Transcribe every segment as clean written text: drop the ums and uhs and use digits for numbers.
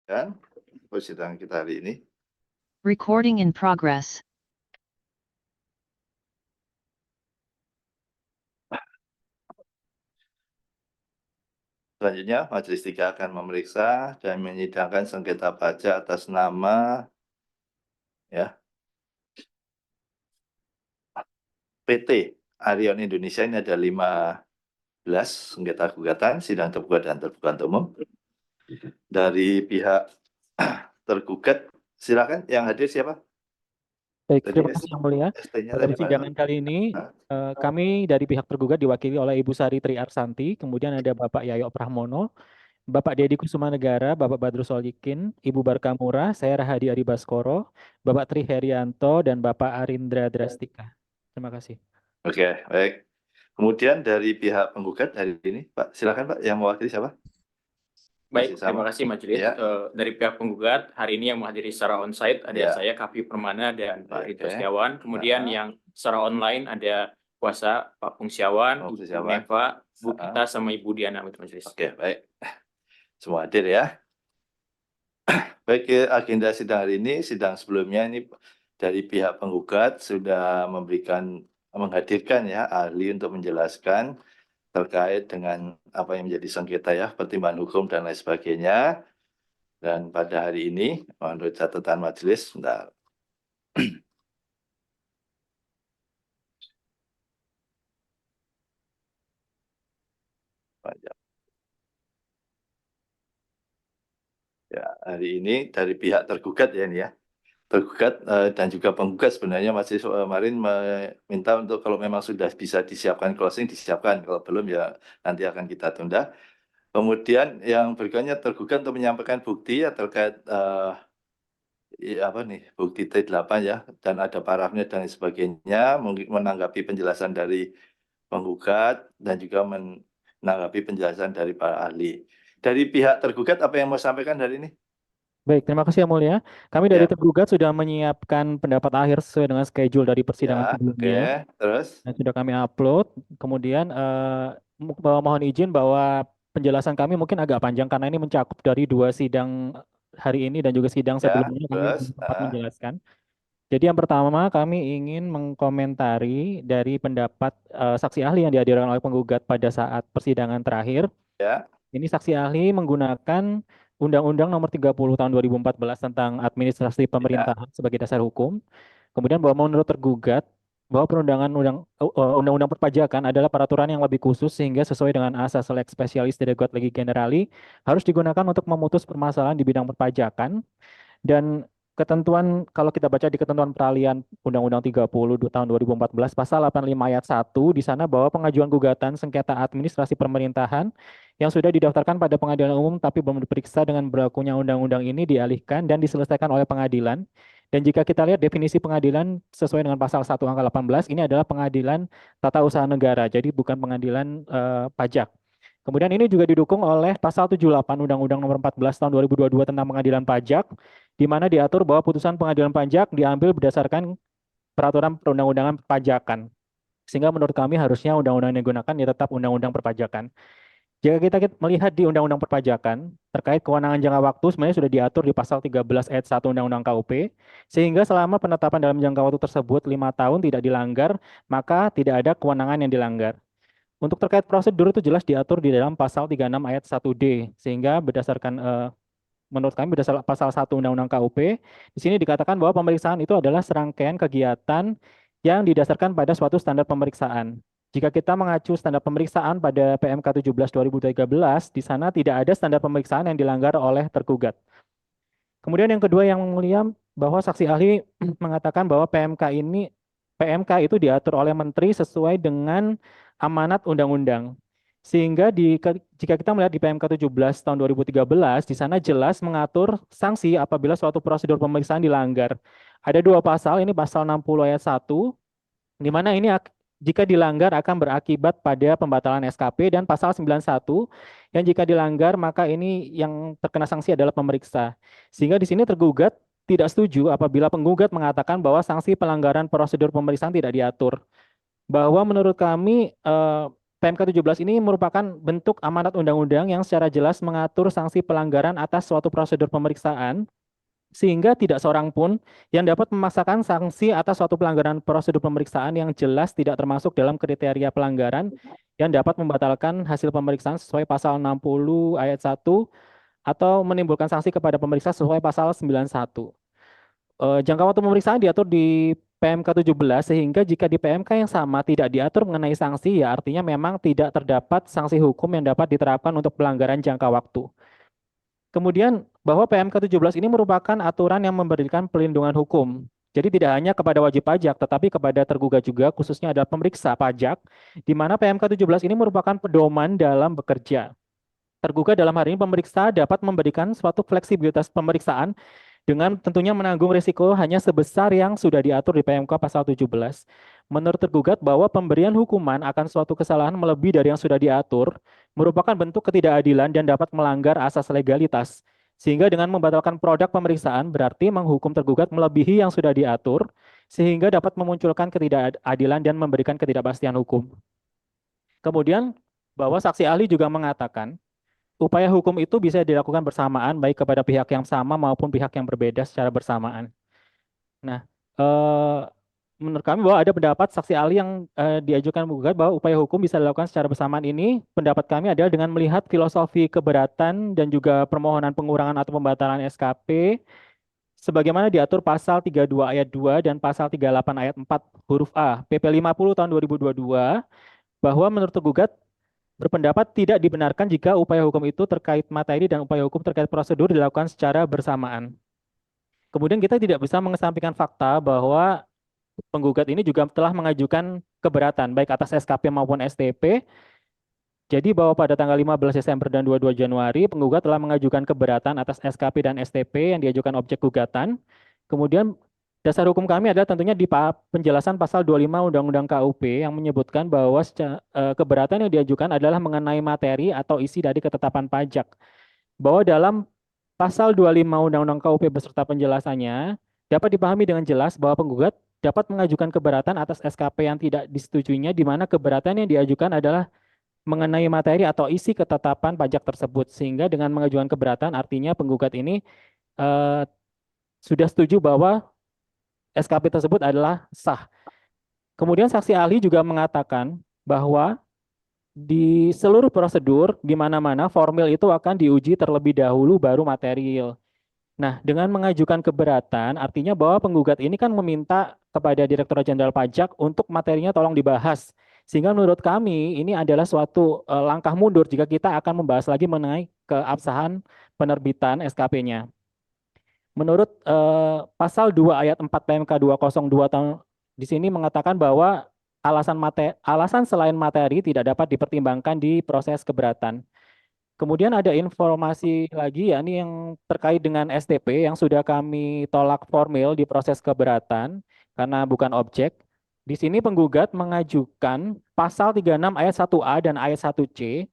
Kan persidangan kita hari ini. Recording in progress. Selanjutnya, Majelis 3 akan memeriksa dan menyidangkan sengketa pajak atas nama PT Arion Indonesia. Ini ada 15 sengketa gugatan, sidang terbuka dan terbuka untuk umum. Dari pihak tergugat, silakan yang hadir siapa? Baik, Tadi terima kasih Yang Mulia. ST-nya Pada tadi persidangan kali ini, kami dari pihak tergugat diwakili oleh Ibu Sari Tri Arsanti, kemudian ada Bapak Yayo Prahmono, Bapak Dedi Kusuma Negara, Bapak Badrus Solikin, Ibu Barkamura, saya Rahadi Adi Baskoro, Bapak Tri Herianto, dan Bapak Arindra Drastika. Terima kasih. Oke, baik. Kemudian dari pihak penggugat hari ini, Pak, silakan Pak, yang mewakili siapa? Baik, terima kasih Majelis. Ya. Dari pihak penggugat, hari ini yang menghadiri secara onsite ada Ya. saya, Kapi Permana, dan Pak Oke. Ridho Setiawan. Kemudian yang secara online ada kuasa Pak Pungsiawan, Ibu Neva, Bu Kita, sama Ibu Diana, Majelis. Oke, baik. Semua hadir ya. Baik, agenda sidang hari ini, sidang sebelumnya ini dari pihak penggugat sudah menghadirkan ya ahli untuk menjelaskan terkait dengan apa yang menjadi sengketa ya, pertimbangan hukum dan lain sebagainya. Dan pada hari ini, menurut catatan majelis, sebentar. Ya, hari ini dari pihak tergugat ya ini ya. Tergugat dan juga penggugat sebenarnya masih kemarin meminta untuk kalau memang sudah bisa disiapkan closing disiapkan, kalau belum ya nanti akan kita tunda. Kemudian yang berikutnya tergugat untuk menyampaikan bukti ya terkait bukti T8 ya, dan ada parafnya dan sebagainya, menanggapi penjelasan dari penggugat dan juga menanggapi penjelasan dari para ahli. Dari pihak tergugat apa yang mau sampaikan hari ini? Baik, terima kasih Yang Mulia. Kami dari tergugat sudah menyiapkan pendapat akhir sesuai dengan schedule dari persidangan sebelumnya. Terus? Dan sudah kami upload. Kemudian mohon izin bahwa penjelasan kami mungkin agak panjang karena ini mencakup dari 2 sidang hari ini dan juga sidang sebelumnya kami sempat menjelaskan. Jadi yang pertama kami ingin mengkomentari dari pendapat saksi ahli yang dihadirkan oleh penggugat pada saat persidangan terakhir. Ini saksi ahli menggunakan Undang-Undang Nomor 30 Tahun 2014 tentang Administrasi Pemerintahan sebagai dasar hukum. Kemudian bahwa menurut tergugat bahwa Undang-Undang Perpajakan adalah peraturan yang lebih khusus sehingga sesuai dengan asas lex specialis derogat legi generali harus digunakan untuk memutus permasalahan di bidang perpajakan. Dan ketentuan, kalau kita baca di ketentuan peralihan Undang-Undang 30 tahun 2014 pasal 85 ayat 1 di sana bahwa pengajuan gugatan sengketa administrasi pemerintahan yang sudah didaftarkan pada pengadilan umum tapi belum diperiksa dengan berlakunya undang-undang ini dialihkan dan diselesaikan oleh pengadilan. Dan jika kita lihat definisi pengadilan sesuai dengan pasal 1 angka 18 ini adalah pengadilan tata usaha negara, jadi bukan pengadilan pajak. Kemudian ini juga didukung oleh pasal 78 Undang-Undang Nomor 14 tahun 2022 tentang pengadilan pajak, di mana diatur bahwa putusan pengadilan pajak diambil berdasarkan peraturan perundang-undangan perpajakan. Sehingga menurut kami harusnya undang-undang yang digunakan ya tetap undang-undang perpajakan. Jika kita melihat di undang-undang perpajakan, terkait kewenangan jangka waktu sebenarnya sudah diatur di pasal 13 ayat 1 Undang-Undang KUP, sehingga selama penetapan dalam jangka waktu tersebut 5 tahun tidak dilanggar, maka tidak ada kewenangan yang dilanggar. Untuk terkait prosedur itu jelas diatur di dalam pasal 36 ayat 1D, sehingga berdasarkan menurut kami berdasarkan pasal 1 Undang-Undang KUP, di sini dikatakan bahwa pemeriksaan itu adalah serangkaian kegiatan yang didasarkan pada suatu standar pemeriksaan. Jika kita mengacu standar pemeriksaan pada PMK 17 2013, di sana tidak ada standar pemeriksaan yang dilanggar oleh tergugat. Kemudian yang kedua yang mulia, bahwa saksi ahli mengatakan bahwa PMK itu diatur oleh menteri sesuai dengan amanat undang-undang. Sehingga jika kita melihat di PMK 17 tahun 2013, di sana jelas mengatur sanksi apabila suatu prosedur pemeriksaan dilanggar. Ada 2 pasal, ini pasal 60 ayat 1, di mana ini jika dilanggar akan berakibat pada pembatalan SKP, dan pasal 91 yang jika dilanggar maka ini yang terkena sanksi adalah pemeriksa. Sehingga di sini tergugat tidak setuju apabila penggugat mengatakan bahwa sanksi pelanggaran prosedur pemeriksaan tidak diatur. Bahwa menurut kami PMK 17 ini merupakan bentuk amanat undang-undang yang secara jelas mengatur sanksi pelanggaran atas suatu prosedur pemeriksaan, sehingga tidak seorang pun yang dapat memaksakan sanksi atas suatu pelanggaran prosedur pemeriksaan yang jelas tidak termasuk dalam kriteria pelanggaran yang dapat membatalkan hasil pemeriksaan sesuai pasal 60 ayat 1 atau menimbulkan sanksi kepada pemeriksa sesuai pasal 91. Jangka waktu pemeriksaan diatur di PMK 17 sehingga jika di PMK yang sama tidak diatur mengenai sanksi, ya artinya memang tidak terdapat sanksi hukum yang dapat diterapkan untuk pelanggaran jangka waktu. Kemudian bahwa PMK 17 ini merupakan aturan yang memberikan perlindungan hukum. Jadi tidak hanya kepada wajib pajak, tetapi kepada tergugat juga, khususnya adalah pemeriksa pajak, di mana PMK 17 ini merupakan pedoman dalam bekerja. Tergugat dalam hal ini pemeriksa dapat memberikan suatu fleksibilitas pemeriksaan dengan tentunya menanggung risiko hanya sebesar yang sudah diatur di PMK pasal 17. Menurut tergugat bahwa pemberian hukuman akan suatu kesalahan melebihi dari yang sudah diatur merupakan bentuk ketidakadilan dan dapat melanggar asas legalitas. Sehingga dengan membatalkan produk pemeriksaan berarti menghukum tergugat melebihi yang sudah diatur sehingga dapat memunculkan ketidakadilan dan memberikan ketidakpastian hukum. Kemudian bahwa saksi ahli juga mengatakan upaya hukum itu bisa dilakukan bersamaan baik kepada pihak yang sama maupun pihak yang berbeda secara bersamaan. Nah, menurut kami bahwa ada pendapat saksi ahli yang diajukan menggugat bahwa upaya hukum bisa dilakukan secara bersamaan ini. Pendapat kami adalah dengan melihat filosofi keberatan dan juga permohonan pengurangan atau pembatalan SKP sebagaimana diatur pasal 32 ayat 2 dan pasal 38 ayat 4 huruf A PP 50 tahun 2022 bahwa menurut tergugat berpendapat tidak dibenarkan jika upaya hukum itu terkait materi dan upaya hukum terkait prosedur dilakukan secara bersamaan. Kemudian kita tidak bisa mengesampingkan fakta bahwa penggugat ini juga telah mengajukan keberatan baik atas SKP maupun STP. Jadi bahwa pada tanggal 15 Desember dan 22 Januari penggugat telah mengajukan keberatan atas SKP dan STP yang diajukan objek gugatan. Kemudian dasar hukum kami adalah tentunya di penjelasan pasal 25 Undang-Undang KUP yang menyebutkan bahwa keberatan yang diajukan adalah mengenai materi atau isi dari ketetapan pajak. Bahwa dalam pasal 25 Undang-Undang KUP beserta penjelasannya dapat dipahami dengan jelas bahwa penggugat dapat mengajukan keberatan atas SKP yang tidak disetujuinya di mana keberatan yang diajukan adalah mengenai materi atau isi ketetapan pajak tersebut. Sehingga dengan mengajukan keberatan artinya penggugat ini sudah setuju bahwa SKP tersebut adalah sah. Kemudian saksi ahli juga mengatakan bahwa di seluruh prosedur di mana-mana formil itu akan diuji terlebih dahulu baru material. Nah, dengan mengajukan keberatan artinya bahwa penggugat ini kan meminta kepada Direktorat Jenderal Pajak untuk materinya tolong dibahas. Sehingga menurut kami ini adalah suatu langkah mundur jika kita akan membahas lagi mengenai keabsahan penerbitan SKP-nya. Menurut pasal 2 ayat 4 PMK 202 tahun di sini mengatakan bahwa alasan selain materi tidak dapat dipertimbangkan di proses keberatan. Kemudian ada informasi lagi ya ini yang terkait dengan STP yang sudah kami tolak formil di proses keberatan karena bukan objek. Di sini penggugat mengajukan pasal 36 ayat 1A dan ayat 1C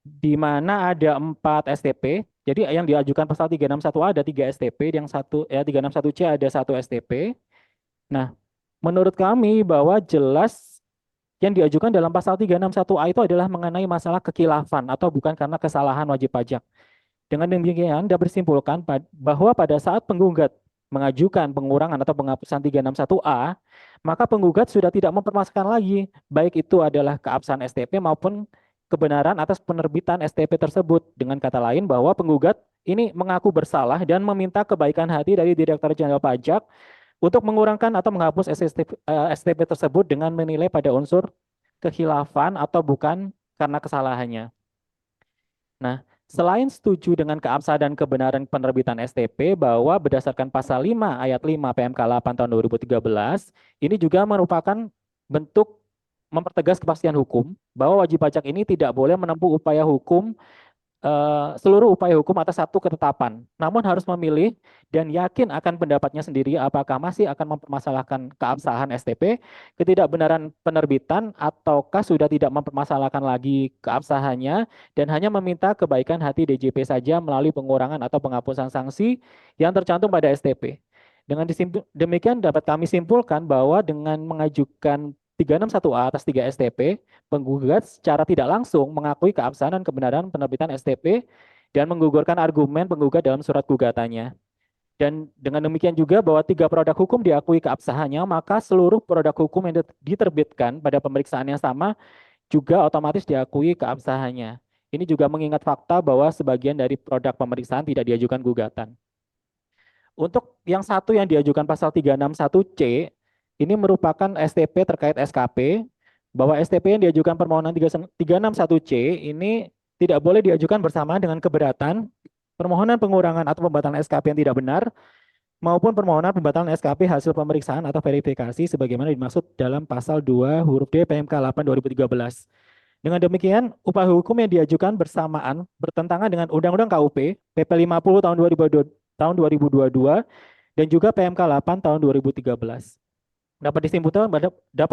di mana ada 4 STP. Jadi yang diajukan pasal 361A ada 3 STP, yang 361C ada 1 STP. Nah, menurut kami bahwa jelas yang diajukan dalam pasal 361A itu adalah mengenai masalah kekhilafan atau bukan karena kesalahan wajib pajak. Dengan demikian dapat disimpulkan bahwa pada saat penggugat mengajukan pengurangan atau penghapusan 361A, maka penggugat sudah tidak mempermasalahkan lagi baik itu adalah keabsahan STP maupun kebenaran atas penerbitan STP tersebut. Dengan kata lain bahwa penggugat ini mengaku bersalah dan meminta kebaikan hati dari Direktorat Jenderal Pajak untuk mengurangkan atau menghapus STP tersebut dengan menilai pada unsur kekhilafan atau bukan karena kesalahannya. Nah, selain setuju dengan keabsahan dan kebenaran penerbitan STP bahwa berdasarkan pasal 5 ayat 5 PMK 8 tahun 2013, ini juga merupakan bentuk mempertegas kepastian hukum bahwa wajib pajak ini tidak boleh menempuh upaya hukum seluruh upaya hukum atas satu ketetapan, namun harus memilih dan yakin akan pendapatnya sendiri apakah masih akan mempermasalahkan keabsahan STP, ketidakbenaran penerbitan, ataukah sudah tidak mempermasalahkan lagi keabsahannya dan hanya meminta kebaikan hati DJP saja melalui pengurangan atau penghapusan sanksi yang tercantum pada STP. Dengan demikian dapat kami simpulkan bahwa dengan mengajukan 361A atas 3 STP, penggugat secara tidak langsung mengakui keabsahan dan kebenaran penerbitan STP dan menggugurkan argumen penggugat dalam surat gugatannya. Dan dengan demikian juga bahwa 3 produk hukum diakui keabsahannya, maka seluruh produk hukum yang diterbitkan pada pemeriksaan yang sama juga otomatis diakui keabsahannya. Ini juga mengingat fakta bahwa sebagian dari produk pemeriksaan tidak diajukan gugatan. Untuk yang satu yang diajukan pasal 361C, ini merupakan STP terkait SKP, bahwa STP yang diajukan permohonan 361C ini tidak boleh diajukan bersamaan dengan keberatan permohonan pengurangan atau pembatalan SKP yang tidak benar, maupun permohonan pembatalan SKP hasil pemeriksaan atau verifikasi sebagaimana dimaksud dalam pasal 2 huruf D PMK 8 2013. Dengan demikian, upaya hukum yang diajukan bersamaan bertentangan dengan Undang-Undang KUP, PP 50 tahun 2022, dan juga PMK 8 tahun 2013. Dapat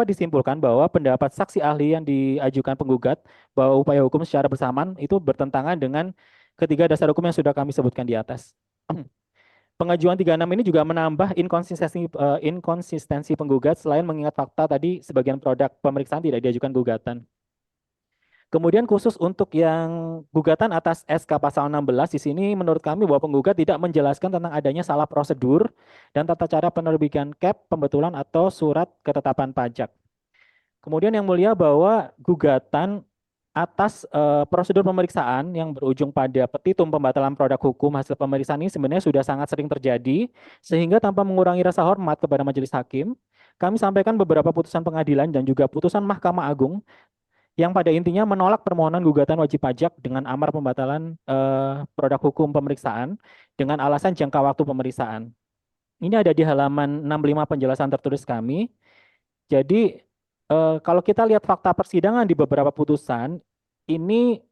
disimpulkan bahwa pendapat saksi ahli yang diajukan penggugat bahwa upaya hukum secara bersamaan itu bertentangan dengan ketiga dasar hukum yang sudah kami sebutkan di atas. Pengajuan 36 ini juga menambah inkonsistensi penggugat selain mengingat fakta tadi sebagian produk pemeriksaan tidak diajukan gugatan. Kemudian khusus untuk yang gugatan atas SK pasal 16 di sini menurut kami bahwa penggugat tidak menjelaskan tentang adanya salah prosedur dan tata cara penerbitan CAP, pembetulan atau surat ketetapan pajak. Kemudian yang mulia bahwa gugatan atas prosedur pemeriksaan yang berujung pada petitum pembatalan produk hukum hasil pemeriksaan ini sebenarnya sudah sangat sering terjadi, sehingga tanpa mengurangi rasa hormat kepada majelis hakim, kami sampaikan beberapa putusan pengadilan dan juga putusan Mahkamah Agung yang pada intinya menolak permohonan gugatan wajib pajak dengan amar pembatalan produk hukum pemeriksaan dengan alasan jangka waktu pemeriksaan. Ini ada di halaman 65 penjelasan tertulis kami. Jadi kalau kita lihat fakta persidangan di beberapa putusan, ini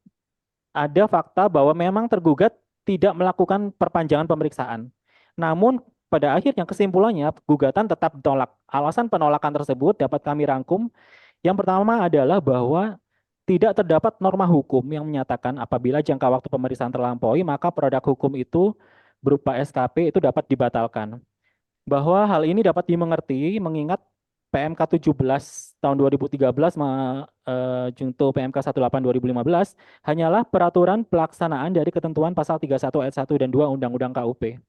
ada fakta bahwa memang tergugat tidak melakukan perpanjangan pemeriksaan. Namun pada akhirnya kesimpulannya gugatan tetap ditolak. Alasan penolakan tersebut dapat kami rangkum. Yang pertama adalah bahwa tidak terdapat norma hukum yang menyatakan apabila jangka waktu pemeriksaan terlampaui, maka produk hukum itu berupa SKP itu dapat dibatalkan. Bahwa hal ini dapat dimengerti mengingat PMK 17 tahun 2013 junto PMK 18 2015 hanyalah peraturan pelaksanaan dari ketentuan pasal 31 ayat 1 dan 2 Undang-Undang KUP.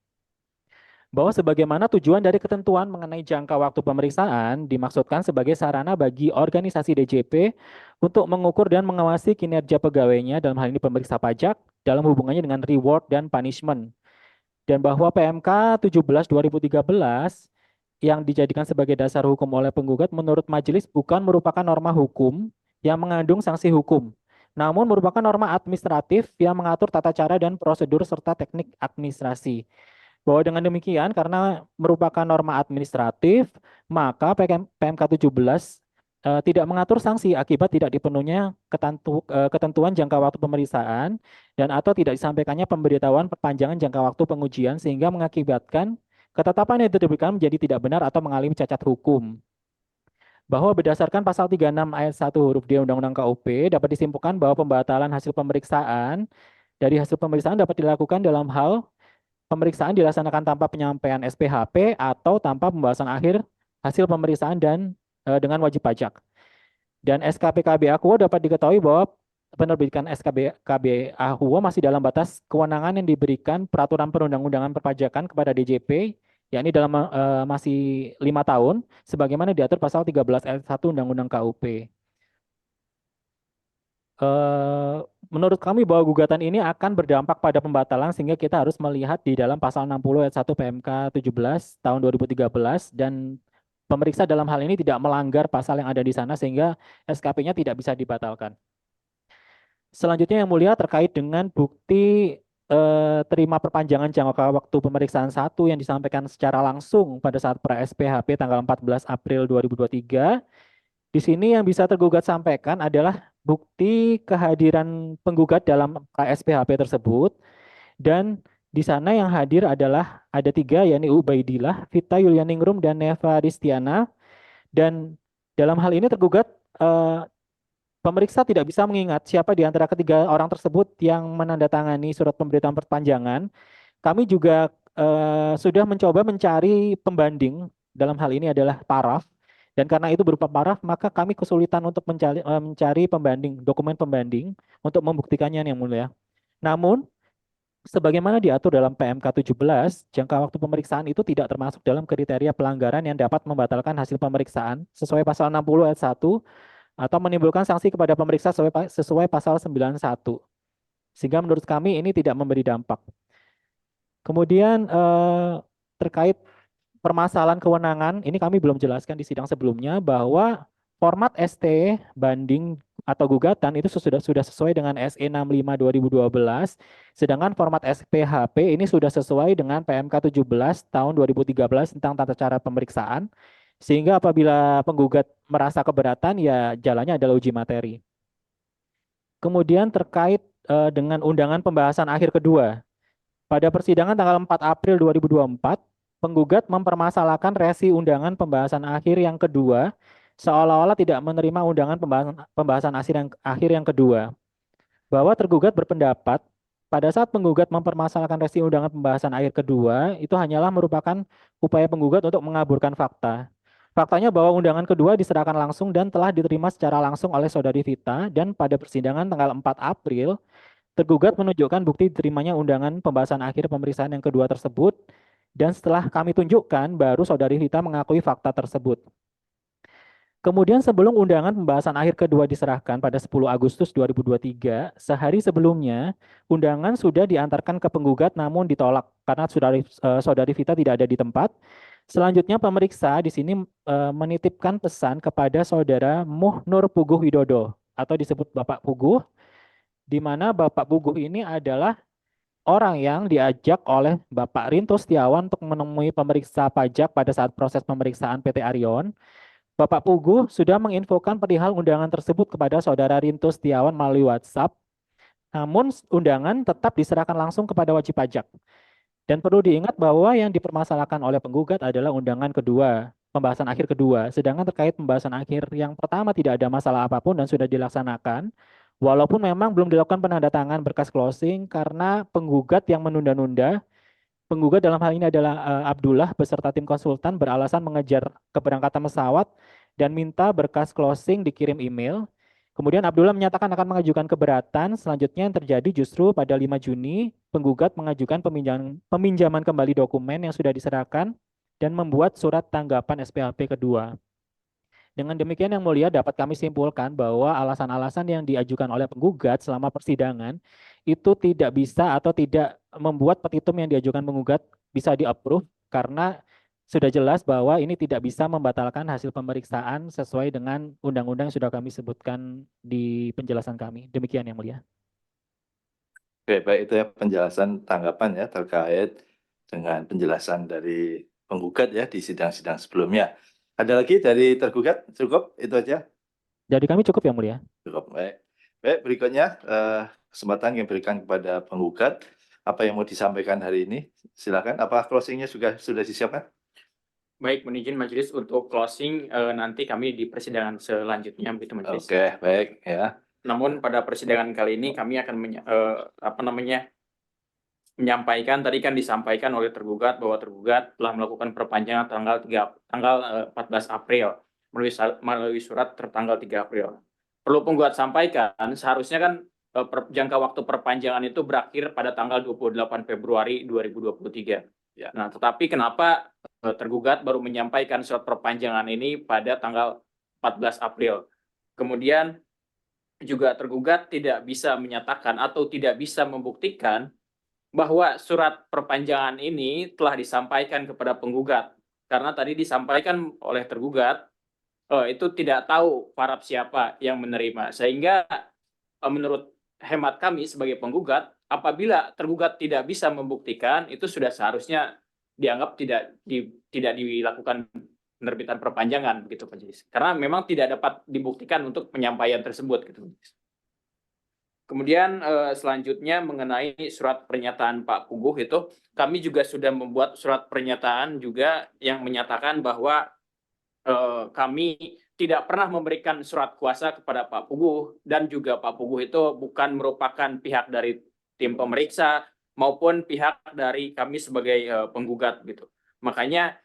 Bahwa sebagaimana tujuan dari ketentuan mengenai jangka waktu pemeriksaan dimaksudkan sebagai sarana bagi organisasi DJP untuk mengukur dan mengawasi kinerja pegawainya dalam hal ini pemeriksa pajak dalam hubungannya dengan reward dan punishment. Dan bahwa PMK 17 2013 yang dijadikan sebagai dasar hukum oleh penggugat menurut majelis bukan merupakan norma hukum yang mengandung sanksi hukum, namun merupakan norma administratif yang mengatur tata cara dan prosedur serta teknik administrasi. Bahwa dengan demikian karena merupakan norma administratif, maka PMK 17 tidak mengatur sanksi akibat tidak dipenuhinya ketentuan jangka waktu pemeriksaan dan atau tidak disampaikannya pemberitahuan perpanjangan jangka waktu pengujian sehingga mengakibatkan ketetapan yang diterbitkan menjadi tidak benar atau mengalami cacat hukum. Bahwa berdasarkan pasal 36 ayat 1 huruf D Undang-Undang KUP dapat disimpulkan bahwa pembatalan hasil pemeriksaan dari hasil pemeriksaan dapat dilakukan dalam hal pemeriksaan dilaksanakan tanpa penyampaian SPHP atau tanpa pembahasan akhir hasil pemeriksaan dan dengan wajib pajak. Dan SKP KB Aquo dapat diketahui bahwa penerbitan SKP KB Aquo masih dalam batas kewenangan yang diberikan peraturan perundang-undangan perpajakan kepada DJP, yakni dalam masih 5 tahun, sebagaimana diatur pasal 13 ayat 1 Undang-Undang KUP. Menurut kami bahwa gugatan ini akan berdampak pada pembatalan sehingga kita harus melihat di dalam pasal 60 ayat 1 PMK 17 tahun 2013 dan pemeriksa dalam hal ini tidak melanggar pasal yang ada di sana sehingga SKP-nya tidak bisa dibatalkan. Selanjutnya yang mulia terkait dengan bukti terima perpanjangan jangka waktu pemeriksaan 1 yang disampaikan secara langsung pada saat pra SPHP tanggal 14 April 2023. Di sini yang bisa tergugat sampaikan adalah bukti kehadiran penggugat dalam SPHP tersebut dan di sana yang hadir adalah ada 3 yakni Ubaidillah, Vita Yulianingrum dan Neva Ristiana dan dalam hal ini tergugat pemeriksa tidak bisa mengingat siapa di antara ketiga orang tersebut yang menandatangani surat pemberitahuan perpanjangan. Kami juga sudah mencoba mencari pembanding dalam hal ini adalah paraf Dan karena itu berupa paraf, maka kami kesulitan untuk mencari dokumen pembanding untuk membuktikannya yang mulia. Namun, sebagaimana diatur dalam PMK 17, jangka waktu pemeriksaan itu tidak termasuk dalam kriteria pelanggaran yang dapat membatalkan hasil pemeriksaan sesuai pasal 60 ayat 1 atau menimbulkan sanksi kepada pemeriksa sesuai pasal 91. Sehingga menurut kami ini tidak memberi dampak. Kemudian terkait permasalahan kewenangan, ini kami belum jelaskan di sidang sebelumnya bahwa format ST banding atau gugatan itu sudah sesuai dengan SE 65 2012, sedangkan format SPHP ini sudah sesuai dengan PMK 17 tahun 2013 tentang tata cara pemeriksaan, sehingga apabila penggugat merasa keberatan ya jalannya adalah uji materi. Kemudian terkait dengan undangan pembahasan akhir kedua, pada persidangan tanggal 4 April 2024, penggugat mempermasalahkan resi undangan pembahasan akhir yang kedua seolah-olah tidak menerima undangan pembahasan akhir yang kedua. Bahwa tergugat berpendapat pada saat penggugat mempermasalahkan resi undangan pembahasan akhir kedua itu hanyalah merupakan upaya penggugat untuk mengaburkan fakta. Faktanya bahwa undangan kedua diserahkan langsung dan telah diterima secara langsung oleh saudari Vita, dan pada persidangan tanggal 4 April tergugat menunjukkan bukti diterimanya undangan pembahasan akhir pemeriksaan yang kedua tersebut, dan setelah kami tunjukkan, baru saudari Vita mengakui fakta tersebut. Kemudian sebelum undangan pembahasan akhir kedua diserahkan pada 10 Agustus 2023, sehari sebelumnya, undangan sudah diantarkan ke penggugat namun ditolak karena saudari Vita tidak ada di tempat. Selanjutnya pemeriksa di sini menitipkan pesan kepada saudara Muh Nur Puguh Widodo atau disebut Bapak Puguh, di mana Bapak Puguh ini adalah orang yang diajak oleh Bapak Rinto Setiawan untuk menemui pemeriksa pajak pada saat proses pemeriksaan PT Arion. Bapak Puguh sudah menginfokan perihal undangan tersebut kepada saudara Rinto Setiawan melalui WhatsApp, namun undangan tetap diserahkan langsung kepada wajib pajak. Dan perlu diingat bahwa yang dipermasalahkan oleh penggugat adalah undangan kedua, pembahasan akhir kedua, sedangkan terkait pembahasan akhir yang pertama tidak ada masalah apapun dan sudah dilaksanakan. Walaupun memang belum dilakukan penandatangan berkas closing karena penggugat yang menunda-nunda, penggugat dalam hal ini adalah Abdullah beserta tim konsultan beralasan mengejar keberangkatan pesawat dan minta berkas closing dikirim email. Kemudian Abdullah menyatakan akan mengajukan keberatan. Selanjutnya yang terjadi justru pada 5 Juni, penggugat mengajukan peminjaman kembali dokumen yang sudah diserahkan dan membuat surat tanggapan SPHP kedua. Dengan demikian yang mulia dapat kami simpulkan bahwa alasan-alasan yang diajukan oleh penggugat selama persidangan itu tidak bisa atau tidak membuat petitum yang diajukan penggugat bisa di-approve karena sudah jelas bahwa ini tidak bisa membatalkan hasil pemeriksaan sesuai dengan undang-undang yang sudah kami sebutkan di penjelasan kami. Demikian yang mulia. Oke, baik, itu ya penjelasan tanggapan ya terkait dengan penjelasan dari penggugat ya di sidang-sidang sebelumnya. Ada lagi dari tergugat? Cukup itu aja? Dari kami cukup yang mulia. Cukup, baik. Baik, berikutnya kesempatan yang diberikan kepada penggugat. Apa yang mau disampaikan hari ini? Silakan. Apa closingnya sudah disiapkan? Baik, mohon izin majelis untuk closing nanti kami di persidangan selanjutnya begitu majelis. Oke, baik ya. Namun pada persidangan kali ini kami akan menyampaikan, tadi kan disampaikan oleh tergugat bahwa tergugat telah melakukan perpanjangan tanggal 14 April melalui surat tertanggal 3 April. Perlu penggugat sampaikan, seharusnya kan jangka waktu perpanjangan itu berakhir pada tanggal 28 Februari 2023. Ya. Nah, tetapi kenapa tergugat baru menyampaikan surat perpanjangan ini pada tanggal 14 April? Kemudian juga tergugat tidak bisa menyatakan atau tidak bisa membuktikan bahwa surat perpanjangan ini telah disampaikan kepada penggugat. Karena tadi disampaikan oleh tergugat, itu tidak tahu paraf siapa yang menerima. Sehingga menurut hemat kami sebagai penggugat, apabila tergugat tidak bisa membuktikan, itu sudah seharusnya dianggap tidak dilakukan penerbitan perpanjangan begitu Pak Majelis. Karena memang tidak dapat dibuktikan untuk penyampaian tersebut gitu. Kemudian selanjutnya mengenai surat pernyataan Pak Puguh itu, kami juga sudah membuat surat pernyataan juga yang menyatakan bahwa kami tidak pernah memberikan surat kuasa kepada Pak Puguh, dan juga Pak Puguh itu bukan merupakan pihak dari tim pemeriksa maupun pihak dari kami sebagai penggugat gitu. Makanya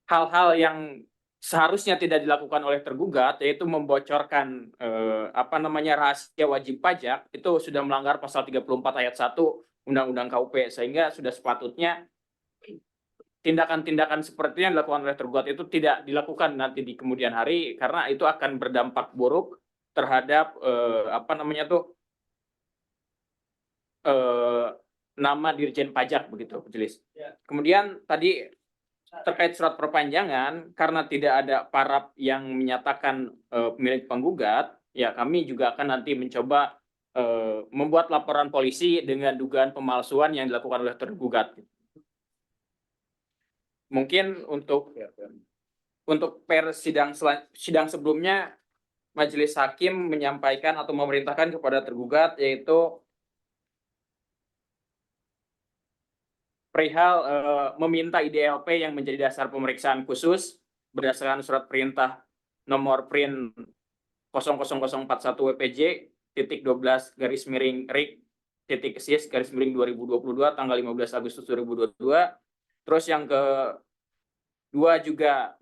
hal-hal yang seharusnya tidak dilakukan oleh tergugat, yaitu membocorkan rahasia wajib pajak, itu sudah melanggar pasal 34 ayat 1 Undang-Undang KUP, sehingga sudah sepatutnya tindakan-tindakan seperti yang dilakukan oleh tergugat itu tidak dilakukan nanti di kemudian hari, karena itu akan berdampak buruk terhadap nama Dirjen Pajak begitu, Majelis. Kemudian tadi terkait surat perpanjangan, karena tidak ada paraf yang menyatakan milik penggugat, ya kami juga akan nanti mencoba membuat laporan polisi dengan dugaan pemalsuan yang dilakukan oleh tergugat. Mungkin untuk sidang sebelumnya, Majelis Hakim menyampaikan atau memerintahkan kepada tergugat, yaitu perihal meminta IDLP yang menjadi dasar pemeriksaan khusus berdasarkan surat perintah nomor print 00041 WPJ titik 12 garis miring RIK titik SIS garis miring 2022 tanggal 15 Agustus 2022. Terus yang kedua juga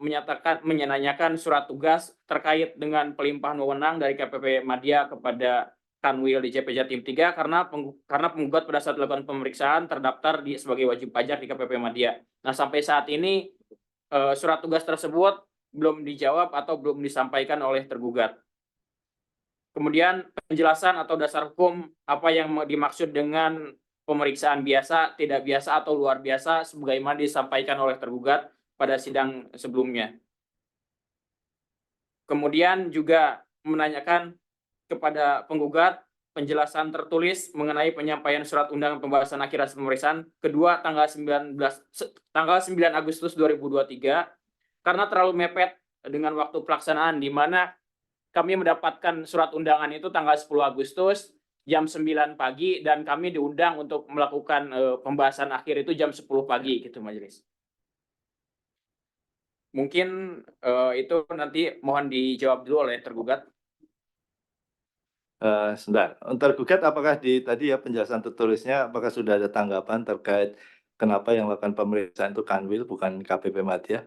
menanyakan surat tugas terkait dengan pelimpahan wewenang dari KPP Madya kepada Kanwil DJP Jatim 3 karena penggugat pada saat dilakukan pemeriksaan terdaftar sebagai wajib pajak di KPP Madya. Nah, sampai saat ini surat tugas tersebut belum dijawab atau belum disampaikan oleh tergugat. Kemudian penjelasan atau dasar hukum apa yang dimaksud dengan pemeriksaan biasa, tidak biasa atau luar biasa sebagaimana disampaikan oleh tergugat pada sidang sebelumnya. Kemudian juga menanyakan kepada penggugat penjelasan tertulis mengenai penyampaian surat undangan pembahasan akhir hasil pemeriksaan kedua tanggal 9 Agustus 2023 karena terlalu mepet dengan waktu pelaksanaan, di mana kami mendapatkan surat undangan itu tanggal 10 Agustus jam 9 pagi dan kami diundang untuk melakukan pembahasan akhir itu jam 10 pagi gitu, Majelis. Mungkin itu nanti mohon dijawab dulu oleh tergugat. Sebentar, tergugat apakah tadi ya penjelasan tertulisnya apakah sudah ada tanggapan terkait kenapa yang melakukan pemeriksaan itu Kanwil bukan KPP Madya?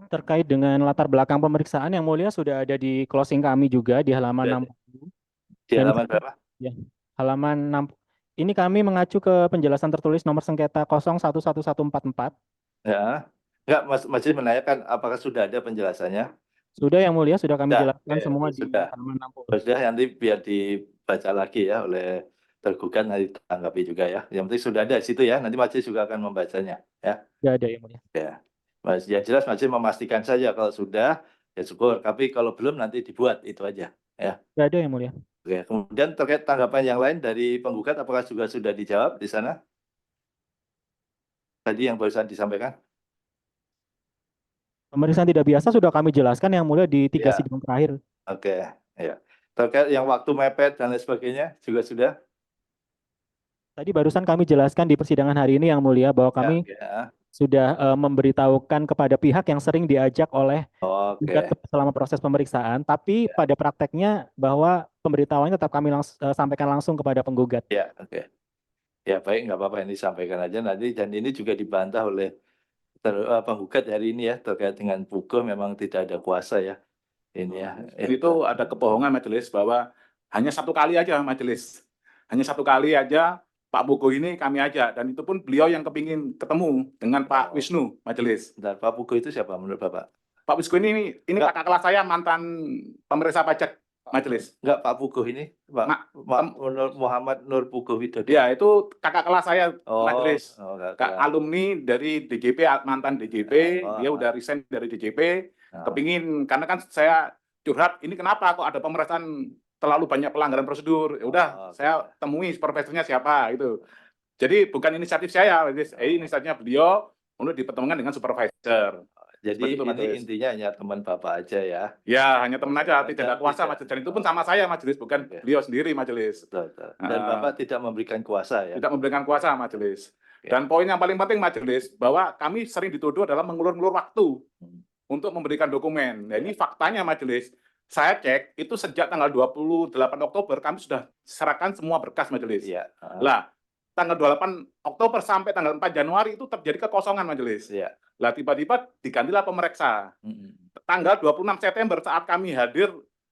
Terkait dengan latar belakang pemeriksaan yang mulia sudah ada di closing kami juga di halaman 60. Di halaman berapa? Ya, halaman 6. Ini kami mengacu ke penjelasan tertulis nomor sengketa 011144. Ya, enggak, Majelis menanyakan apakah sudah ada penjelasannya? Sudah yang mulia, sudah kami Sudah, jelaskan semua di sudah. halaman 60. Sudah, nanti biar dibaca lagi ya oleh tergugat, nanti ditanggapi juga ya. Yang penting sudah ada di situ ya, nanti Majelis juga akan membacanya ya. Sudah ada yang mulia. Ya, ya jelas Majelis memastikan saja kalau sudah ya syukur, tapi kalau belum nanti dibuat itu aja ya. Sudah ada yang mulia. Oke, kemudian terkait tanggapan yang lain dari penggugat apakah juga sudah dijawab di sana? Tadi yang barusan disampaikan? Pemeriksaan tidak biasa sudah kami jelaskan yang mulia di 3 Ya. sidang terakhir. Oke, ya. Terkait yang waktu mepet dan lain sebagainya juga sudah? Tadi barusan kami jelaskan di persidangan hari ini yang mulia bahwa kami sudah memberitahukan kepada pihak yang sering diajak oleh gugat selama proses pemeriksaan, tapi pada prakteknya bahwa pemberitahuannya tetap kami sampaikan langsung kepada penggugat. Ya, oke. Ya baik, nggak apa-apa, ini sampaikan aja nanti, dan ini juga dibantah oleh penggugat hari ini ya terkait dengan Puguh memang tidak ada kuasa ya. Ini ya. Itu ada kebohongan Majelis bahwa hanya satu kali aja Majelis. Hanya satu kali aja Pak Puguh ini kami ajak, dan itu pun beliau yang kepingin ketemu dengan Pak Wisnu Majelis. Dan Pak Puguh itu siapa menurut Bapak? Pak Wisnu ini kakak kelas saya, mantan pemeriksa pajak Majelis. Enggak, Pak Puguh ini Pak Muhammad Nur Puguh Widodo. Ya, itu kakak kelas saya Majelis. Kak alumni dari DJP, mantan DJP, dia udah resign dari DJP. Kepingin, karena kan saya curhat, ini kenapa kok ada pemeriksaan terlalu banyak pelanggaran prosedur. Ya udah, saya temui supervisornya siapa gitu. Jadi bukan inisiatif saya, inisiatifnya beliau untuk dipertemukan dengan supervisor. Jadi itu, ini intinya hanya teman Bapak aja ya? Ya, hanya teman aja, tidak ada kuasa Majelis. Dan itu pun sama saya Majelis, bukan beliau sendiri Majelis. Betul. Dan Bapak tidak memberikan kuasa ya? Tidak memberikan kuasa Majelis. Dan poin yang paling penting Majelis, bahwa kami sering dituduh adalah mengulur-ngulur waktu untuk memberikan dokumen. Nah, ini faktanya Majelis. Saya cek, itu sejak tanggal 28 Oktober kami sudah serahkan semua berkas Majelis. Iya. Lah, tanggal 28 Oktober sampai tanggal 4 Januari itu terjadi kekosongan majelis. Iya. Lah tiba-tiba digantilah pemeriksa. Tanggal 26 September saat kami hadir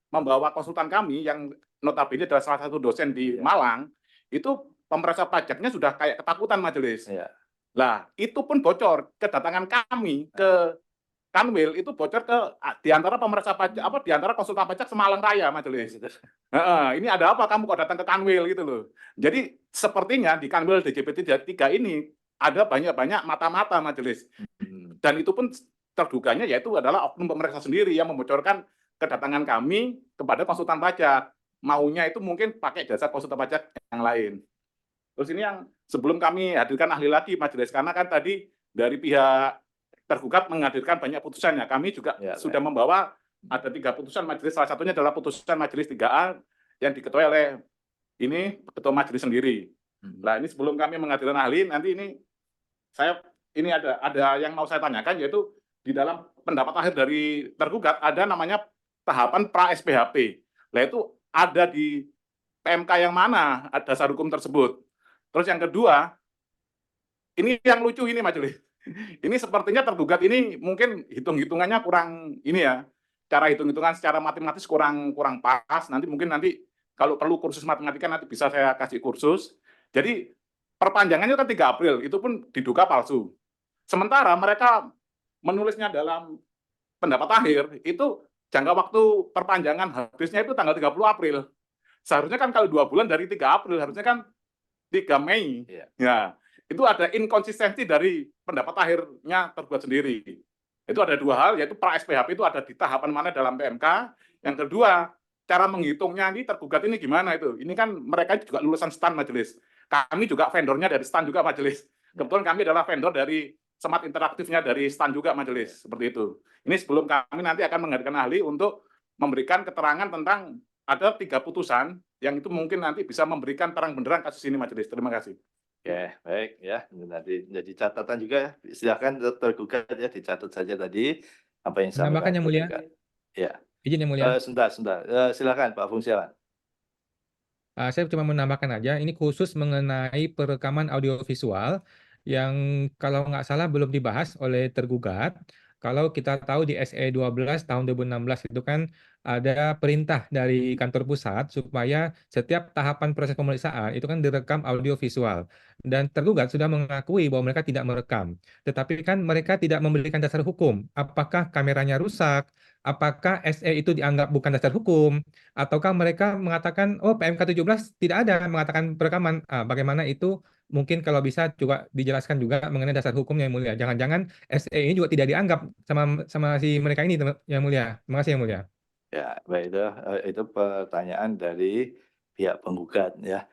membawa konsultan kami yang notabene adalah salah satu dosen di Malang, itu pemeriksa pajaknya sudah kayak ketakutan majelis. Iya. Lah, itu pun bocor. Kedatangan kami ke Kanwil itu bocor ke di antara pemeriksa pajak di antara konsultan pajak Semalang Raya majelis. Ini ada apa kamu kok datang ke Kanwil gitu loh. Jadi sepertinya di Kanwil DJP 3 ini ada banyak-banyak mata-mata majelis. Dan itu pun terduganya yaitu adalah oknum pemeriksa sendiri yang membocorkan kedatangan kami kepada konsultan pajak. Maunya itu mungkin pakai jasa konsultan pajak yang lain. Terus ini yang sebelum kami hadirkan ahli lagi majelis, karena kan tadi dari pihak tergugat menghadirkan banyak putusannya. Kami juga sudah membawa ada 3 putusan majelis, salah satunya adalah putusan majelis 3A yang diketuai oleh ini ketua majelis sendiri. Nah, ini sebelum kami menghadirkan ahli, nanti ini ada yang mau saya tanyakan, yaitu di dalam pendapat akhir dari tergugat ada namanya tahapan pra SPHP. Nah, itu ada di PMK yang mana dasar hukum tersebut. Terus yang kedua, ini yang lucu ini majelis. Ini sepertinya tergugat ini mungkin hitung-hitungannya kurang ini ya. Cara hitung-hitungan secara matematis kurang pas. Nanti kalau perlu kursus matematika nanti bisa saya kasih kursus. Jadi perpanjangannya kan 3 April, itu pun diduga palsu. Sementara mereka menulisnya dalam pendapat akhir, itu jangka waktu perpanjangan habisnya itu tanggal 30 April. Seharusnya kan kalau 2 bulan dari 3 April, harusnya kan 3 Mei. Ya, itu ada inkonsistensi dari pendapat akhirnya tergugat sendiri. Itu ada 2 hal, yaitu pra SPHP itu ada di tahapan mana dalam PMK. Yang kedua, cara menghitungnya ini tergugat ini gimana itu? Ini kan mereka juga lulusan STAN majelis. Kami juga vendornya dari STAN juga majelis. Kebetulan kami adalah vendor dari Smart Interaktifnya dari STAN juga majelis. Seperti itu. Ini sebelum kami nanti akan menghadirkan ahli untuk memberikan keterangan tentang ada 3 putusan yang itu mungkin nanti bisa memberikan terang benderang kasus ini majelis. Terima kasih. Oke, baik ya. Nanti jadi catatan juga ya. Silakan tergugat ya, dicatat saja tadi apa yang Menambahkan yang mulia. Ya. Izin yang mulia. Sebentar. Silakan Pak Fungsiawan. Saya cuma menambahkan aja, ini khusus mengenai perekaman audiovisual yang kalau nggak salah belum dibahas oleh tergugat. Kalau kita tahu di SE 12 tahun 2016 itu kan ada perintah dari kantor pusat supaya setiap tahapan proses pemeriksaan itu kan direkam audiovisual. Dan tergugat sudah mengakui bahwa mereka tidak merekam. Tetapi kan mereka tidak memberikan dasar hukum. Apakah kameranya rusak? Apakah SE itu dianggap bukan dasar hukum? Ataukah mereka mengatakan, oh PMK 17 tidak ada mengatakan perekaman. Bagaimana itu? Mungkin kalau bisa juga dijelaskan juga mengenai dasar hukumnya yang mulia. Jangan-jangan SE ini juga tidak dianggap sama si mereka ini yang mulia. Terima kasih yang mulia. Ya, baik itu pertanyaan dari pihak penggugat ya.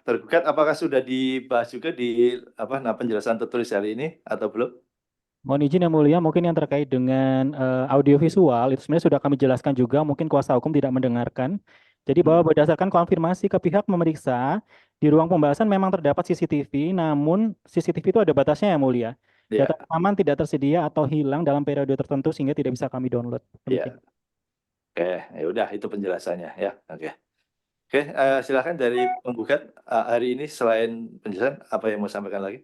Tergugat apakah sudah dibahas juga di penjelasan tertulis hari ini atau belum? Mohon izin yang mulia, mungkin yang terkait dengan audiovisual itu sebenarnya sudah kami jelaskan juga, mungkin kuasa hukum tidak mendengarkan. Jadi bahwa berdasarkan konfirmasi ke pihak memeriksa, di ruang pembahasan memang terdapat CCTV, namun CCTV itu ada batasnya yang mulia. Data rekaman tidak tersedia atau hilang dalam periode tertentu sehingga tidak bisa kami download. Iya. Oke, ya udah itu penjelasannya ya. Oke, silakan dari penggugat hari ini selain penjelasan apa yang mau sampaikan lagi?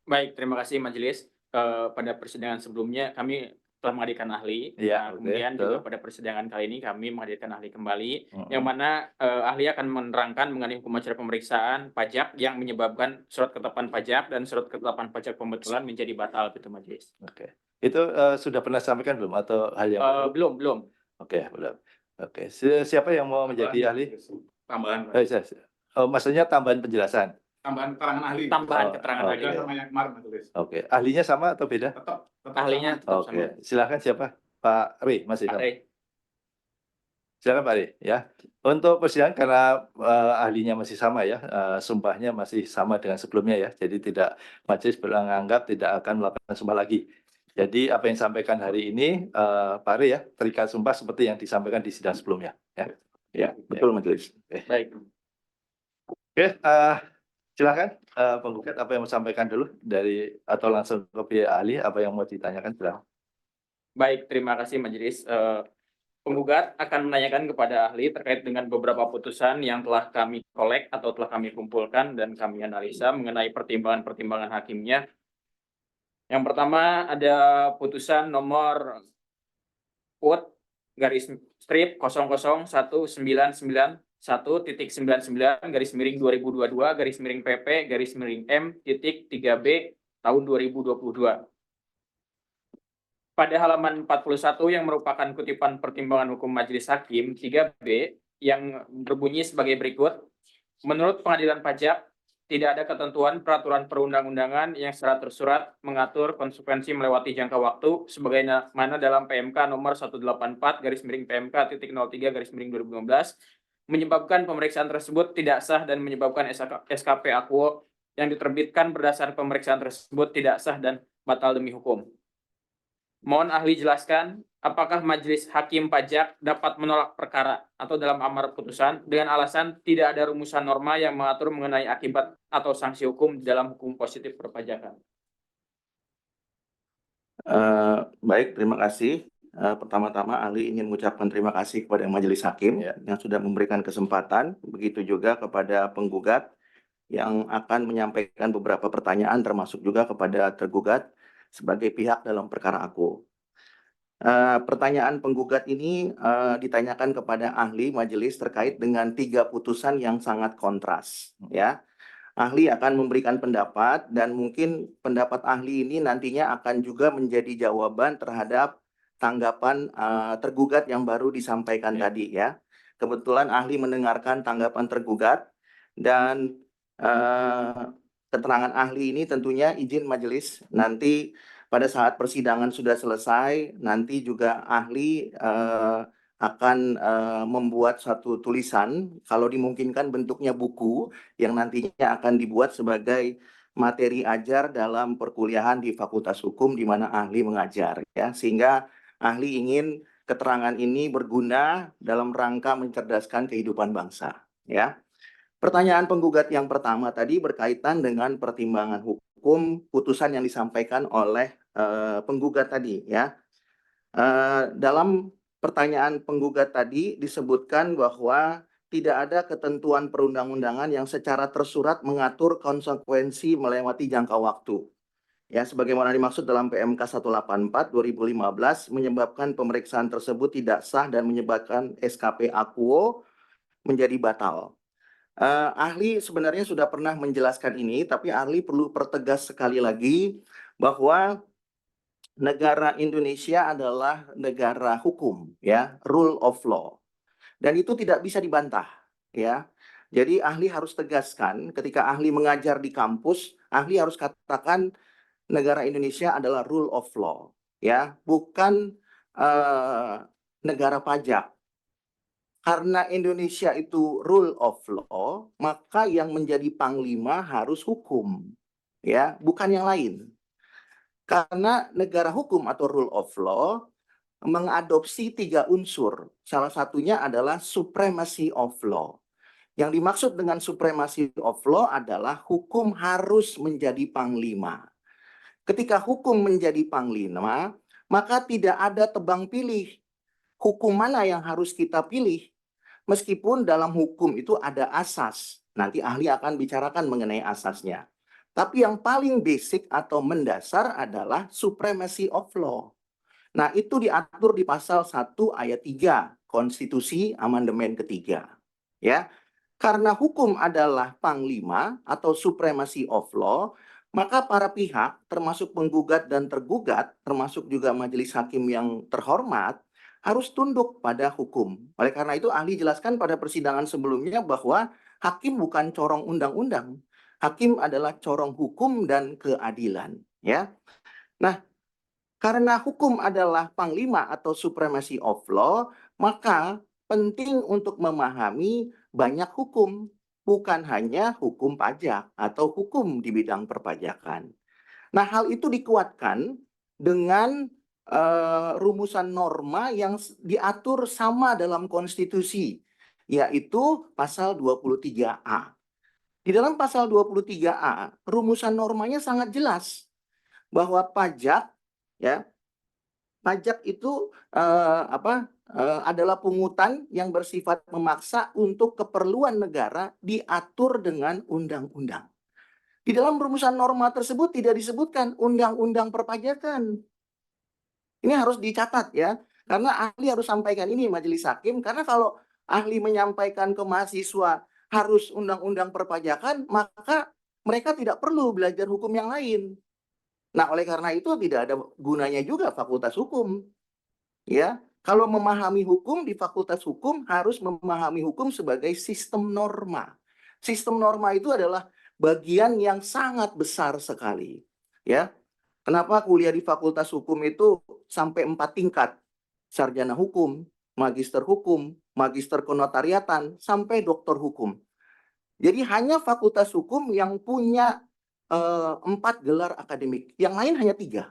Baik, terima kasih majelis. Pada persidangan sebelumnya kami telah menghadirkan ahli. Kemudian juga pada persidangan kali ini kami menghadirkan ahli kembali, yang mana ahli akan menerangkan mengenai hukum acara pemeriksaan pajak yang menyebabkan surat ketetapan pajak dan surat ketetapan pajak pembetulan menjadi batal, gitu majelis. Oke, itu sudah pernah sampaikan belum atau hal yang belum. Oke, belum. Oke, siapa yang mau menjadi ahli? Tambahan. Maksudnya tambahan penjelasan. Tambahan keterangan ahli. Tambahan keterangan ahli. Sama yang kemarin majelis. Oke, ahlinya sama atau beda? Tetap Ahlinya tetap sama. Oke, silakan siapa? Pak Ri masih Pak sama. Rey. Silakan Pak Ri ya. Untuk persidangan karena ahlinya masih sama ya, sumpahnya masih sama dengan sebelumnya ya. Jadi tidak majelis beranggap tidak akan melakukan sumpah lagi. Jadi apa yang disampaikan hari ini Pak Ri ya, terikat sumpah seperti yang disampaikan di sidang sebelumnya ya. Ya, betul majelis. Baik. Oke, silakan penggugat apa yang mau sampaikan dulu dari atau langsung ke pihak ahli apa yang mau ditanyakan silakan. Baik, terima kasih majelis. Penggugat akan menanyakan kepada ahli terkait dengan beberapa putusan yang telah kami kolek atau telah kami kumpulkan dan kami analisa mengenai pertimbangan-pertimbangan hakimnya. Yang pertama ada putusan nomor quote garis strip 0011991.99 garis miring 2022 garis miring PP garis miring M titik 3B tahun 2022. Pada halaman 41 yang merupakan kutipan pertimbangan hukum Majelis Hakim 3B yang berbunyi sebagai berikut. Menurut Pengadilan Pajak, tidak ada ketentuan peraturan perundang-undangan yang secara tersurat mengatur konsekuensi melewati jangka waktu sebagaimana dalam PMK nomor 184 garis miring PMK titik 03 garis miring 2015 menyebabkan pemeriksaan tersebut tidak sah dan menyebabkan SKP Akuo yang diterbitkan berdasar pemeriksaan tersebut tidak sah dan batal demi hukum. Mohon ahli jelaskan, apakah Majelis Hakim Pajak dapat menolak perkara atau dalam amar putusan dengan alasan tidak ada rumusan norma yang mengatur mengenai akibat atau sanksi hukum dalam hukum positif perpajakan. Baik, terima kasih. Pertama-tama ahli ingin mengucapkan terima kasih kepada Majelis Hakim yang sudah memberikan kesempatan, begitu juga kepada penggugat yang akan menyampaikan beberapa pertanyaan termasuk juga kepada tergugat sebagai pihak dalam perkara aku. Pertanyaan penggugat ini ditanyakan kepada ahli majelis terkait dengan 3 putusan yang sangat kontras. Ya, ahli akan memberikan pendapat dan mungkin pendapat ahli ini nantinya akan juga menjadi jawaban terhadap tanggapan tergugat yang baru disampaikan tadi. Ya, kebetulan ahli mendengarkan tanggapan tergugat dan keterangan ahli ini tentunya izin majelis nanti pada saat persidangan sudah selesai, nanti juga ahli akan membuat satu tulisan, kalau dimungkinkan bentuknya buku, yang nantinya akan dibuat sebagai materi ajar dalam perkuliahan di Fakultas Hukum di mana ahli mengajar. Ya, sehingga ahli ingin keterangan ini berguna dalam rangka mencerdaskan kehidupan bangsa. Ya. Pertanyaan penggugat yang pertama tadi berkaitan dengan pertimbangan hukum putusan yang disampaikan oleh penggugat tadi. Ya, dalam pertanyaan penggugat tadi disebutkan bahwa tidak ada ketentuan perundang-undangan yang secara tersurat mengatur konsekuensi melewati jangka waktu. Ya, sebagaimana dimaksud dalam PMK 184/2015 menyebabkan pemeriksaan tersebut tidak sah dan menyebabkan SKP Akuo menjadi batal. Ahli sebenarnya sudah pernah menjelaskan ini, tapi ahli perlu pertegas sekali lagi bahwa negara Indonesia adalah negara hukum, ya, rule of law, dan itu tidak bisa dibantah, ya. Jadi ahli harus tegaskan ketika ahli mengajar di kampus, ahli harus katakan negara Indonesia adalah rule of law, ya, bukan negara pajak. Karena Indonesia itu rule of law, maka yang menjadi panglima harus hukum, ya, bukan yang lain. Karena negara hukum atau rule of law mengadopsi 3 unsur. Salah satunya adalah supremacy of law. Yang dimaksud dengan supremacy of law adalah hukum harus menjadi panglima. Ketika hukum menjadi panglima, maka tidak ada tebang pilih. Hukum mana yang harus kita pilih? Meskipun dalam hukum itu ada asas, nanti ahli akan bicarakan mengenai asasnya. Tapi yang paling basic atau mendasar adalah supremacy of law. Nah, itu diatur di pasal 1 ayat 3 Konstitusi Amandemen ketiga. Ya, karena hukum adalah panglima atau supremacy of law, maka para pihak termasuk penggugat dan tergugat, termasuk juga majelis hakim yang terhormat, harus tunduk pada hukum. Oleh karena itu ahli jelaskan pada persidangan sebelumnya bahwa hakim bukan corong undang-undang. Hakim adalah corong hukum dan keadilan, ya. Nah, karena hukum adalah panglima atau supremacy of law, maka penting untuk memahami banyak hukum, bukan hanya hukum pajak atau hukum di bidang perpajakan. Nah, hal itu dikuatkan dengan rumusan norma yang diatur sama dalam konstitusi, yaitu pasal 23A. Di dalam pasal 23A, rumusan normanya sangat jelas bahwa pajak, ya, pajak itu adalah pungutan yang bersifat memaksa untuk keperluan negara diatur dengan undang-undang. Di dalam rumusan norma tersebut tidak disebutkan undang-undang perpajakan. Ini harus dicatat ya, karena ahli harus sampaikan ini majelis hakim, karena kalau ahli menyampaikan ke mahasiswa harus undang-undang perpajakan, maka mereka tidak perlu belajar hukum yang lain. Nah, oleh karena itu tidak ada gunanya juga fakultas hukum. Ya, kalau memahami hukum di fakultas hukum harus memahami hukum sebagai sistem norma. Sistem norma itu adalah bagian yang sangat besar sekali. Ya, kenapa kuliah di fakultas hukum itu sampai 4 tingkat? Sarjana hukum, magister kenotariatan, sampai doktor hukum. Jadi hanya fakultas hukum yang punya 4 gelar akademik, yang lain hanya 3.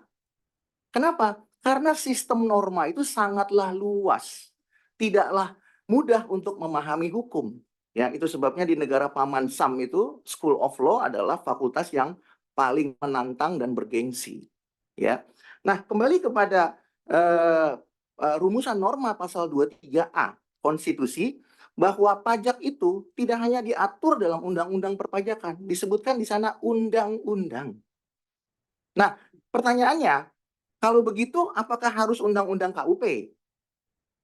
Kenapa? Karena sistem norma itu sangatlah luas, tidaklah mudah untuk memahami hukum. Ya, itu sebabnya di negara Paman Sam itu School of Law adalah fakultas yang paling menantang dan bergengsi. Ya, nah kembali kepada rumusan norma pasal 23A Konstitusi, bahwa pajak itu tidak hanya diatur dalam undang-undang perpajakan, disebutkan di sana undang-undang. Nah, pertanyaannya, kalau begitu apakah harus undang-undang KUP?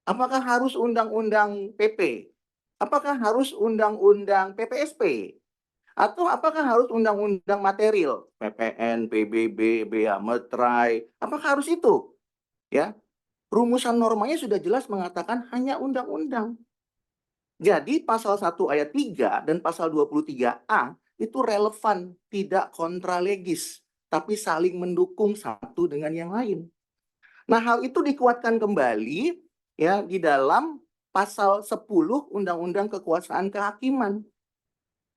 Apakah harus undang-undang PP? Apakah harus undang-undang PPSP? Atau apakah harus undang-undang material? PPN, PBB, BEA Metrai, apakah harus itu? Ya, rumusan normanya sudah jelas mengatakan hanya undang-undang. Jadi pasal 1 ayat 3 dan pasal 23A itu relevan, tidak kontralegis, tapi saling mendukung satu dengan yang lain. Nah, hal itu dikuatkan kembali ya di dalam pasal 10 Undang-Undang Kekuasaan Kehakiman.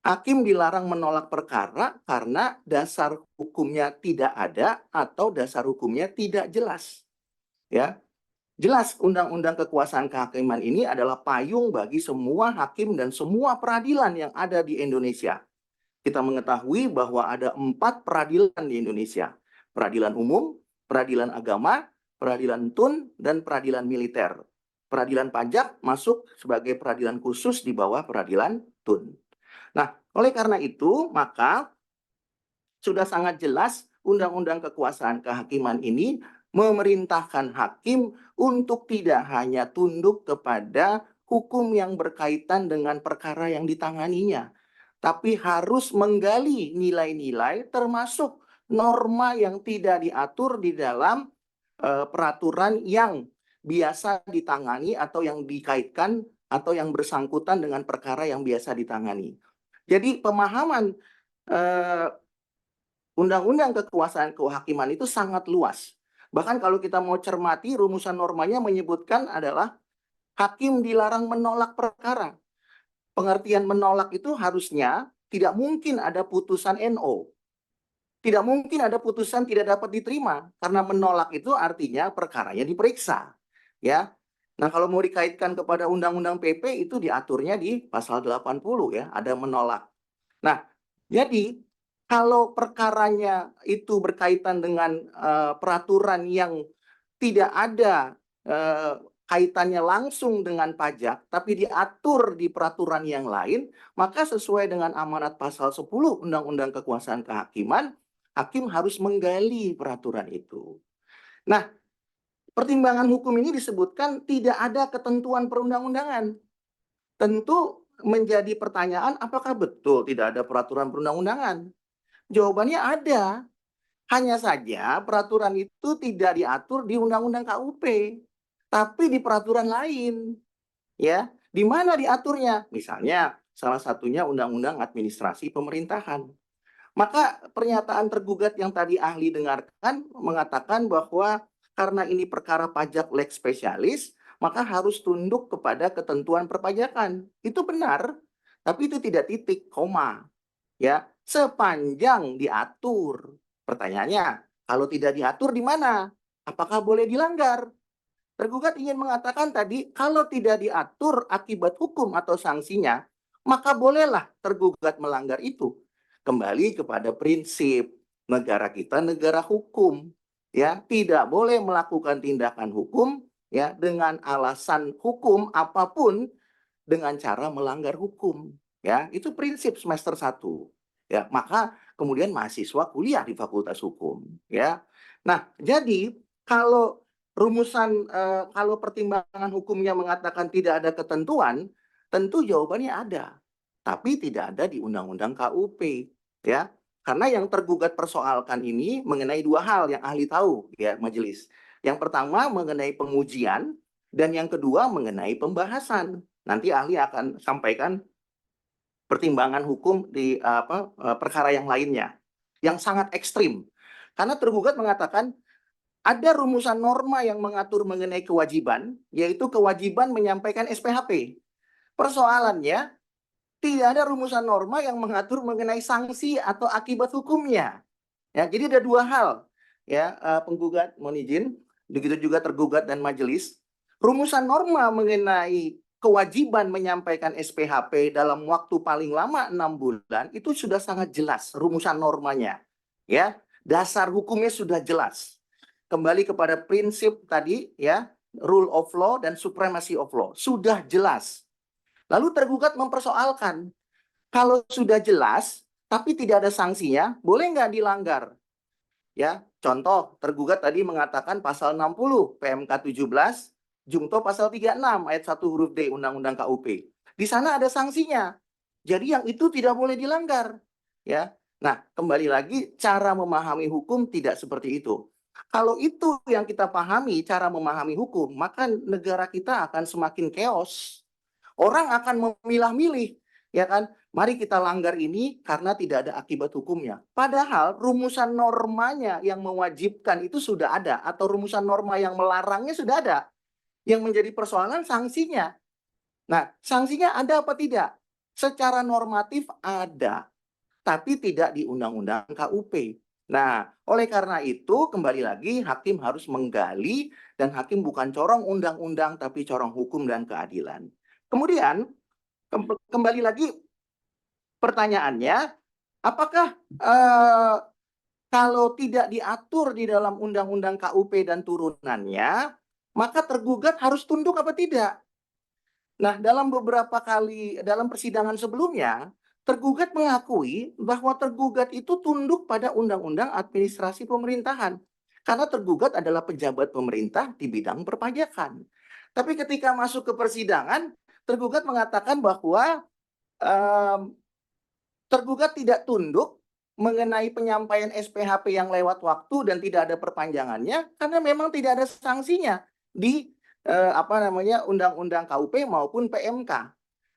Hakim dilarang menolak perkara karena dasar hukumnya tidak ada atau dasar hukumnya tidak jelas. Ya. Jelas Undang-Undang Kekuasaan Kehakiman ini adalah payung bagi semua hakim dan semua peradilan yang ada di Indonesia. Kita mengetahui bahwa ada 4 peradilan di Indonesia. Peradilan umum, peradilan agama, peradilan tun, dan peradilan militer. Peradilan pajak masuk sebagai peradilan khusus di bawah peradilan tun. Nah, oleh karena itu, maka sudah sangat jelas Undang-Undang Kekuasaan Kehakiman ini memerintahkan hakim untuk tidak hanya tunduk kepada hukum yang berkaitan dengan perkara yang ditanganinya, tapi harus menggali nilai-nilai termasuk norma yang tidak diatur di dalam peraturan yang biasa ditangani atau yang dikaitkan atau yang bersangkutan dengan perkara yang biasa ditangani. Jadi pemahaman Undang-Undang Kekuasaan Kehakiman itu sangat luas. Bahkan kalau kita mau cermati, rumusan normanya menyebutkan adalah hakim dilarang menolak perkara. Pengertian menolak itu harusnya tidak mungkin ada putusan NO. Tidak mungkin ada putusan tidak dapat diterima. Karena menolak itu artinya perkaranya diperiksa. Ya. Nah, kalau mau dikaitkan kepada Undang-Undang PP itu diaturnya di pasal 80 ya, ada menolak. Nah, jadi kalau perkaranya itu berkaitan dengan peraturan yang tidak ada kaitannya langsung dengan pajak, tapi diatur di peraturan yang lain, maka sesuai dengan amanat pasal 10 Undang-Undang Kekuasaan Kehakiman, hakim harus menggali peraturan itu. Nah, pertimbangan hukum ini disebutkan tidak ada ketentuan perundang-undangan. Tentu menjadi pertanyaan apakah betul tidak ada peraturan perundang-undangan? Jawabannya ada. Hanya saja peraturan itu tidak diatur di Undang-Undang KUP, tapi di peraturan lain. Ya, di mana diaturnya? Misalnya salah satunya Undang-Undang Administrasi Pemerintahan. Maka pernyataan tergugat yang tadi ahli dengarkan mengatakan bahwa karena ini perkara pajak lex spesialis, maka harus tunduk kepada ketentuan perpajakan. Itu benar, tapi itu tidak titik, koma. Ya, sepanjang diatur. Pertanyaannya, kalau tidak diatur di mana? Apakah boleh dilanggar? Tergugat ingin mengatakan tadi, kalau tidak diatur akibat hukum atau sanksinya, maka bolehlah tergugat melanggar itu. Kembali kepada prinsip negara kita negara hukum. Ya, tidak boleh melakukan tindakan hukum ya dengan alasan hukum apapun dengan cara melanggar hukum. Ya, itu prinsip semester 1. Ya, maka kemudian mahasiswa kuliah di Fakultas Hukum, ya. Nah, jadi kalau kalau pertimbangan hukumnya mengatakan tidak ada ketentuan, tentu jawabannya ada. Tapi tidak ada di Undang-Undang KUP, ya. Karena yang tergugat persoalkan ini mengenai dua hal yang ahli tahu, ya, majelis. Yang pertama mengenai pengujian dan yang kedua mengenai pembahasan. Nanti ahli akan sampaikan pertimbangan hukum di perkara yang lainnya yang sangat ekstrim. Karena tergugat mengatakan ada rumusan norma yang mengatur mengenai kewajiban, yaitu kewajiban menyampaikan SPHP. Persoalannya, tidak ada rumusan norma yang mengatur mengenai sanksi atau akibat hukumnya. Ya, jadi ada dua hal, ya, penggugat mohon izin, begitu juga tergugat dan majelis. Rumusan norma mengenai kewajiban menyampaikan SPHP dalam waktu paling lama 6 bulan itu sudah sangat jelas rumusan normanya, ya. Dasar hukumnya sudah jelas. Kembali kepada prinsip tadi, ya, rule of law dan supremacy of law sudah jelas. Lalu tergugat mempersoalkan, kalau sudah jelas tapi tidak ada sanksinya, boleh nggak dilanggar? Ya, contoh tergugat tadi mengatakan pasal 60 PMK 17, Jungto pasal 36 ayat 1 huruf D Undang-Undang KUP. Di sana ada sanksinya. Jadi yang itu tidak boleh dilanggar. Ya. Nah, kembali lagi cara memahami hukum tidak seperti itu. Kalau itu yang kita pahami cara memahami hukum, maka negara kita akan semakin chaos. Orang akan memilah-milih, ya kan? Mari kita langgar ini karena tidak ada akibat hukumnya. Padahal rumusan normanya yang mewajibkan itu sudah ada, atau rumusan norma yang melarangnya sudah ada. Yang menjadi persoalan sanksinya. Nah, sanksinya ada apa tidak? Secara normatif ada, tapi tidak di Undang-Undang KUP. Nah, oleh karena itu kembali lagi hakim harus menggali, dan hakim bukan corong undang-undang tapi corong hukum dan keadilan. Kemudian kembali lagi pertanyaannya, apakah kalau tidak diatur di dalam Undang-Undang KUP dan turunannya, maka tergugat harus tunduk apa tidak? Nah, dalam beberapa kali dalam persidangan sebelumnya, tergugat mengakui bahwa tergugat itu tunduk pada Undang-Undang Administrasi Pemerintahan. Karena tergugat adalah pejabat pemerintah di bidang perpajakan. Tapi ketika masuk ke persidangan, tergugat mengatakan bahwa tergugat tidak tunduk mengenai penyampaian SPHP yang lewat waktu dan tidak ada perpanjangannya karena memang tidak ada sanksinya di Undang-Undang KUP maupun PMK.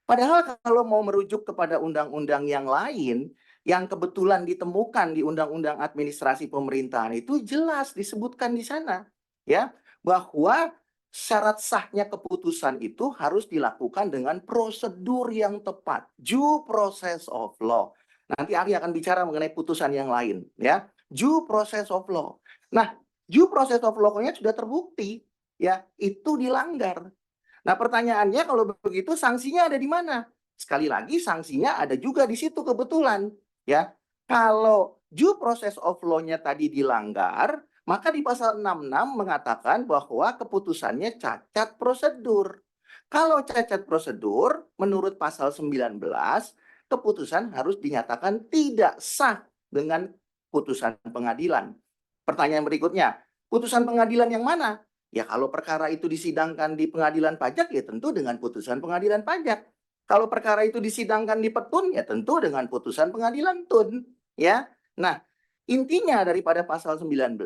Padahal kalau mau merujuk kepada undang-undang yang lain yang kebetulan ditemukan di Undang-Undang Administrasi Pemerintahan itu jelas disebutkan di sana, ya, bahwa syarat sahnya keputusan itu harus dilakukan dengan prosedur yang tepat, due process of law. Nanti ahli akan bicara mengenai putusan yang lain, ya, due process of law. Nah, due process of law-nya sudah terbukti, ya, itu dilanggar. Nah, pertanyaannya kalau begitu sanksinya ada di mana? Sekali lagi sanksinya ada juga di situ kebetulan, ya. Kalau due process of law-nya tadi dilanggar, maka di pasal 66 mengatakan bahwa keputusannya cacat prosedur. Kalau cacat prosedur, menurut pasal 19, keputusan harus dinyatakan tidak sah dengan putusan pengadilan. Pertanyaan berikutnya, putusan pengadilan yang mana? Ya kalau perkara itu disidangkan di pengadilan pajak, ya tentu dengan putusan pengadilan pajak. Kalau perkara itu disidangkan di Petun, ya tentu dengan putusan pengadilan Tun. Ya. Nah, intinya daripada pasal 19,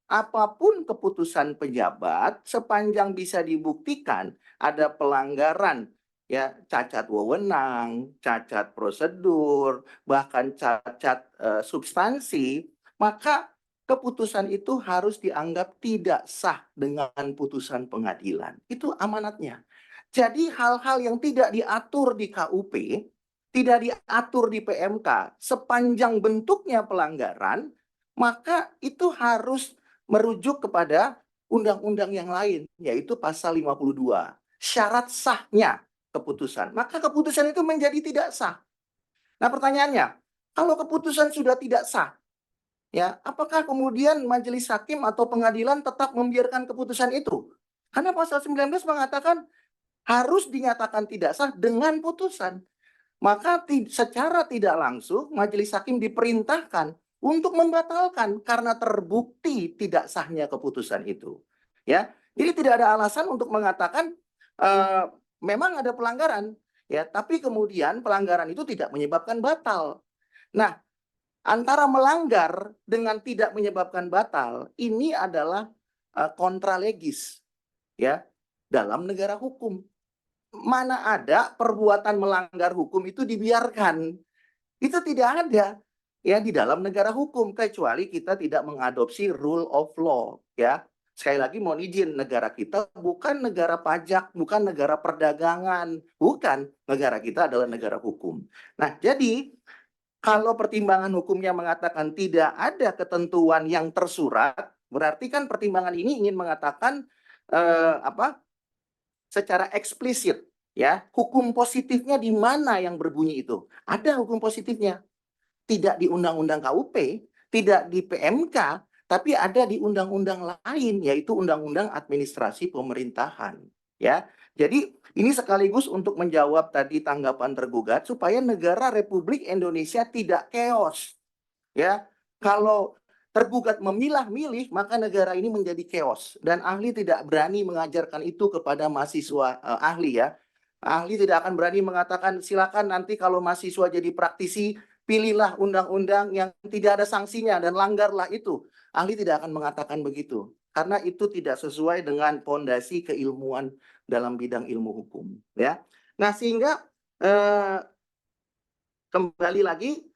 apapun keputusan pejabat, sepanjang bisa dibuktikan ada pelanggaran, ya, cacat wewenang, cacat prosedur, bahkan cacat substansi, maka keputusan itu harus dianggap tidak sah dengan putusan pengadilan. Itu amanatnya. Jadi hal-hal yang tidak diatur di KUP, tidak diatur di PMK, sepanjang bentuknya pelanggaran, maka itu harus merujuk kepada undang-undang yang lain, yaitu pasal 52. Syarat sahnya keputusan. Maka keputusan itu menjadi tidak sah. Nah, pertanyaannya, kalau keputusan sudah tidak sah, ya, apakah kemudian majelis hakim atau pengadilan tetap membiarkan keputusan itu? Karena pasal 19 mengatakan harus dinyatakan tidak sah dengan putusan. Maka secara tidak langsung majelis hakim diperintahkan untuk membatalkan karena terbukti tidak sahnya keputusan itu. Ya, jadi tidak ada alasan untuk mengatakan memang ada pelanggaran, ya, tapi kemudian pelanggaran itu tidak menyebabkan batal. Nah, antara melanggar dengan tidak menyebabkan batal ini adalah kontra legis, ya, dalam negara hukum. Mana ada perbuatan melanggar hukum itu dibiarkan. Itu tidak ada ya di dalam negara hukum, kecuali kita tidak mengadopsi rule of law, ya. Sekali lagi mohon izin, negara kita bukan negara pajak, bukan negara perdagangan, bukan. Negara kita adalah negara hukum. Nah, jadi kalau pertimbangan hukumnya mengatakan tidak ada ketentuan yang tersurat, berarti kan pertimbangan ini ingin mengatakan secara eksplisit, ya, hukum positifnya di mana yang berbunyi itu? Ada hukum positifnya. Tidak di Undang-Undang KUP, tidak di PMK, tapi ada di undang-undang lain, yaitu Undang-Undang Administrasi Pemerintahan. Ya, jadi ini sekaligus untuk menjawab tadi tanggapan tergugat supaya negara Republik Indonesia tidak chaos. Ya, kalau tergugat memilah-milih, maka negara ini menjadi chaos. Dan ahli tidak berani mengajarkan itu kepada mahasiswa ahli, ya. Ahli tidak akan berani mengatakan, silakan nanti kalau mahasiswa jadi praktisi, pilihlah undang-undang yang tidak ada sanksinya dan langgarlah itu. Ahli tidak akan mengatakan begitu. Karena itu tidak sesuai dengan fondasi keilmuan dalam bidang ilmu hukum. Ya. Nah, sehingga kembali lagi,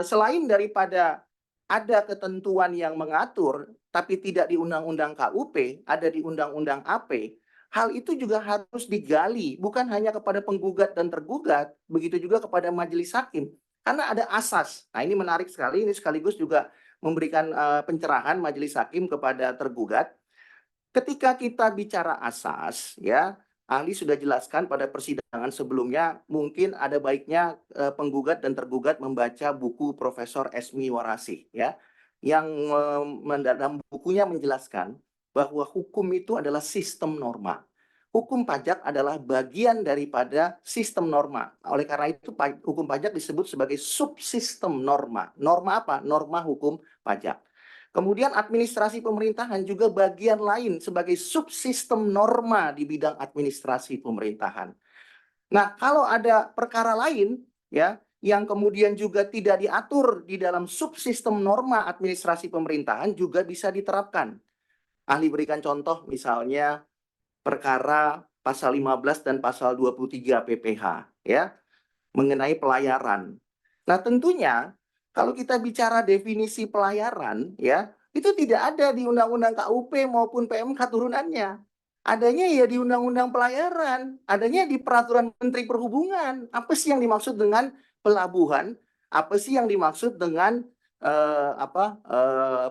selain daripada ada ketentuan yang mengatur, tapi tidak di Undang-Undang KUP, ada di Undang-Undang AP, hal itu juga harus digali, bukan hanya kepada penggugat dan tergugat, begitu juga kepada majelis hakim. Karena ada asas. Nah, ini menarik sekali, ini sekaligus juga memberikan pencerahan majelis hakim kepada tergugat. Ketika kita bicara asas, ya, ahli sudah jelaskan pada persidangan sebelumnya, mungkin ada baiknya penggugat dan tergugat membaca buku Profesor Esmi Warasih, ya, yang dalam bukunya menjelaskan bahwa hukum itu adalah sistem norma. Hukum pajak adalah bagian daripada sistem norma. Oleh karena itu hukum pajak disebut sebagai subsistem norma. Norma apa? Norma hukum pajak. Kemudian administrasi pemerintahan juga bagian lain sebagai subsistem norma di bidang administrasi pemerintahan. Nah, kalau ada perkara lain, ya, yang kemudian juga tidak diatur di dalam subsistem norma administrasi pemerintahan juga bisa diterapkan. Ahli berikan contoh misalnya perkara pasal 15 dan pasal 23 PPH, ya, mengenai pelayaran. Nah, tentunya kalau kita bicara definisi pelayaran, ya, itu tidak ada di Undang-Undang KUP maupun PMK turunannya. Adanya ya di Undang-Undang Pelayaran, adanya di Peraturan Menteri Perhubungan. Apa sih yang dimaksud dengan pelabuhan? Apa sih yang dimaksud dengan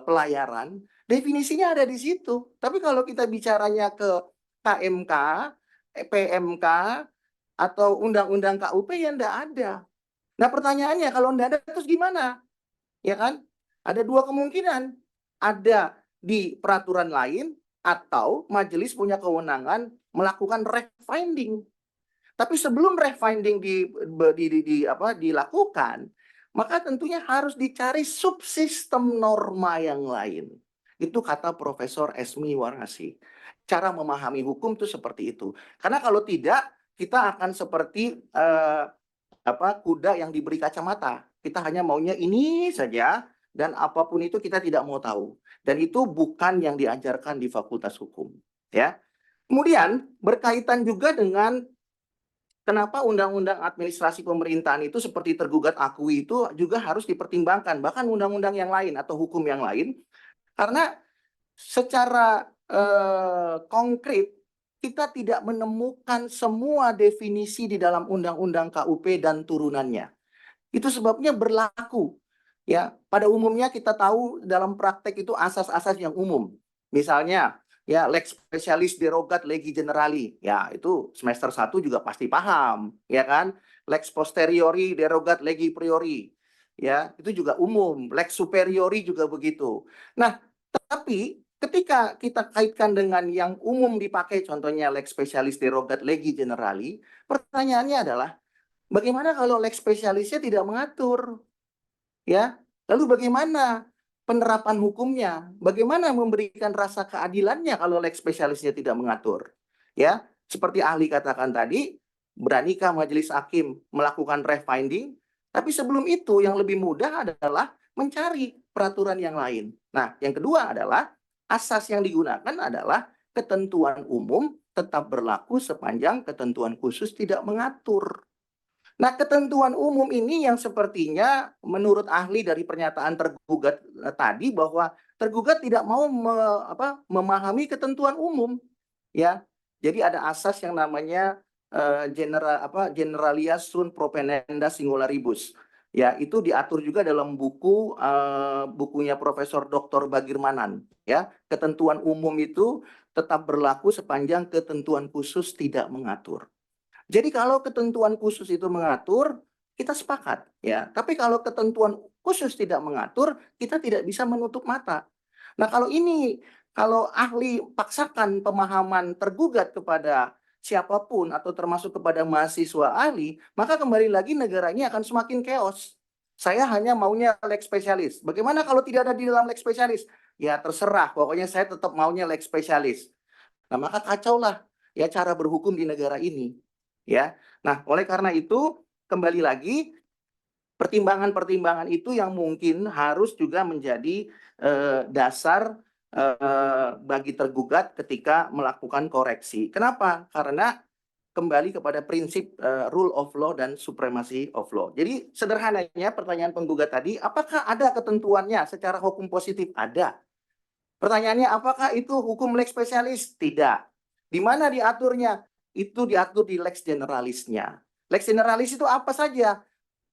pelayaran? Definisinya ada di situ. Tapi kalau kita bicaranya ke KMK, PMK, atau Undang-Undang KUP ya enggak ada. Nah, pertanyaannya kalau enggak ada terus gimana? Ya kan? Ada dua kemungkinan. Ada di peraturan lain atau majelis punya kewenangan melakukan refineding. Tapi sebelum refineding dilakukan, maka tentunya harus dicari subsistem norma yang lain. Itu kata Profesor Esmi Warasih. Cara memahami hukum itu seperti itu. Karena kalau tidak, kita akan seperti kuda yang diberi kacamata. Kita hanya maunya ini saja, dan apapun itu kita tidak mau tahu. Dan itu bukan yang diajarkan di Fakultas Hukum. Ya. Kemudian berkaitan juga dengan kenapa Undang-Undang Administrasi Pemerintahan itu seperti tergugat akui itu juga harus dipertimbangkan, bahkan undang-undang yang lain atau hukum yang lain, karena secara konkret kita tidak menemukan semua definisi di dalam Undang-Undang KUP dan turunannya. Itu sebabnya berlaku. Ya, pada umumnya kita tahu dalam praktek itu asas-asas yang umum. Misalnya, ya, lex specialis derogat legi generali. Ya, itu semester 1 juga pasti paham, ya kan? Lex posteriori derogat legi priori. Ya, itu juga umum. Lex superiori juga begitu. Nah, tapi ketika kita kaitkan dengan yang umum dipakai, contohnya lex specialis derogat legi generali, pertanyaannya adalah bagaimana kalau lex specialisnya tidak mengatur? Ya, lalu bagaimana penerapan hukumnya? Bagaimana memberikan rasa keadilannya kalau lex specialisnya tidak mengatur? Ya, seperti ahli katakan tadi, beranikah majelis hakim melakukan refinding? Tapi sebelum itu yang lebih mudah adalah mencari peraturan yang lain. Nah, yang kedua adalah asas yang digunakan adalah ketentuan umum tetap berlaku sepanjang ketentuan khusus tidak mengatur. Nah, ketentuan umum ini yang sepertinya menurut ahli dari pernyataan tergugat tadi bahwa tergugat tidak mau memahami ketentuan umum, ya. Jadi ada asas yang namanya generalia sunt proponenda singularibus. Ya, itu diatur juga dalam bukunya Profesor Dr. Bagirmanan, ya. Ketentuan umum itu tetap berlaku sepanjang ketentuan khusus tidak mengatur. Jadi kalau ketentuan khusus itu mengatur, kita sepakat, ya. Tapi kalau ketentuan khusus tidak mengatur, kita tidak bisa menutup mata. Nah, kalau ahli paksakan pemahaman tergugat kepada siapapun atau termasuk kepada mahasiswa ahli, maka kembali lagi negara ini akan semakin chaos. Saya hanya maunya lex spesialis. Bagaimana kalau tidak ada di dalam lex spesialis? Ya terserah, pokoknya saya tetap maunya lex spesialis. Nah, maka kacaulah ya cara berhukum di negara ini. Ya. Nah, oleh karena itu kembali lagi pertimbangan-pertimbangan itu yang mungkin harus juga menjadi dasar bagi tergugat ketika melakukan koreksi. Kenapa? Karena kembali kepada prinsip rule of law dan supremacy of law. Jadi sederhananya pertanyaan penggugat tadi, apakah ada ketentuannya secara hukum positif? Ada. Pertanyaannya, apakah itu hukum lex spesialis? Tidak. Di mana diaturnya? Itu diatur di lex generalisnya. Lex generalis itu apa saja?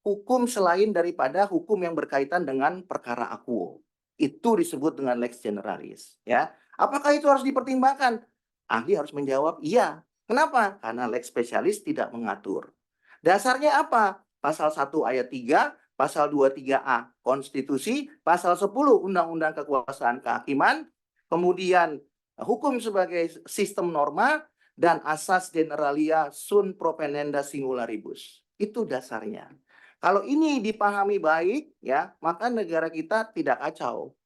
Hukum selain daripada hukum yang berkaitan dengan perkara akuo. Itu disebut dengan lex generalis, ya. Apakah itu harus dipertimbangkan? Ahli harus menjawab iya. Kenapa? Karena lex spesialis tidak mengatur. Dasarnya apa? Pasal 1 ayat 3, pasal 23A konstitusi, pasal 10 undang-undang kekuasaan kehakiman, kemudian hukum sebagai sistem norma, dan asas generalia sunt proponenda singularibus. Itu dasarnya. Kalau ini dipahami baik, ya, maka negara kita tidak kacau.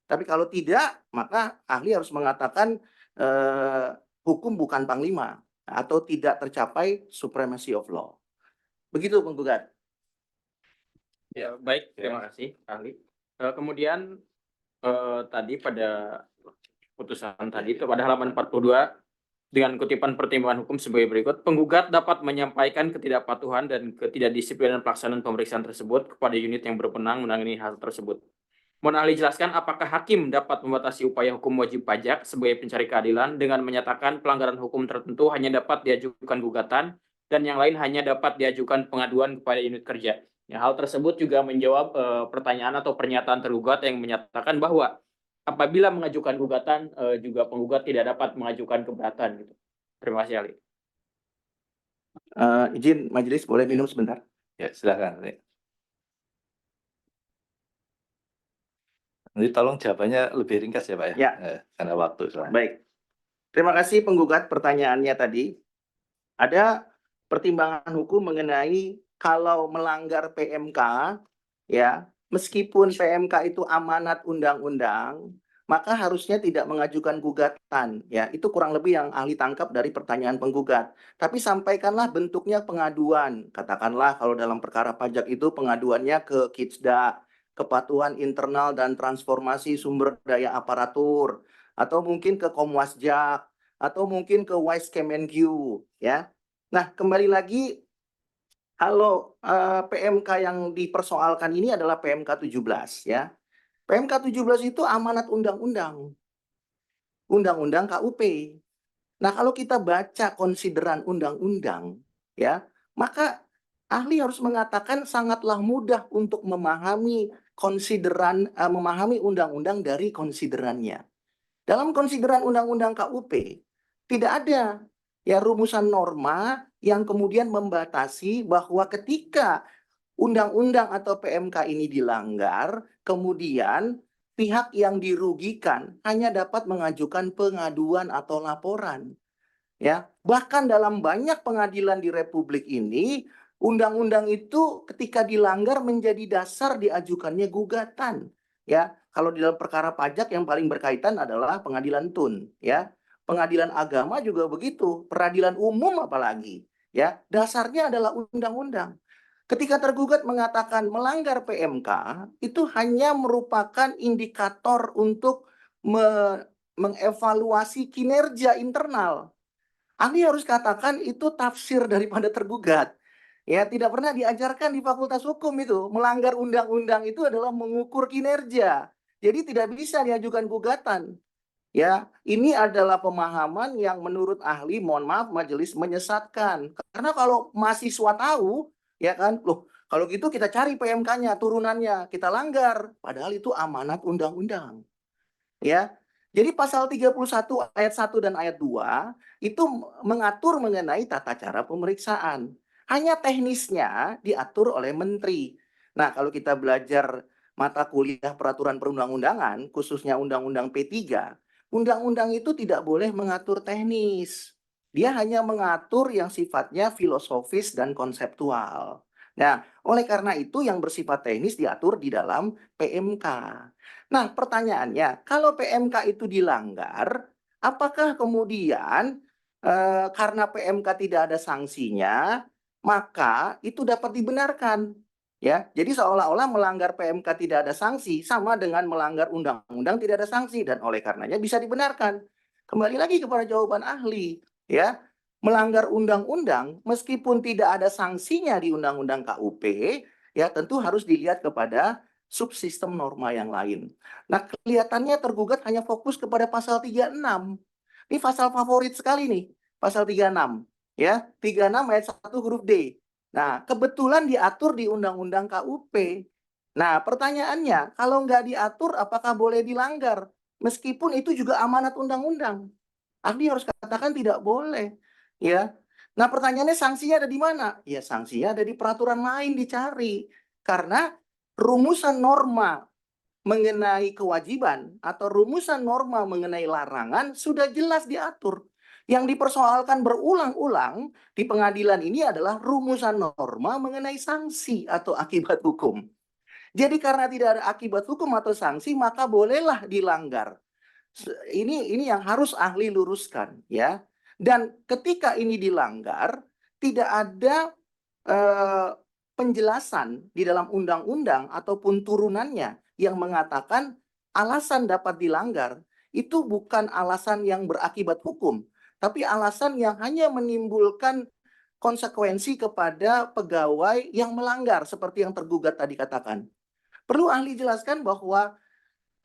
Tapi kalau tidak, maka ahli harus mengatakan hukum bukan panglima atau tidak tercapai supremacy of law. Begitu penggugat. Ya, baik, terima kasih ahli. Kemudian tadi pada putusan tadi itu pada halaman 42 dengan kutipan pertimbangan hukum sebagai berikut, penggugat dapat menyampaikan ketidakpatuhan dan ketidakdisiplinan pelaksanaan pemeriksaan tersebut kepada unit yang berwenang menangani hal tersebut. Mohon ahli jelaskan apakah hakim dapat membatasi upaya hukum wajib pajak sebagai pencari keadilan dengan menyatakan pelanggaran hukum tertentu hanya dapat diajukan gugatan dan yang lain hanya dapat diajukan pengaduan kepada unit kerja. Ya, hal tersebut juga menjawab pertanyaan atau pernyataan tergugat yang menyatakan bahwa apabila mengajukan gugatan juga penggugat tidak dapat mengajukan keberatan gitu. Terima kasih ahli. Izin majelis boleh minum sebentar? Ya, silakan. Nanti tolong jawabannya lebih ringkas ya Pak ya. Ya. Karena waktu soalnya. Baik. Terima kasih penggugat pertanyaannya tadi. Ada pertimbangan hukum mengenai kalau melanggar PMK, ya, meskipun PMK itu amanat undang-undang, maka harusnya tidak mengajukan gugatan, ya. Itu kurang lebih yang ahli tangkap dari pertanyaan penggugat. Tapi sampaikanlah bentuknya pengaduan. Katakanlah kalau dalam perkara pajak itu pengaduannya ke Kitsda, Kepatuhan Internal dan Transformasi Sumber Daya Aparatur, atau mungkin ke Komwasjak, atau mungkin ke Wise Kemenkyu, ya. Nah, kembali lagi, kalau PMK yang dipersoalkan ini adalah PMK 17, ya. PMK 17 itu amanat undang-undang. Undang-undang KUP. Nah, kalau kita baca konsideran undang-undang, ya, maka ahli harus mengatakan sangatlah mudah untuk memahami memahami undang-undang dari konsiderannya. Dalam konsideran undang-undang KUP tidak ada ya rumusan norma yang kemudian membatasi bahwa ketika undang-undang atau PMK ini dilanggar, kemudian pihak yang dirugikan hanya dapat mengajukan pengaduan atau laporan. Ya, bahkan dalam banyak pengadilan di Republik ini, undang-undang itu ketika dilanggar menjadi dasar diajukannya gugatan. Ya, kalau di dalam perkara pajak yang paling berkaitan adalah pengadilan TUN. Ya, pengadilan agama juga begitu, peradilan umum apalagi. Ya, dasarnya adalah undang-undang. Ketika tergugat mengatakan melanggar PMK, itu hanya merupakan indikator untuk mengevaluasi kinerja internal. Ahli harus katakan itu tafsir daripada tergugat. Ya, tidak pernah diajarkan di Fakultas Hukum itu. Melanggar undang-undang itu adalah mengukur kinerja. Jadi tidak bisa diajukan gugatan. Ya, ini adalah pemahaman yang menurut ahli, mohon maaf majelis, menyesatkan. Karena kalau mahasiswa tahu, ya kan, loh, kalau gitu kita cari PMK-nya, turunannya, kita langgar. Padahal itu amanat undang-undang. Ya, jadi pasal 31 ayat 1 dan ayat 2 itu mengatur mengenai tata cara pemeriksaan. Hanya teknisnya diatur oleh menteri. Nah, kalau kita belajar mata kuliah peraturan perundang-undangan, khususnya Undang-Undang P3, undang-undang itu tidak boleh mengatur teknis. Dia hanya mengatur yang sifatnya filosofis dan konseptual. Nah, oleh karena itu yang bersifat teknis diatur di dalam PMK. Nah, pertanyaannya, kalau PMK itu dilanggar, apakah kemudian karena PMK tidak ada sanksinya, maka itu dapat dibenarkan? Ya, jadi seolah-olah melanggar PMK tidak ada sanksi sama dengan melanggar undang-undang tidak ada sanksi dan oleh karenanya bisa dibenarkan. Kembali lagi kepada jawaban ahli, ya. Melanggar undang-undang meskipun tidak ada sanksinya di undang-undang KUP, ya tentu harus dilihat kepada subsistem norma yang lain. Nah, kelihatannya tergugat hanya fokus kepada pasal 36. Ini pasal favorit sekali nih, pasal 36. Ya, 36 ayat 1 huruf D. Nah, kebetulan diatur di Undang-Undang KUP. Nah, pertanyaannya, kalau nggak diatur, apakah boleh dilanggar? Meskipun itu juga amanat undang-undang. Ahli harus katakan tidak boleh. Ya. Nah, pertanyaannya sanksinya ada di mana? Ya, sanksinya ada di peraturan lain dicari. Karena rumusan norma mengenai kewajiban atau rumusan norma mengenai larangan sudah jelas diatur. Yang dipersoalkan berulang-ulang di pengadilan ini adalah rumusan norma mengenai sanksi atau akibat hukum. Jadi karena tidak ada akibat hukum atau sanksi, maka bolehlah dilanggar. Ini yang harus ahli luruskan, ya. Dan ketika ini dilanggar, tidak ada penjelasan di dalam undang-undang ataupun turunannya yang mengatakan alasan dapat dilanggar itu bukan alasan yang berakibat hukum, tapi alasan yang hanya menimbulkan konsekuensi kepada pegawai yang melanggar seperti yang tergugat tadi katakan. Perlu ahli jelaskan bahwa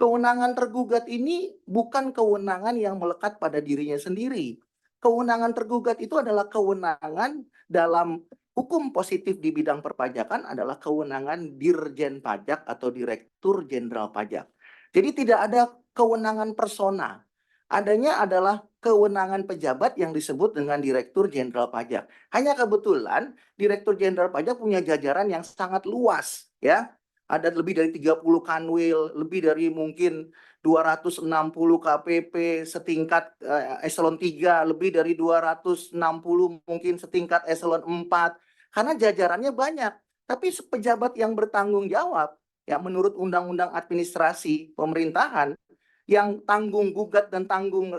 kewenangan tergugat ini bukan kewenangan yang melekat pada dirinya sendiri. Kewenangan tergugat itu adalah kewenangan dalam hukum positif di bidang perpajakan adalah kewenangan Dirjen Pajak atau Direktur Jenderal Pajak. Jadi tidak ada kewenangan persona. Adanya adalah kewenangan pejabat yang disebut dengan Direktur Jenderal Pajak. Hanya kebetulan Direktur Jenderal Pajak punya jajaran yang sangat luas, ya. Ada lebih dari 30 kanwil, lebih dari mungkin 260 KPP setingkat eselon 3, lebih dari 260 mungkin setingkat eselon 4. Karena jajarannya banyak. Tapi pejabat yang bertanggung jawab, ya menurut Undang-Undang Administrasi Pemerintahan, yang tanggung gugat dan tanggung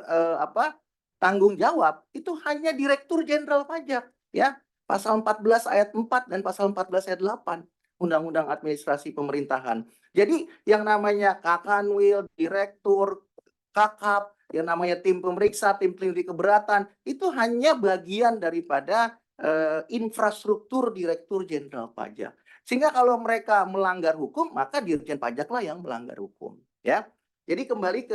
jawab itu hanya Direktur Jenderal Pajak, ya. Pasal 14 ayat 4 dan pasal 14 ayat 8. Undang-Undang Administrasi Pemerintahan. Jadi yang namanya Kakanwil, Direktur, Kakap, yang namanya tim pemeriksa, tim penyelidik keberatan, itu hanya bagian daripada infrastruktur Direktur Jenderal Pajak. Sehingga kalau mereka melanggar hukum, maka Dirjen Pajaklah yang melanggar hukum. Ya. Jadi kembali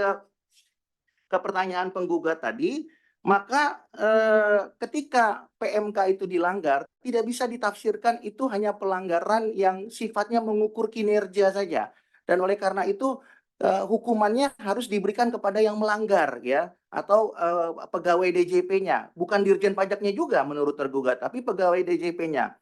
ke pertanyaan penggugat tadi, maka ketika PMK itu dilanggar, tidak bisa ditafsirkan itu hanya pelanggaran yang sifatnya mengukur kinerja saja. Dan oleh karena itu hukumannya harus diberikan kepada yang melanggar, ya, atau pegawai DJP-nya. Bukan Dirjen Pajaknya juga menurut tergugat, tapi pegawai DJP-nya.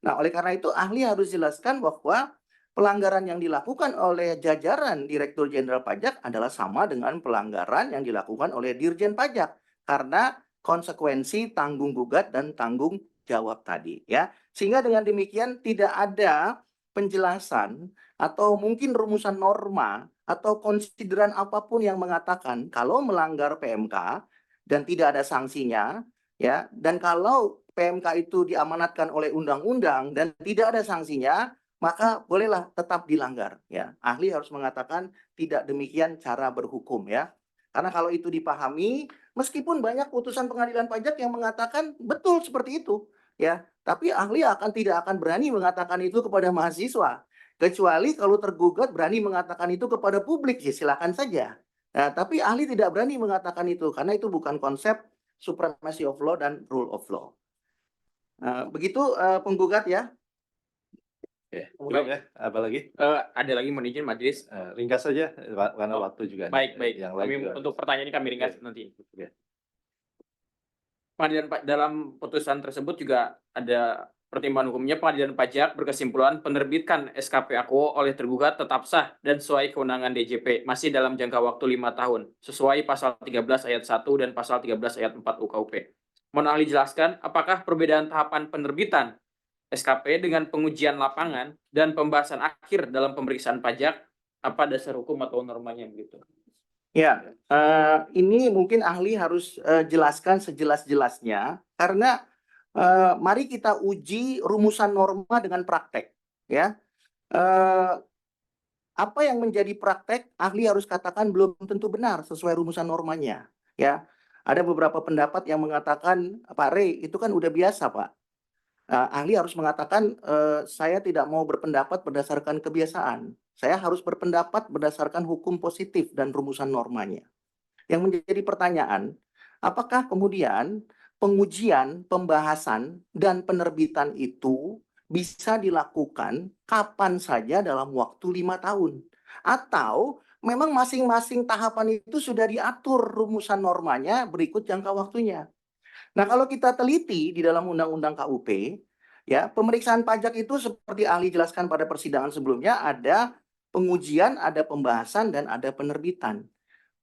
Nah, oleh karena itu ahli harus jelaskan bahwa pelanggaran yang dilakukan oleh jajaran Direktur Jenderal Pajak adalah sama dengan pelanggaran yang dilakukan oleh Dirjen Pajak karena konsekuensi tanggung gugat dan tanggung jawab tadi ya. Sehingga dengan demikian tidak ada penjelasan atau mungkin rumusan norma atau konsideran apapun yang mengatakan kalau melanggar PMK dan tidak ada sanksinya ya, dan kalau PMK itu diamanatkan oleh undang-undang dan tidak ada sanksinya, maka bolehlah tetap dilanggar ya. Ahli harus mengatakan tidak demikian cara berhukum ya. Karena kalau itu dipahami, meskipun banyak putusan pengadilan pajak yang mengatakan betul seperti itu ya, tapi ahli tidak akan berani mengatakan itu kepada mahasiswa. Kecuali kalau tergugat berani mengatakan itu kepada publik, ya silakan saja. Nah, tapi ahli tidak berani mengatakan itu karena itu bukan konsep supremacy of law dan rule of law. Begitu penggugat ya. Oke, cukup ya. Apa lagi? Ada lagi mohon izin majelis. Ringkas saja karena waktu juga. Baik. Yang lain Kami juga. untuk pertanyaan ini kami ringkas nanti. Oke. Pengadilan dalam putusan tersebut juga ada pertimbangan hukumnya. Pengadilan pajak berkesimpulan penerbitan SKP Akuo oleh tergugat tetap sah dan sesuai kewenangan DJP masih dalam jangka waktu 5 tahun sesuai pasal 13 ayat 1 dan pasal 13 ayat 4 UKUP. Mohon ahli jelaskan apakah perbedaan tahapan penerbitan SKP dengan pengujian lapangan dan pembahasan akhir dalam pemeriksaan pajak, apa dasar hukum atau normanya begitu? Ya, ini mungkin ahli harus jelaskan sejelas-jelasnya karena mari kita uji rumusan norma dengan praktek ya. Apa yang menjadi praktek ahli harus katakan belum tentu benar sesuai rumusan normanya ya. Ada beberapa pendapat yang mengatakan Pak Rey itu kan udah biasa Pak. Ahli harus mengatakan saya tidak mau berpendapat berdasarkan kebiasaan. Saya harus berpendapat berdasarkan hukum positif dan rumusan normanya. Yang menjadi pertanyaan, apakah kemudian pengujian, pembahasan, dan penerbitan itu bisa dilakukan kapan saja dalam waktu 5 tahun? Atau memang masing-masing tahapan itu sudah diatur rumusan normanya berikut jangka waktunya? Nah, kalau kita teliti di dalam Undang-Undang KUP, ya, pemeriksaan pajak itu seperti ahli jelaskan pada persidangan sebelumnya, ada pengujian, ada pembahasan, dan ada penerbitan.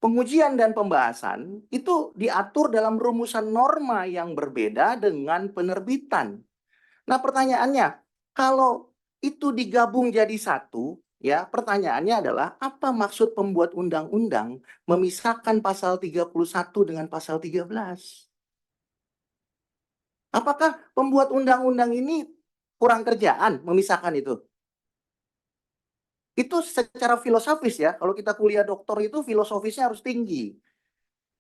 Pengujian dan pembahasan itu diatur dalam rumusan norma yang berbeda dengan penerbitan. Nah, pertanyaannya, kalau itu digabung jadi satu, ya, pertanyaannya adalah apa maksud pembuat undang-undang memisahkan pasal 31 dengan pasal 13? Apakah pembuat undang-undang ini kurang kerjaan memisahkan itu? Itu secara filosofis ya, kalau kita kuliah doktor itu filosofisnya harus tinggi.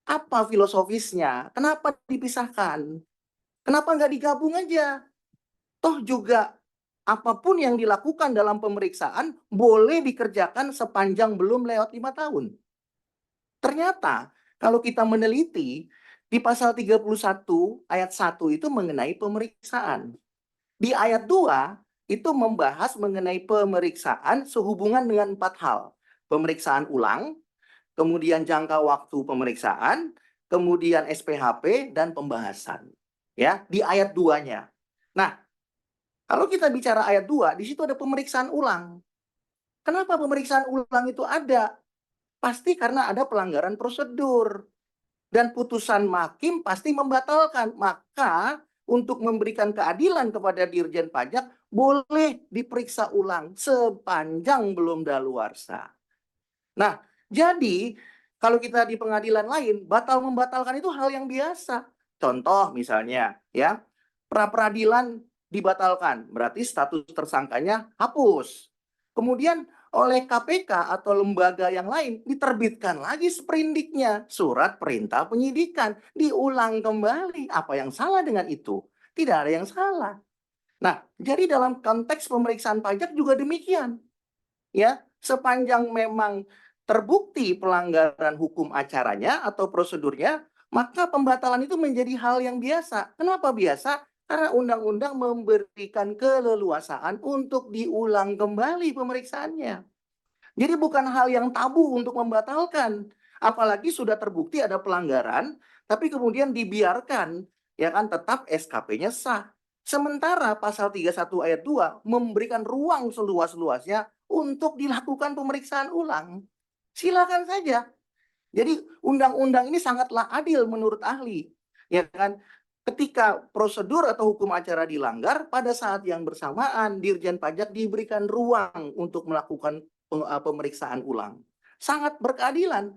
Apa filosofisnya? Kenapa dipisahkan? Kenapa nggak digabung aja? Toh juga apapun yang dilakukan dalam pemeriksaan boleh dikerjakan sepanjang belum lewat 5 tahun. Ternyata kalau kita meneliti di pasal 31 ayat 1 itu mengenai pemeriksaan. Di ayat 2 itu membahas mengenai pemeriksaan sehubungan dengan 4 hal. Pemeriksaan ulang, kemudian jangka waktu pemeriksaan, kemudian SPHP, dan pembahasan. Ya, di ayat 2-nya. Nah, kalau kita bicara ayat 2, di situ ada pemeriksaan ulang. Kenapa pemeriksaan ulang itu ada? Pasti karena ada pelanggaran prosedur. Dan putusan makim pasti membatalkan. Maka untuk memberikan keadilan kepada Dirjen Pajak boleh diperiksa ulang sepanjang belum daluarsa. Nah, jadi kalau kita di pengadilan lain batal membatalkan itu hal yang biasa. Contoh misalnya ya, pra-peradilan dibatalkan, berarti status tersangkanya hapus. Kemudian oleh KPK atau lembaga yang lain diterbitkan lagi sprindiknya, surat perintah penyidikan, diulang kembali. Apa yang salah dengan itu? Tidak ada yang salah. Nah, jadi dalam konteks pemeriksaan pajak juga demikian. Ya, sepanjang memang terbukti pelanggaran hukum acaranya atau prosedurnya, maka pembatalan itu menjadi hal yang biasa. Kenapa biasa? Karena undang-undang memberikan keleluasaan untuk diulang kembali pemeriksaannya. Jadi bukan hal yang tabu untuk membatalkan. Apalagi sudah terbukti ada pelanggaran, tapi kemudian dibiarkan, ya kan, tetap SKP-nya sah. Sementara pasal 31 ayat 2 memberikan ruang seluas-luasnya untuk dilakukan pemeriksaan ulang. Silakan saja. Jadi undang-undang ini sangatlah adil menurut ahli, ya kan? Ketika prosedur atau hukum acara dilanggar, pada saat yang bersamaan Dirjen Pajak diberikan ruang untuk melakukan pemeriksaan ulang. Sangat berkeadilan.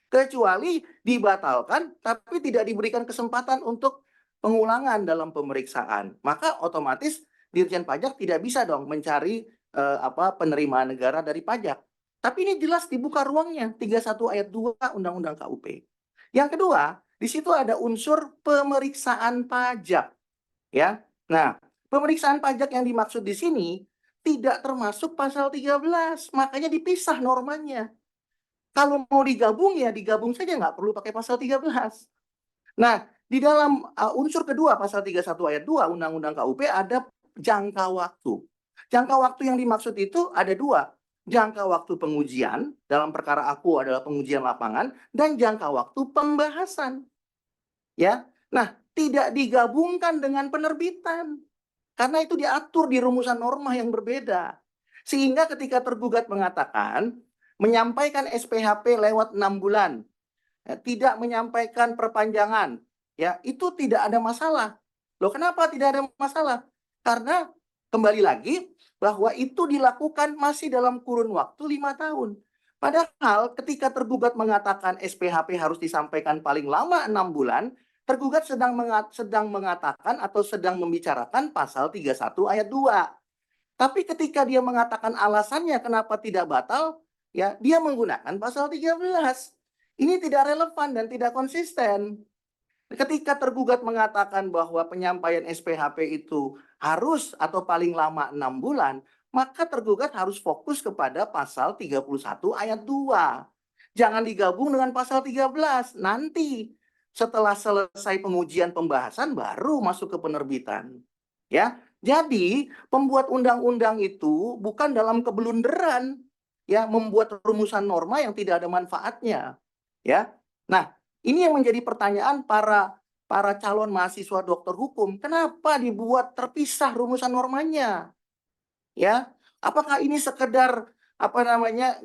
Kecuali dibatalkan tapi tidak diberikan kesempatan untuk pengulangan dalam pemeriksaan. Maka otomatis Dirjen Pajak tidak bisa dong mencari penerimaan negara dari pajak. Tapi ini jelas dibuka ruangnya 31 ayat 2 Undang-Undang KUP. Yang kedua, di situ ada unsur pemeriksaan pajak, ya. Nah, pemeriksaan pajak yang dimaksud di sini tidak termasuk pasal 13, makanya dipisah normanya. Kalau mau digabung ya digabung saja, nggak perlu pakai pasal 13. Nah, di dalam unsur kedua pasal 31 ayat 2 Undang-Undang KUP ada jangka waktu. Jangka waktu yang dimaksud itu ada dua. Jangka waktu pengujian, dalam perkara aku adalah pengujian lapangan, dan jangka waktu pembahasan. Ya, nah tidak digabungkan dengan penerbitan. Karena itu diatur di rumusan norma yang berbeda. Sehingga ketika tergugat mengatakan, menyampaikan SPHP lewat 6 bulan, tidak menyampaikan perpanjangan, ya itu tidak ada masalah. Loh kenapa tidak ada masalah? Karena kembali lagi bahwa itu dilakukan masih dalam kurun waktu 5 tahun. Padahal ketika tergugat mengatakan SPHP harus disampaikan paling lama 6 bulan, tergugat sedang mengatakan atau sedang membicarakan pasal 31 ayat 2. Tapi ketika dia mengatakan alasannya kenapa tidak batal, ya dia menggunakan pasal 13. Ini tidak relevan dan tidak konsisten. Ketika tergugat mengatakan bahwa penyampaian SPHP itu harus atau paling lama 6 bulan, maka tergugat harus fokus kepada pasal 31 ayat 2. Jangan digabung dengan pasal 13. Nanti setelah selesai pengujian pembahasan baru masuk ke penerbitan. Ya. Jadi, pembuat undang-undang itu bukan dalam kebelunderan ya membuat rumusan norma yang tidak ada manfaatnya. Ya. Nah, ini yang menjadi pertanyaan para calon mahasiswa doktor hukum. Kenapa dibuat terpisah rumusan normanya? Ya, apakah ini sekedar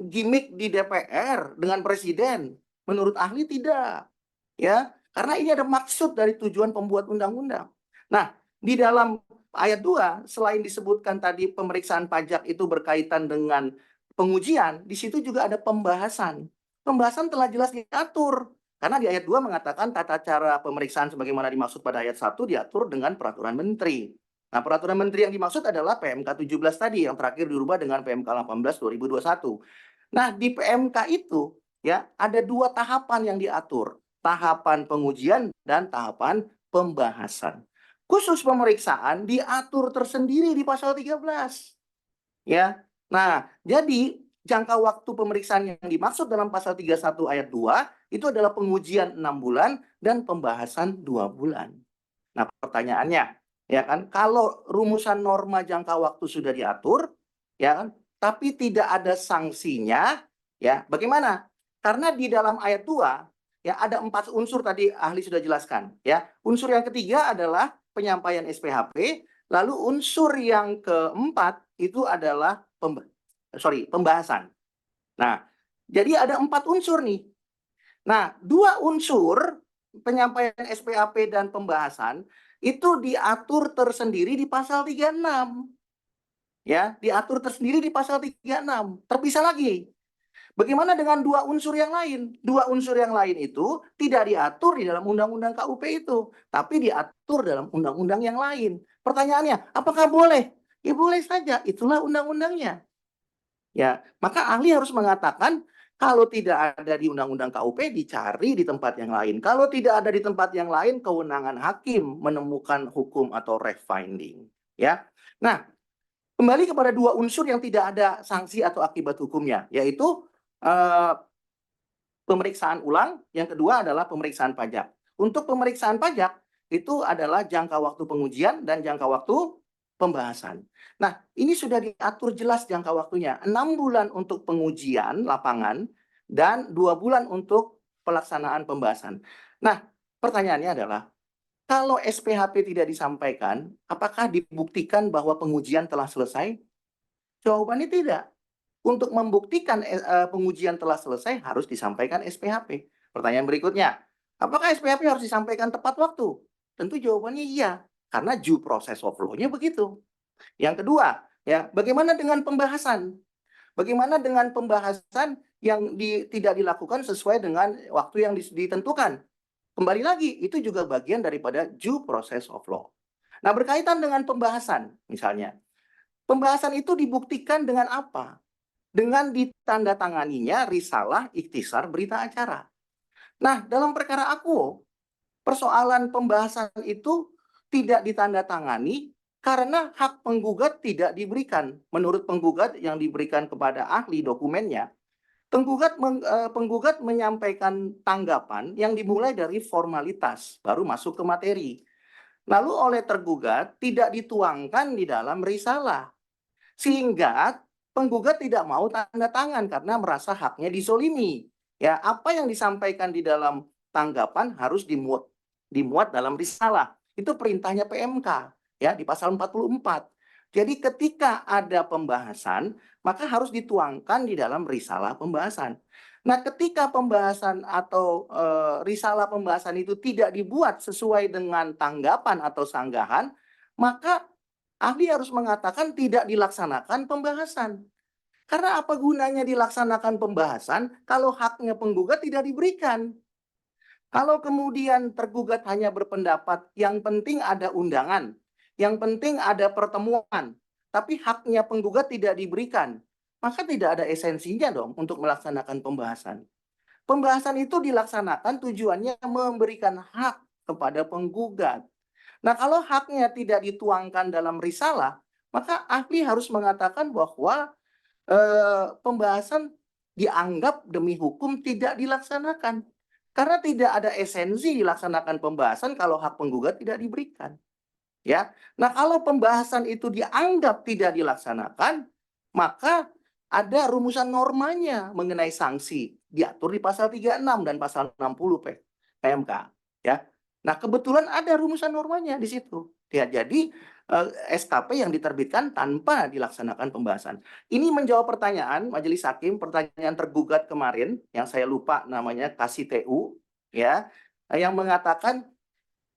gimmick di DPR dengan presiden? Menurut ahli tidak. Ya, karena ini ada maksud dari tujuan pembuat undang-undang. Nah, di dalam ayat 2 selain disebutkan tadi pemeriksaan pajak itu berkaitan dengan pengujian, di situ juga ada pembahasan. Pembahasan telah jelas diatur. Karena di ayat 2 mengatakan tata cara pemeriksaan sebagaimana dimaksud pada ayat 1 diatur dengan peraturan menteri. Nah, peraturan menteri yang dimaksud adalah PMK 17 tadi yang terakhir dirubah dengan PMK 18 2021. Nah, di PMK itu ya ada dua tahapan yang diatur, tahapan pengujian dan tahapan pembahasan. Khusus pemeriksaan diatur tersendiri di pasal 13. Ya. Nah, jadi jangka waktu pemeriksaan yang dimaksud dalam pasal 31 ayat 2 itu adalah pengujian 6 bulan dan pembahasan 2 bulan. Nah, pertanyaannya, ya kan, kalau rumusan norma jangka waktu sudah diatur, ya kan, tapi tidak ada sanksinya, ya, bagaimana? Karena di dalam ayat 2, ya ada 4 unsur tadi ahli sudah jelaskan, ya. Unsur yang ketiga adalah penyampaian SPHP, lalu unsur yang keempat itu adalah pembahasan. Nah, jadi ada 4 unsur nih. Nah, 2 unsur penyampaian SPHP dan pembahasan itu diatur tersendiri di pasal 36. Ya, diatur tersendiri di pasal 36. Terpisah lagi. Bagaimana dengan 2 unsur yang lain? 2 unsur yang lain itu tidak diatur di dalam Undang-Undang KUP itu, tapi diatur dalam undang-undang yang lain. Pertanyaannya, apakah boleh? Ya boleh saja, itulah undang-undangnya. Ya, maka ahli harus mengatakan kalau tidak ada di Undang-Undang KUP dicari di tempat yang lain. Kalau tidak ada di tempat yang lain, kewenangan hakim menemukan hukum atau fact finding. Ya, nah kembali kepada 2 unsur yang tidak ada sanksi atau akibat hukumnya, yaitu pemeriksaan ulang, yang kedua adalah pemeriksaan pajak. Untuk pemeriksaan pajak itu adalah jangka waktu pengujian dan jangka waktu pembahasan. Nah, ini sudah diatur jelas jangka waktunya. 6 bulan untuk pengujian lapangan dan 2 bulan untuk pelaksanaan pembahasan. Nah, pertanyaannya adalah, kalau SPHP tidak disampaikan, apakah dibuktikan bahwa pengujian telah selesai? Jawabannya tidak. untuk membuktikan pengujian telah selesai harus disampaikan SPHP. Pertanyaan berikutnya, apakah SPHP harus disampaikan tepat waktu? Tentu jawabannya iya, karena due process of law-nya begitu. Yang kedua, ya, bagaimana dengan pembahasan? Bagaimana dengan pembahasan yang tidak dilakukan sesuai dengan waktu yang ditentukan? Kembali lagi, itu juga bagian daripada due process of law. Nah, berkaitan dengan pembahasan, misalnya, pembahasan itu dibuktikan dengan apa? Dengan ditandatanganinya risalah ikhtisar berita acara. Nah, dalam perkara akuo, persoalan pembahasan itu tidak ditandatangani karena hak penggugat tidak diberikan. Menurut penggugat yang diberikan kepada ahli dokumennya, penggugat menyampaikan tanggapan yang dimulai dari formalitas, baru masuk ke materi. Lalu oleh tergugat tidak dituangkan di dalam risalah. Sehingga penggugat tidak mau tanda tangan karena merasa haknya disolimi. Ya, apa yang disampaikan di dalam tanggapan harus dimuat dalam risalah. Itu perintahnya PMK ya di pasal 44. Jadi ketika ada pembahasan, maka harus dituangkan di dalam risalah pembahasan. Nah, ketika pembahasan atau risalah pembahasan itu tidak dibuat sesuai dengan tanggapan atau sanggahan, maka ahli harus mengatakan tidak dilaksanakan pembahasan. Karena apa gunanya dilaksanakan pembahasan kalau haknya penggugat tidak diberikan? Kalau kemudian tergugat hanya berpendapat yang penting ada undangan, yang penting ada pertemuan, tapi haknya penggugat tidak diberikan, maka tidak ada esensinya dong untuk melaksanakan pembahasan. Pembahasan itu dilaksanakan tujuannya memberikan hak kepada penggugat. Nah, kalau haknya tidak dituangkan dalam risalah, maka ahli harus mengatakan bahwa pembahasan dianggap demi hukum tidak dilaksanakan. Karena tidak ada esensi dilaksanakan pembahasan kalau hak penggugat tidak diberikan. Ya. Nah, kalau pembahasan itu dianggap tidak dilaksanakan, maka ada rumusan normanya mengenai sanksi diatur di pasal 36 dan pasal 60 PMK, ya. Nah, kebetulan ada rumusan normanya di situ. Ya, jadi SKP yang diterbitkan tanpa dilaksanakan pembahasan. Ini menjawab pertanyaan Majelis Hakim, pertanyaan tergugat kemarin yang saya lupa namanya Kasih TU, ya, yang mengatakan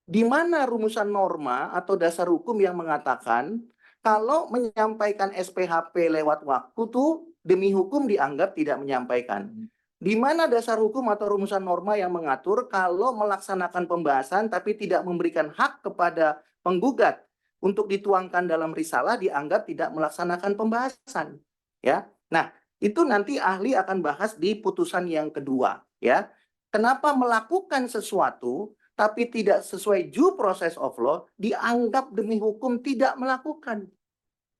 di mana rumusan norma atau dasar hukum yang mengatakan kalau menyampaikan SPHP lewat waktu tuh demi hukum dianggap tidak menyampaikan. Di mana dasar hukum atau rumusan norma yang mengatur kalau melaksanakan pembahasan tapi tidak memberikan hak kepada penggugat untuk dituangkan dalam risalah dianggap tidak melaksanakan pembahasan, ya. Nah, itu nanti ahli akan bahas di putusan yang kedua, ya. Kenapa melakukan sesuatu tapi tidak sesuai due process of law dianggap demi hukum tidak melakukan?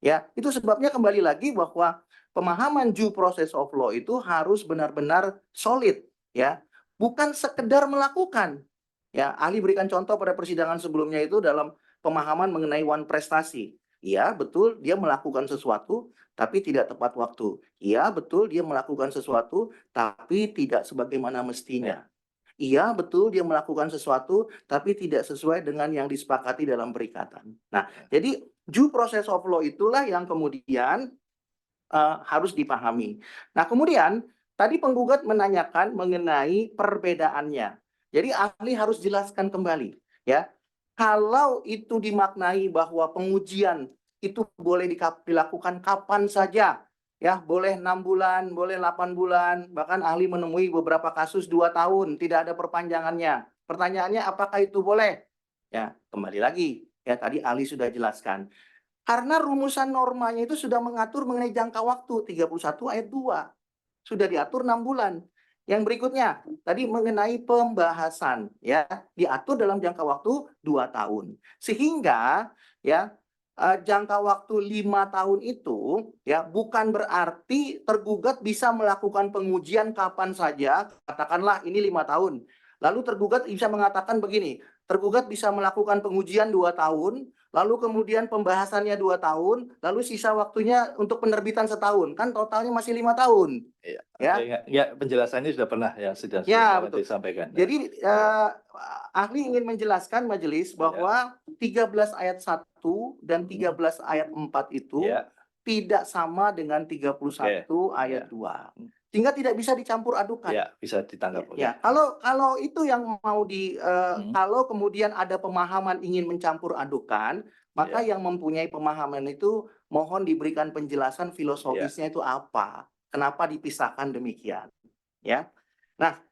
Ya, itu sebabnya kembali lagi bahwa pemahaman due process of law itu harus benar-benar solid, ya. Bukan sekedar melakukan. Ya, ahli berikan contoh pada persidangan sebelumnya itu dalam pemahaman mengenai one prestasi. Iya, betul dia melakukan sesuatu tapi tidak tepat waktu. Iya, betul dia melakukan sesuatu tapi tidak sebagaimana mestinya. Iya, betul dia melakukan sesuatu tapi tidak sesuai dengan yang disepakati dalam perikatan. Nah, jadi due process of law itulah yang kemudian harus dipahami. Nah, kemudian tadi penggugat menanyakan mengenai perbedaannya. Jadi ahli harus jelaskan kembali, ya. Kalau itu dimaknai bahwa pengujian itu boleh dilakukan kapan saja, ya, boleh 6 bulan, boleh 8 bulan, bahkan ahli menemui beberapa kasus 2 tahun tidak ada perpanjangannya. Pertanyaannya apakah itu boleh? Ya, kembali lagi, ya tadi ahli sudah jelaskan. Karena rumusan normanya itu sudah mengatur mengenai jangka waktu 31 ayat 2. Sudah diatur 6 bulan. Yang berikutnya, tadi mengenai pembahasan, ya, diatur dalam jangka waktu 2 tahun. Sehingga, ya, jangka waktu 5 tahun itu, ya, bukan berarti tergugat bisa melakukan pengujian kapan saja, katakanlah ini 5 tahun. Lalu tergugat bisa mengatakan begini, tergugat bisa melakukan pengujian 2 tahun, lalu kemudian pembahasannya 2 tahun, lalu sisa waktunya untuk penerbitan setahun, kan totalnya masih 5 tahun. Iya. Ya. Ya, penjelasannya sudah pernah ya sudah Ya, nanti betul. disampaikan. Jadi ahli ingin menjelaskan majelis bahwa 13 ayat 1 dan 13 ayat 4 itu Ya. tidak sama dengan 31 ayat 2. Sehingga tidak bisa dicampur adukan. Ya, bisa ditangkap. Ya, kalau itu yang mau kalau kemudian ada pemahaman ingin mencampur adukan, maka yang mempunyai pemahaman itu mohon diberikan penjelasan filosofisnya itu apa, kenapa dipisahkan demikian, ya. Nah,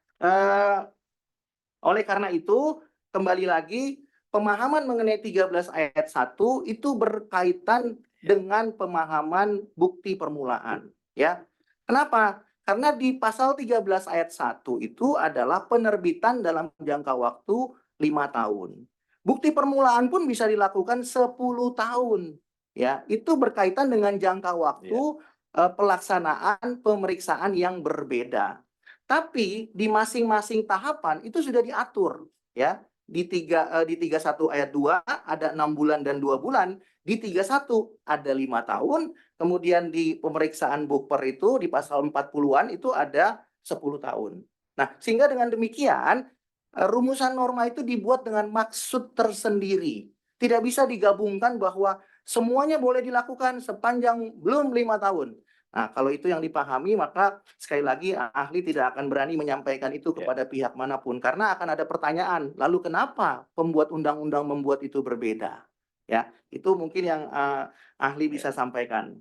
oleh karena itu kembali lagi pemahaman mengenai 13 ayat 1 itu berkaitan dengan pemahaman bukti permulaan, ya. Kenapa? Karena di pasal 13 ayat 1 itu adalah penerbitan dalam jangka waktu 5 tahun. Bukti permulaan pun bisa dilakukan 10 tahun. Ya, itu berkaitan dengan jangka waktu pelaksanaan pemeriksaan yang berbeda. Tapi di masing-masing tahapan itu sudah diatur, ya. Di 31 ayat 2 ada 6 bulan dan 2 bulan, di 31 ada 5 tahun, kemudian di pemeriksaan bukper itu di pasal 40-an itu ada 10 tahun. Nah, sehingga dengan demikian rumusan norma itu dibuat dengan maksud tersendiri. Tidak bisa digabungkan bahwa semuanya boleh dilakukan sepanjang belum 5 tahun. Nah, kalau itu yang dipahami, maka sekali lagi ahli tidak akan berani menyampaikan itu kepada pihak manapun. Karena akan ada pertanyaan, lalu kenapa pembuat undang-undang membuat itu berbeda? Ya, itu mungkin yang ahli bisa sampaikan.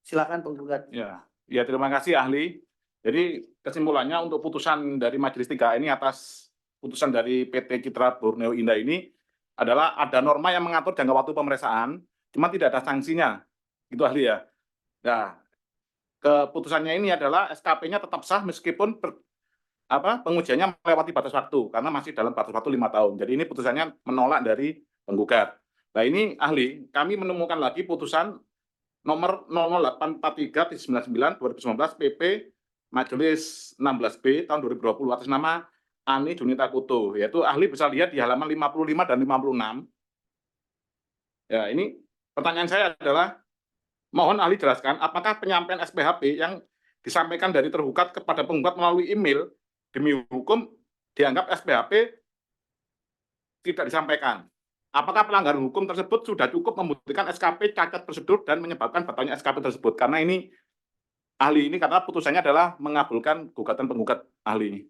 Silakan penggugat. Ya, terima kasih ahli. Jadi kesimpulannya untuk putusan dari Majelis 3 ini atas putusan dari PT Citra Borneo Indah ini adalah ada norma yang mengatur jangka waktu pemeriksaan, cuma tidak ada sanksinya. Itu ahli ya. Nah, keputusannya ini adalah SKP-nya tetap sah meskipun pengujiannya melewati batas waktu karena masih dalam batas waktu 5 tahun. Jadi ini putusannya menolak dari penggugat. Nah, ini ahli, kami menemukan lagi putusan nomor 0843/99 2019 PP Majelis 16B tahun 2020 atas nama Ani Junita Kuto, yaitu ahli bisa lihat di halaman 55 dan 56. Ya, ini pertanyaan saya adalah mohon ahli jelaskan apakah penyampaian SPHP yang disampaikan dari tergugat kepada penggugat melalui email demi hukum dianggap SPHP tidak disampaikan. Apakah pelanggaran hukum tersebut sudah cukup membuktikan SKP cacat prosedur dan menyebabkan batalnya SKP tersebut? Karena ini ahli ini karena putusannya adalah mengabulkan gugatan penggugat ahli ini.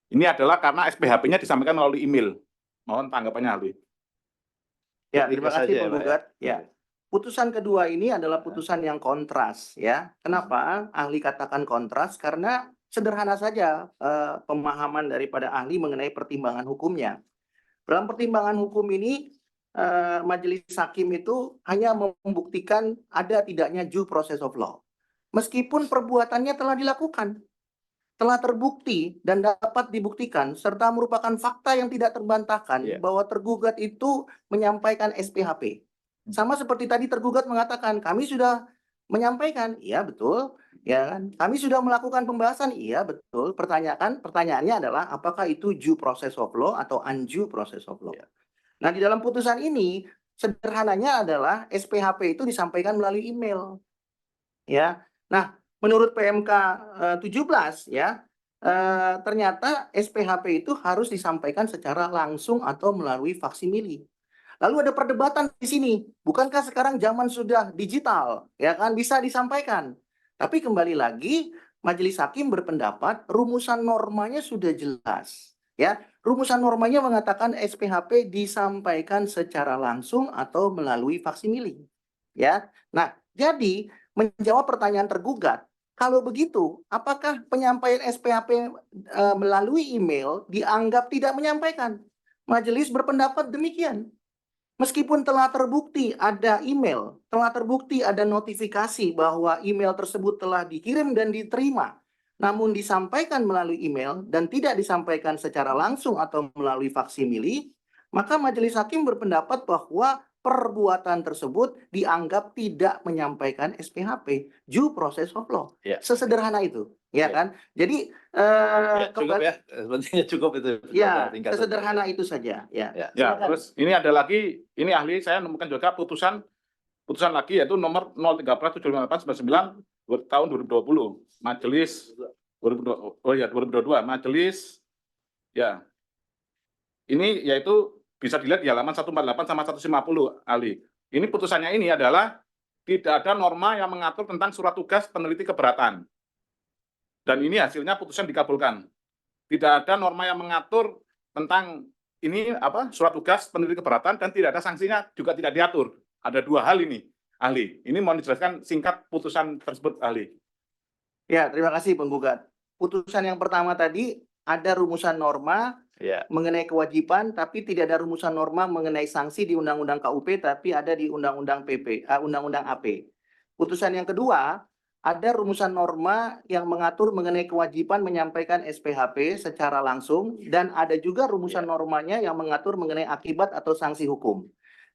Ini adalah karena SPHP-nya disampaikan melalui email. Mohon tanggapannya ahli. Ya, terima kasih saja, penggugat. Ya. Putusan kedua ini adalah putusan yang kontras, ya. Kenapa ahli katakan kontras? Karena sederhana saja pemahaman daripada ahli mengenai pertimbangan hukumnya. Dalam pertimbangan hukum ini, majelis hakim itu hanya membuktikan ada tidaknya due process of law. Meskipun perbuatannya telah dilakukan, telah terbukti dan dapat dibuktikan, serta merupakan fakta yang tidak terbantahkan bahwa tergugat itu menyampaikan SPHP. Sama seperti tadi tergugat mengatakan, kami sudah menyampaikan, iya betul, ya kan? Kami sudah melakukan pembahasan, iya betul. Pertanyaannya adalah apakah itu due process of law atau undue process of law. Nah, di dalam putusan ini sederhananya adalah SPHP itu disampaikan melalui email. Ya. Nah, menurut PMK 17 ya, ternyata SPHP itu harus disampaikan secara langsung atau melalui faksimili. Lalu ada perdebatan di sini, bukankah sekarang zaman sudah digital, ya kan, bisa disampaikan. Tapi kembali lagi, majelis hakim berpendapat rumusan normanya sudah jelas. Ya, rumusan normanya mengatakan SPHP disampaikan secara langsung atau melalui faksimili. Ya, nah jadi menjawab pertanyaan tergugat, kalau begitu, apakah penyampaian SPHP melalui email dianggap tidak menyampaikan? Majelis berpendapat demikian. Meskipun telah terbukti ada email, telah terbukti ada notifikasi bahwa email tersebut telah dikirim dan diterima, namun disampaikan melalui email dan tidak disampaikan secara langsung atau melalui faksimili, maka majelis hakim berpendapat bahwa perbuatan tersebut dianggap tidak menyampaikan SPHP, due process of law. Sesederhana itu, ya kan? Jadi cukup ya, sepertinya cukup itu. Ya, sesederhana itu saja. Ya, terus ini ada lagi, ini ahli saya menemukan juga putusan lagi yaitu nomor 013/758/99 tahun 2020, Majelis 2022, Majelis ya. Ini yaitu bisa dilihat di halaman 148 sama 150 ahli. Ini putusannya ini adalah tidak ada norma yang mengatur tentang surat tugas peneliti keberatan. Dan ini hasilnya putusan dikabulkan. Tidak ada norma yang mengatur tentang ini surat tugas peneliti keberatan dan tidak ada sanksinya juga tidak diatur. Ada dua hal ini, ahli. Ini mau dijelaskan singkat putusan tersebut, ahli. Ya, terima kasih penggugat. Putusan yang pertama tadi ada rumusan norma Ya. mengenai kewajiban, tapi tidak ada rumusan norma mengenai sanksi di Undang-Undang KUP, tapi ada di Undang-Undang Undang-Undang AP. Putusan yang kedua, ada rumusan norma yang mengatur mengenai kewajiban menyampaikan SPHP secara langsung, dan ada juga rumusan normanya yang mengatur mengenai akibat atau sanksi hukum.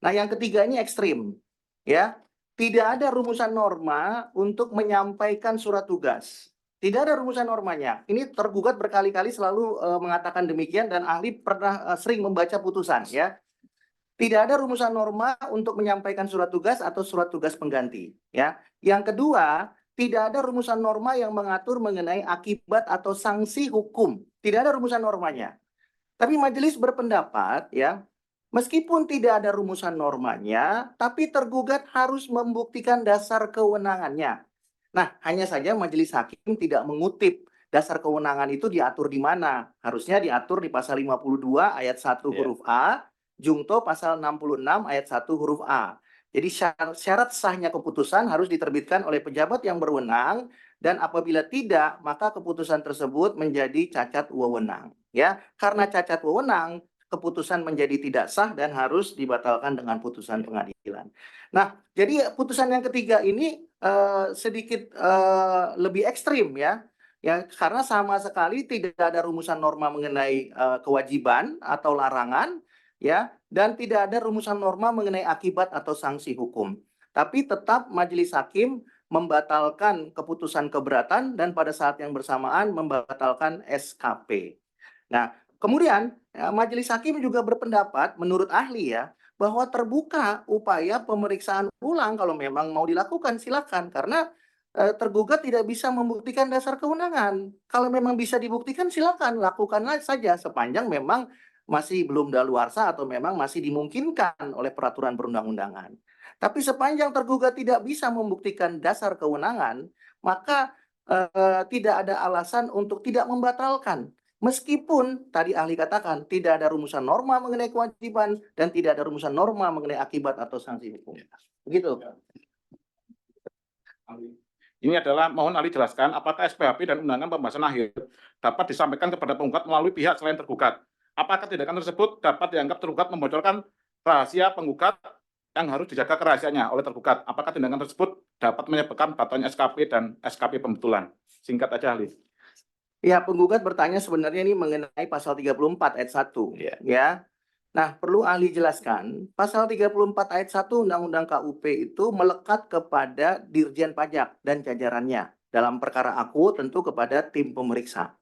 Nah, yang ketiga ini ekstrim, ya. Tidak ada rumusan norma untuk menyampaikan surat tugas. Tidak ada rumusan normanya. Ini tergugat berkali-kali selalu mengatakan demikian, dan ahli pernah sering membaca putusan, ya. Tidak ada rumusan norma untuk menyampaikan surat tugas atau surat tugas pengganti, ya. Yang kedua, tidak ada rumusan norma yang mengatur mengenai akibat atau sanksi hukum. Tidak ada rumusan normanya. Tapi majelis berpendapat, ya, meskipun tidak ada rumusan normanya, tapi tergugat harus membuktikan dasar kewenangannya. Nah, hanya saja majelis hakim tidak mengutip dasar kewenangan itu diatur di mana. Harusnya diatur di pasal 52 ayat 1 huruf A, Jungto pasal 66 ayat 1 huruf A. Jadi syarat sahnya keputusan harus diterbitkan oleh pejabat yang berwenang, dan apabila tidak, maka keputusan tersebut menjadi cacat wewenang. Ya, karena cacat wewenang, keputusan menjadi tidak sah dan harus dibatalkan dengan putusan pengadilan. Nah, jadi putusan yang ketiga ini sedikit lebih ekstrim, ya. Ya, karena sama sekali tidak ada rumusan norma mengenai kewajiban atau larangan, ya, dan tidak ada rumusan norma mengenai akibat atau sanksi hukum. Tapi tetap majelis hakim membatalkan keputusan keberatan dan pada saat yang bersamaan membatalkan SKP. Nah, kemudian majelis hakim juga berpendapat menurut ahli, ya, bahwa terbuka upaya pemeriksaan ulang kalau memang mau dilakukan, silakan, karena tergugat tidak bisa membuktikan dasar kewenangan. Kalau memang bisa dibuktikan, silakan lakukanlah saja sepanjang memang masih belum daluarsa atau memang masih dimungkinkan oleh peraturan perundang-undangan. Tapi sepanjang tergugat tidak bisa membuktikan dasar kewenangan, maka tidak ada alasan untuk tidak membatalkan. Meskipun tadi ahli katakan tidak ada rumusan norma mengenai kewajiban dan tidak ada rumusan norma mengenai akibat atau sanksi hukum. Begitu. Ini adalah, mohon ahli jelaskan, apakah SPHP dan undangan pembahasan akhir dapat disampaikan kepada penggugat melalui pihak selain tergugat? Apakah tindakan tersebut dapat dianggap tergugat membocorkan rahasia penggugat yang harus dijaga kerahasiaannya oleh tergugat? Apakah tindakan tersebut dapat menyebabkan batalnya SKP dan SKP pembetulan? Singkat aja, ahli. Ya, penggugat bertanya sebenarnya ini mengenai pasal 34 ayat 1. Ya. Nah, perlu ahli jelaskan, pasal 34 ayat 1 Undang-Undang KUP itu melekat kepada Dirjen Pajak dan jajarannya. Dalam perkara aku tentu kepada tim pemeriksa.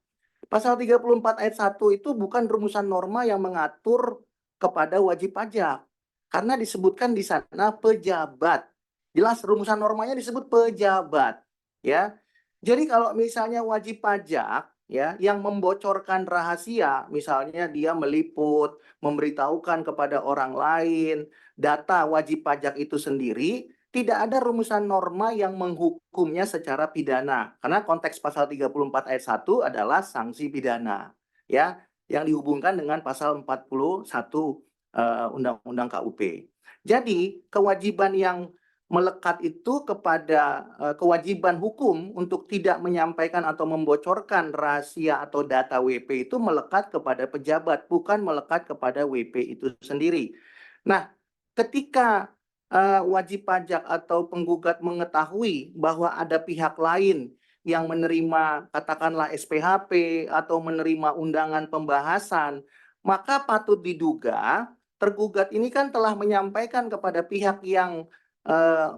Pasal 34 ayat 1 itu bukan rumusan norma yang mengatur kepada wajib pajak. Karena disebutkan di sana pejabat. Jelas rumusan normanya disebut pejabat, ya. Jadi kalau misalnya wajib pajak, ya, yang membocorkan rahasia, misalnya dia meliput, memberitahukan kepada orang lain data wajib pajak itu sendiri, tidak ada rumusan norma yang menghukumnya secara pidana. Karena konteks pasal 34 ayat 1 adalah sanksi pidana, ya, yang dihubungkan dengan pasal 41 Undang-Undang KUP. Jadi kewajiban yang melekat itu kepada kewajiban hukum untuk tidak menyampaikan atau membocorkan rahasia atau data WP itu melekat kepada pejabat, bukan melekat kepada WP itu sendiri. Nah, ketika wajib pajak atau penggugat mengetahui bahwa ada pihak lain yang menerima katakanlah SPHP atau menerima undangan pembahasan, maka patut diduga tergugat ini kan telah menyampaikan kepada pihak yang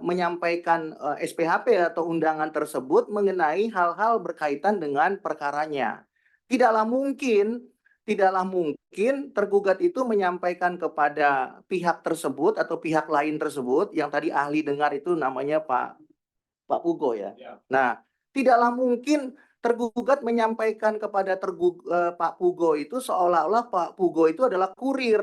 menyampaikan SPHP atau undangan tersebut mengenai hal-hal berkaitan dengan perkaranya. Tidaklah mungkin tergugat itu menyampaikan kepada pihak tersebut atau pihak lain tersebut yang tadi ahli dengar itu namanya Pak Pugo, ya. Nah, tidaklah mungkin tergugat menyampaikan kepada Pak Pugo itu seolah-olah Pak Pugo itu adalah kurir,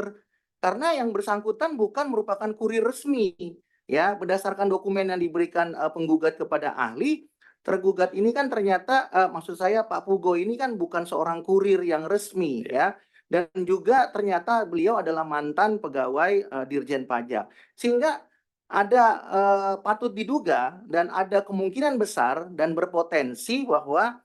karena yang bersangkutan bukan merupakan kurir resmi. ya berdasarkan dokumen yang diberikan penggugat kepada ahli, tergugat ini kan ternyata maksud saya Pak Pugo ini kan bukan seorang kurir yang resmi ya, dan juga ternyata beliau adalah mantan pegawai Dirjen Pajak, sehingga ada patut diduga dan ada kemungkinan besar dan berpotensi bahwa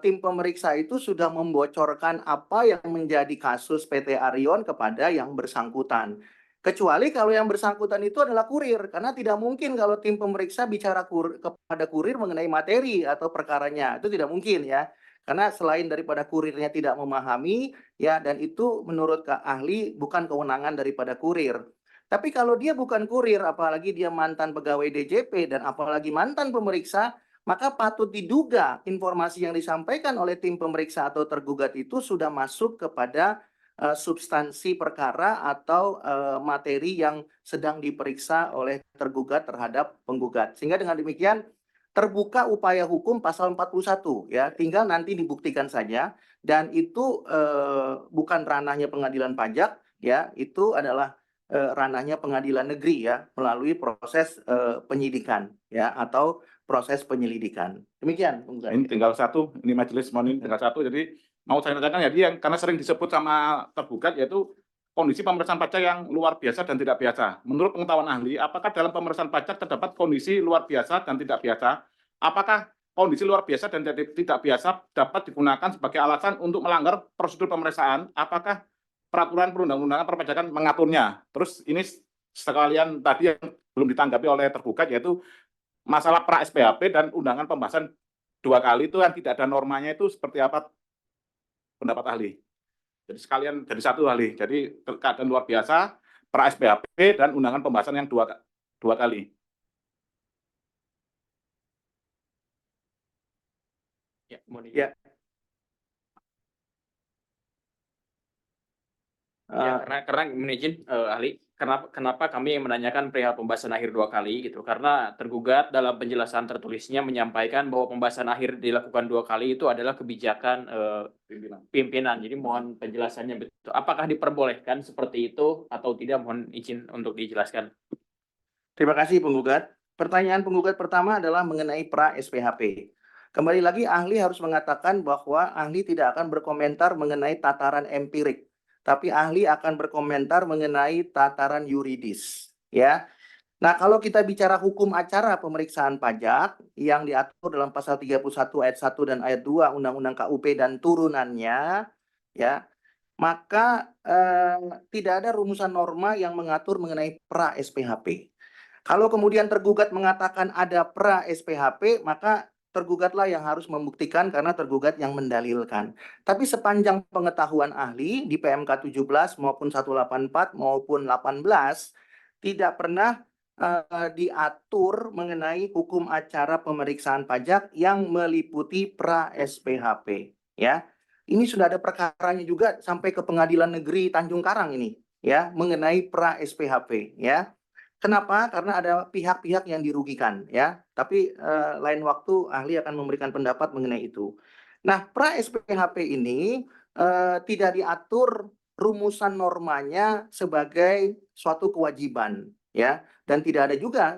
tim pemeriksa itu sudah membocorkan apa yang menjadi kasus PT Arion kepada yang bersangkutan. Kecuali kalau yang bersangkutan itu adalah kurir, karena tidak mungkin kalau tim pemeriksa bicara kepada kurir mengenai materi atau perkaranya, itu tidak mungkin ya. Karena selain daripada kurirnya tidak memahami, ya, dan itu menurut ahli bukan kewenangan daripada kurir. Tapi kalau dia bukan kurir, apalagi dia mantan pegawai DJP dan apalagi mantan pemeriksa, maka patut diduga informasi yang disampaikan oleh tim pemeriksa atau tergugat itu sudah masuk kepada substansi perkara atau materi yang sedang diperiksa oleh tergugat terhadap penggugat. Sehingga dengan demikian terbuka upaya hukum pasal 41 ya, tinggal nanti dibuktikan saja, dan itu bukan ranahnya pengadilan pajak ya, itu adalah ranahnya pengadilan negeri ya, melalui proses penyidikan ya atau proses penyelidikan. Demikian. Ini tinggal satu, ini majelis mohon ini tinggal satu. Jadi mau saya tanyakan ya, dia yang karena sering disebut sama tergugat yaitu kondisi pemeriksaan pajak yang luar biasa dan tidak biasa. Menurut pengetahuan ahli, apakah dalam pemeriksaan pajak terdapat kondisi luar biasa dan tidak biasa? Apakah kondisi luar biasa dan tidak biasa dapat digunakan sebagai alasan untuk melanggar prosedur pemeriksaan? Apakah peraturan perundang-undangan perpajakan mengaturnya? Terus ini sekalian tadi yang belum ditanggapi oleh tergugat yaitu masalah pra SPHP dan undangan pembahasan 2 kali itu kan tidak ada normanya, itu seperti apa pendapat ahli? Jadi sekalian jadi satu ahli. Jadi keadaan luar biasa, pra SPHP dan undangan pembahasan yang dua kali. Ya, Ya. Ya, karena izin ahli, kenapa kami menanyakan perihal pembahasan akhir 2 kali gitu, karena tergugat dalam penjelasan tertulisnya menyampaikan bahwa pembahasan akhir dilakukan 2 kali itu adalah kebijakan pimpinan. Jadi mohon penjelasannya betul. Apakah diperbolehkan seperti itu atau tidak? Mohon izin untuk dijelaskan. Terima kasih penggugat. Pertanyaan penggugat pertama adalah mengenai pra SPHP. Kembali lagi ahli harus mengatakan bahwa ahli tidak akan berkomentar mengenai tataran empirik, tapi ahli akan berkomentar mengenai tataran yuridis, ya. Nah, kalau kita bicara hukum acara pemeriksaan pajak yang diatur dalam pasal 31 ayat 1 dan ayat 2 Undang-Undang KUP dan turunannya, ya, maka tidak ada rumusan norma yang mengatur mengenai pra SPHP. Kalau kemudian tergugat mengatakan ada pra SPHP, maka tergugatlah yang harus membuktikan karena tergugat yang mendalilkan. Tapi sepanjang pengetahuan ahli di PMK 17 maupun 184 maupun 18 tidak pernah diatur mengenai hukum acara pemeriksaan pajak yang meliputi pra SPHP, ya. Ini sudah ada perkaranya juga sampai ke Pengadilan Negeri Tanjung Karang ini, ya, mengenai pra SPHP, ya. Kenapa? Karena ada pihak-pihak yang dirugikan, ya. Tapi lain waktu ahli akan memberikan pendapat mengenai itu. Nah, pra SPHP ini tidak diatur rumusan normanya sebagai suatu kewajiban, ya, dan tidak ada juga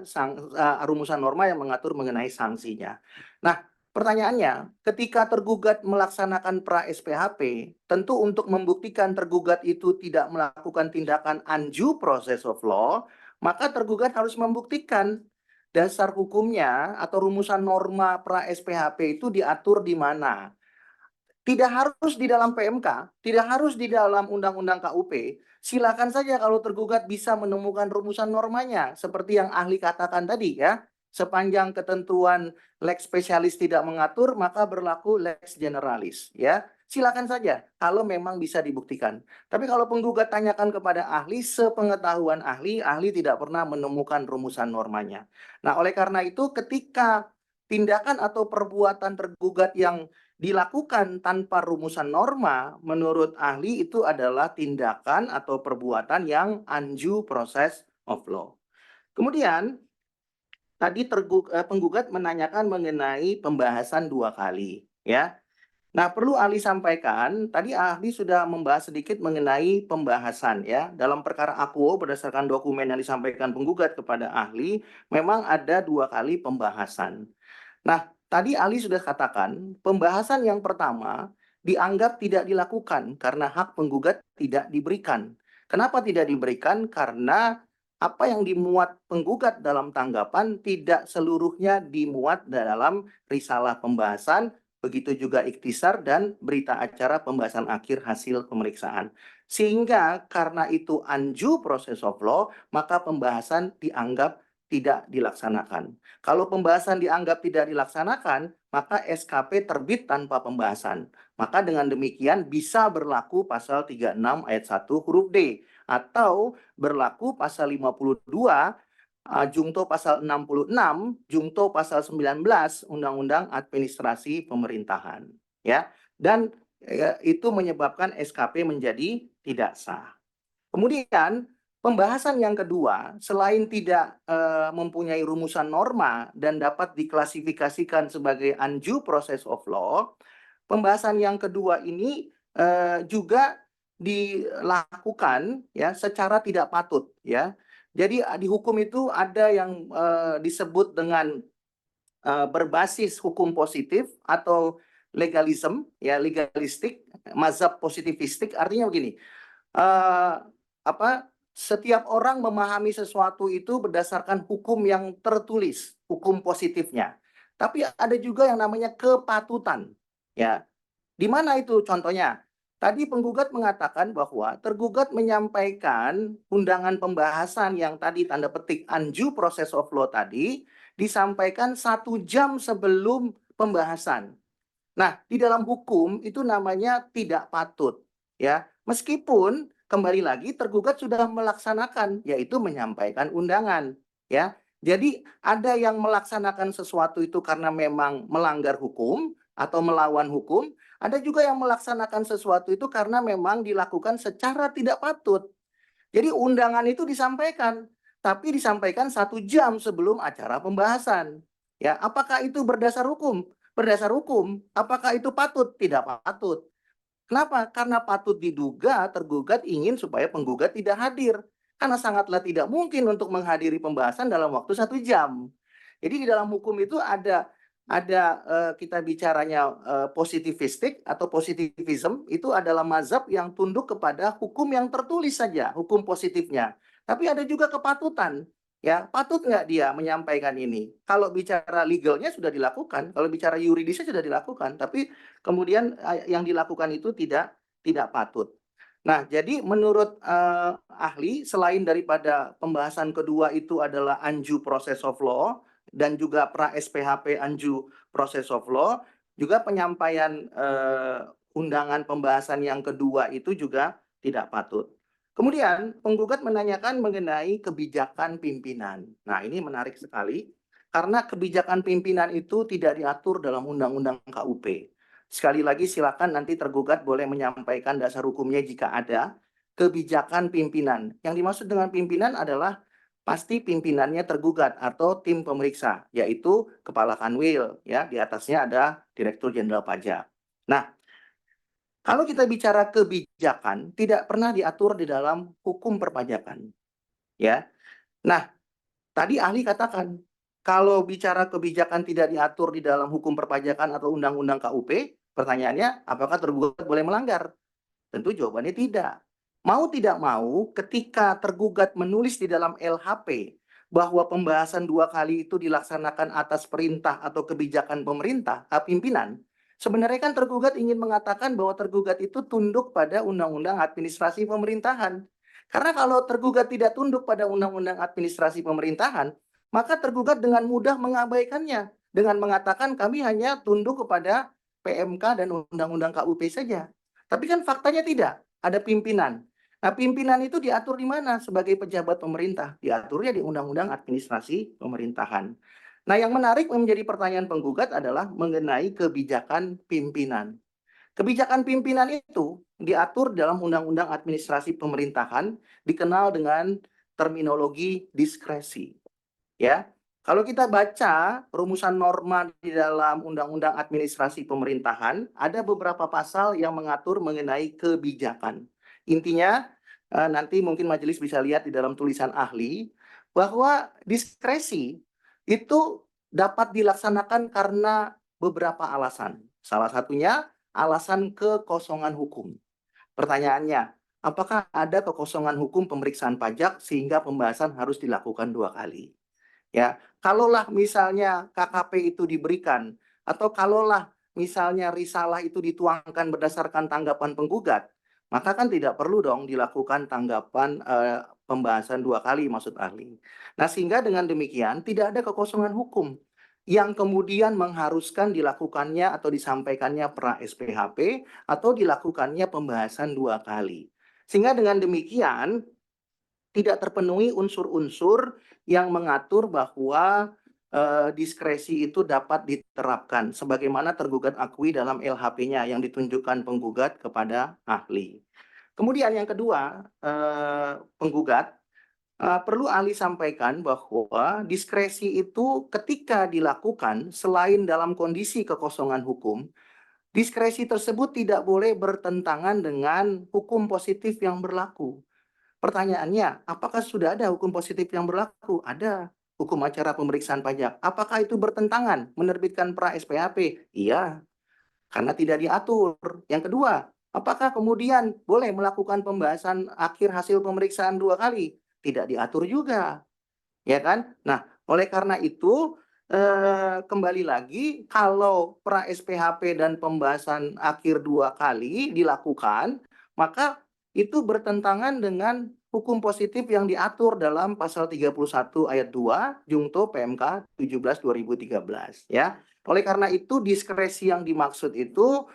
rumusan norma yang mengatur mengenai sanksinya. Nah, pertanyaannya, ketika tergugat melaksanakan pra SPHP, tentu untuk membuktikan tergugat itu tidak melakukan tindakan undue process of law, maka tergugat harus membuktikan dasar hukumnya atau rumusan norma pra SPHP itu diatur di mana. Tidak harus di dalam PMK, tidak harus di dalam Undang-Undang KUP. Silakan saja kalau tergugat bisa menemukan rumusan normanya seperti yang ahli katakan tadi, ya. Sepanjang ketentuan lex spesialis tidak mengatur, maka berlaku lex generalis, ya. Silakan saja kalau memang bisa dibuktikan. Tapi kalau penggugat tanyakan kepada ahli, sepengetahuan ahli tidak pernah menemukan rumusan normanya. Nah, oleh karena itu ketika tindakan atau perbuatan tergugat yang dilakukan tanpa rumusan norma, menurut ahli itu adalah tindakan atau perbuatan yang undue process of law. Kemudian tadi penggugat menanyakan mengenai pembahasan 2 kali, ya. Nah, perlu ahli sampaikan, tadi ahli sudah membahas sedikit mengenai pembahasan ya. Dalam perkara akuo berdasarkan dokumen yang disampaikan penggugat kepada ahli, memang ada 2 kali pembahasan. Nah, tadi ahli sudah katakan, pembahasan yang pertama dianggap tidak dilakukan karena hak penggugat tidak diberikan. Kenapa tidak diberikan? Karena apa yang dimuat penggugat dalam tanggapan tidak seluruhnya dimuat dalam risalah pembahasan, begitu juga ikhtisar dan berita acara pembahasan akhir hasil pemeriksaan. Sehingga karena itu undue process of law, maka pembahasan dianggap tidak dilaksanakan. Kalau pembahasan dianggap tidak dilaksanakan, maka SKP terbit tanpa pembahasan. Maka dengan demikian bisa berlaku pasal 36 ayat 1 huruf D atau berlaku pasal 52 Jungto pasal 66, Jungto pasal 19 Undang-Undang Administrasi Pemerintahan, ya. Dan itu menyebabkan SKP menjadi tidak sah. Kemudian pembahasan yang kedua, selain tidak mempunyai rumusan norma dan dapat diklasifikasikan sebagai undue process of law, pembahasan yang kedua ini juga dilakukan ya secara tidak patut ya. Jadi di hukum itu ada yang disebut dengan berbasis hukum positif atau legalism ya, legalistik, mazhab positivistik. Artinya begini, setiap orang memahami sesuatu itu berdasarkan hukum yang tertulis, hukum positifnya. Tapi ada juga yang namanya kepatutan ya. Di mana itu contohnya? Tadi penggugat mengatakan bahwa tergugat menyampaikan undangan pembahasan yang tadi tanda petik undue process of law tadi disampaikan 1 jam sebelum pembahasan. Nah, di dalam hukum itu namanya tidak patut, ya. Meskipun kembali lagi tergugat sudah melaksanakan, yaitu menyampaikan undangan, ya. Jadi ada yang melaksanakan sesuatu itu karena memang melanggar hukum atau melawan hukum. Ada juga yang melaksanakan sesuatu itu karena memang dilakukan secara tidak patut. Jadi undangan itu disampaikan, tapi disampaikan 1 jam sebelum acara pembahasan. Ya, apakah itu berdasar hukum? Berdasar hukum. Apakah itu patut? Tidak patut. Kenapa? Karena patut diduga tergugat ingin supaya penggugat tidak hadir. Karena sangatlah tidak mungkin untuk menghadiri pembahasan dalam waktu 1 jam. Jadi di dalam hukum itu ada kita bicaranya positivistik atau positivism, itu adalah mazhab yang tunduk kepada hukum yang tertulis saja, hukum positifnya. Tapi ada juga kepatutan. Ya, patut nggak dia menyampaikan ini? Kalau bicara legalnya sudah dilakukan, kalau bicara yuridisnya sudah dilakukan, tapi kemudian yang dilakukan itu tidak patut. Nah, jadi menurut ahli, selain daripada pembahasan kedua itu adalah undue process of law dan juga pra SPHP undue process of law, juga penyampaian undangan pembahasan yang kedua itu juga tidak patut. Kemudian penggugat menanyakan mengenai kebijakan pimpinan. Nah, ini menarik sekali karena kebijakan pimpinan itu tidak diatur dalam Undang-Undang KUP. Sekali lagi silakan nanti tergugat boleh menyampaikan dasar hukumnya jika ada kebijakan pimpinan. Yang dimaksud dengan pimpinan adalah pasti pimpinannya tergugat atau tim pemeriksa, yaitu Kepala Kanwil, ya, di atasnya ada Direktur Jenderal Pajak. Nah, kalau kita bicara kebijakan, tidak pernah diatur di dalam hukum perpajakan. Ya. Nah, tadi ahli katakan, kalau bicara kebijakan tidak diatur di dalam hukum perpajakan atau undang-undang KUP, pertanyaannya, apakah tergugat boleh melanggar? Tentu jawabannya tidak. Mau tidak mau, ketika tergugat menulis di dalam LHP bahwa pembahasan 2 kali itu dilaksanakan atas perintah atau kebijakan pemerintah, pimpinan, sebenarnya kan tergugat ingin mengatakan bahwa tergugat itu tunduk pada Undang-Undang Administrasi Pemerintahan. Karena kalau tergugat tidak tunduk pada Undang-Undang Administrasi Pemerintahan, maka tergugat dengan mudah mengabaikannya dengan mengatakan kami hanya tunduk kepada PMK dan Undang-Undang KUP saja. Tapi kan faktanya tidak, ada pimpinan. Nah, pimpinan itu diatur di mana? Sebagai pejabat pemerintah, diaturnya di Undang-Undang Administrasi Pemerintahan. Nah, yang menarik menjadi pertanyaan penggugat adalah mengenai kebijakan pimpinan. Kebijakan pimpinan itu diatur dalam Undang-Undang Administrasi Pemerintahan, dikenal dengan terminologi diskresi. Ya, Kalau kita baca rumusan norma di dalam Undang-Undang Administrasi Pemerintahan, ada beberapa pasal yang mengatur mengenai kebijakan. Intinya, nanti mungkin majelis bisa lihat di dalam tulisan ahli, bahwa diskresi itu dapat dilaksanakan karena beberapa alasan. Salah satunya alasan kekosongan hukum. Pertanyaannya, apakah ada kekosongan hukum pemeriksaan pajak sehingga pembahasan harus dilakukan 2 kali? Ya, kalaulah misalnya KKP itu diberikan atau kalaulah misalnya risalah itu dituangkan berdasarkan tanggapan penggugat, maka kan tidak perlu dong dilakukan tanggapan pembahasan 2 kali maksud ahli. Nah, sehingga dengan demikian tidak ada kekosongan hukum yang kemudian mengharuskan dilakukannya atau disampaikannya pra SPHP atau dilakukannya pembahasan 2 kali. Sehingga dengan demikian tidak terpenuhi unsur-unsur yang mengatur bahwa diskresi itu dapat diterapkan sebagaimana tergugat akui dalam LHP-nya yang ditunjukkan penggugat kepada ahli. Kemudian yang kedua, penggugat perlu ahli sampaikan bahwa diskresi itu ketika dilakukan selain dalam kondisi kekosongan hukum, diskresi tersebut tidak boleh bertentangan dengan hukum positif yang berlaku. Pertanyaannya, apakah sudah ada hukum positif yang berlaku? Ada. Hukum acara pemeriksaan pajak. Apakah itu bertentangan menerbitkan pra SPHP? Iya, karena tidak diatur. Yang kedua, apakah kemudian boleh melakukan pembahasan akhir hasil pemeriksaan 2 kali? Tidak diatur juga. Ya kan? Nah, oleh karena itu kembali lagi kalau pra SPHP dan pembahasan akhir 2 kali dilakukan, maka itu bertentangan dengan hukum positif yang diatur dalam pasal 31 ayat 2 Jungto PMK 17/2013 ya. Oleh karena itu diskresi yang dimaksud itu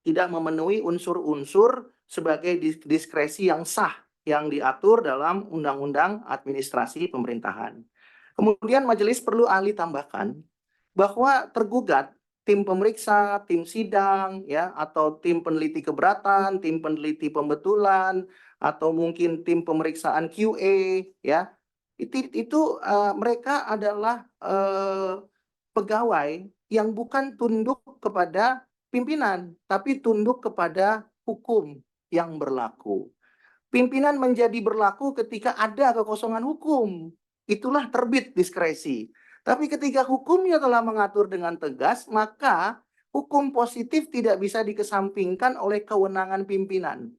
tidak memenuhi unsur-unsur sebagai diskresi yang sah yang diatur dalam Undang-Undang Administrasi Pemerintahan. Kemudian majelis perlu ahli tambahkan bahwa tergugat, tim pemeriksa, tim sidang, ya, atau tim peneliti keberatan, tim peneliti pembetulan, atau mungkin tim pemeriksaan QA, ya, itu mereka adalah pegawai yang bukan tunduk kepada pimpinan, tapi tunduk kepada hukum yang berlaku. Pimpinan menjadi berlaku ketika ada kekosongan hukum. Itulah terbit diskresi. Tapi ketika hukumnya telah mengatur dengan tegas, maka hukum positif tidak bisa dikesampingkan oleh kewenangan pimpinan.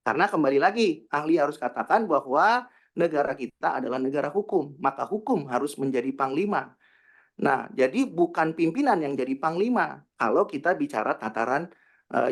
Karena kembali lagi, ahli harus katakan bahwa negara kita adalah negara hukum, maka hukum harus menjadi panglima. Nah, jadi bukan pimpinan yang jadi panglima kalau kita bicara tataran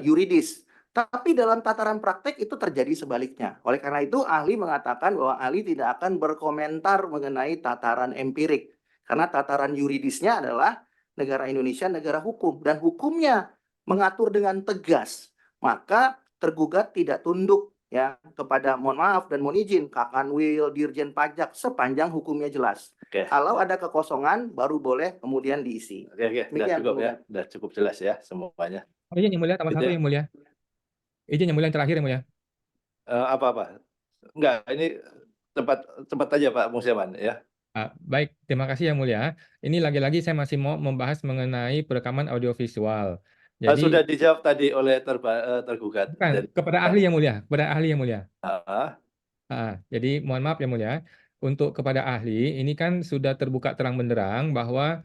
yuridis. Tapi dalam tataran praktek itu terjadi sebaliknya. Oleh karena itu, ahli mengatakan bahwa ahli tidak akan berkomentar mengenai tataran empirik. Karena tataran yuridisnya adalah negara Indonesia negara hukum. Dan hukumnya mengatur dengan tegas. Maka tergugat tidak tunduk ya kepada, mohon maaf dan mohon izin, Kakanwil, Dirjen Pajak sepanjang hukumnya jelas. Oke. Kalau ada kekosongan baru boleh kemudian diisi. Oke, sudah Demikian, cukup ya, penggugat. sudah cukup jelas ya semuanya. Izin yang mulia, tambah Gitu satu ya. yang mulia. Izin yang mulia yang terakhir yang mulia. Apa-apa? Enggak, ini cepat aja Pak Musyaman ya. Baik, terima kasih yang mulia. Ini lagi-lagi saya masih mau membahas mengenai perekaman audiovisual. Jadi Sudah dijawab tadi oleh tergugat. bukan, Jadi, kepada ahli yang mulia, kepada ahli yang mulia. Jadi mohon maaf yang mulia, untuk kepada ahli ini kan sudah terbuka terang benderang bahwa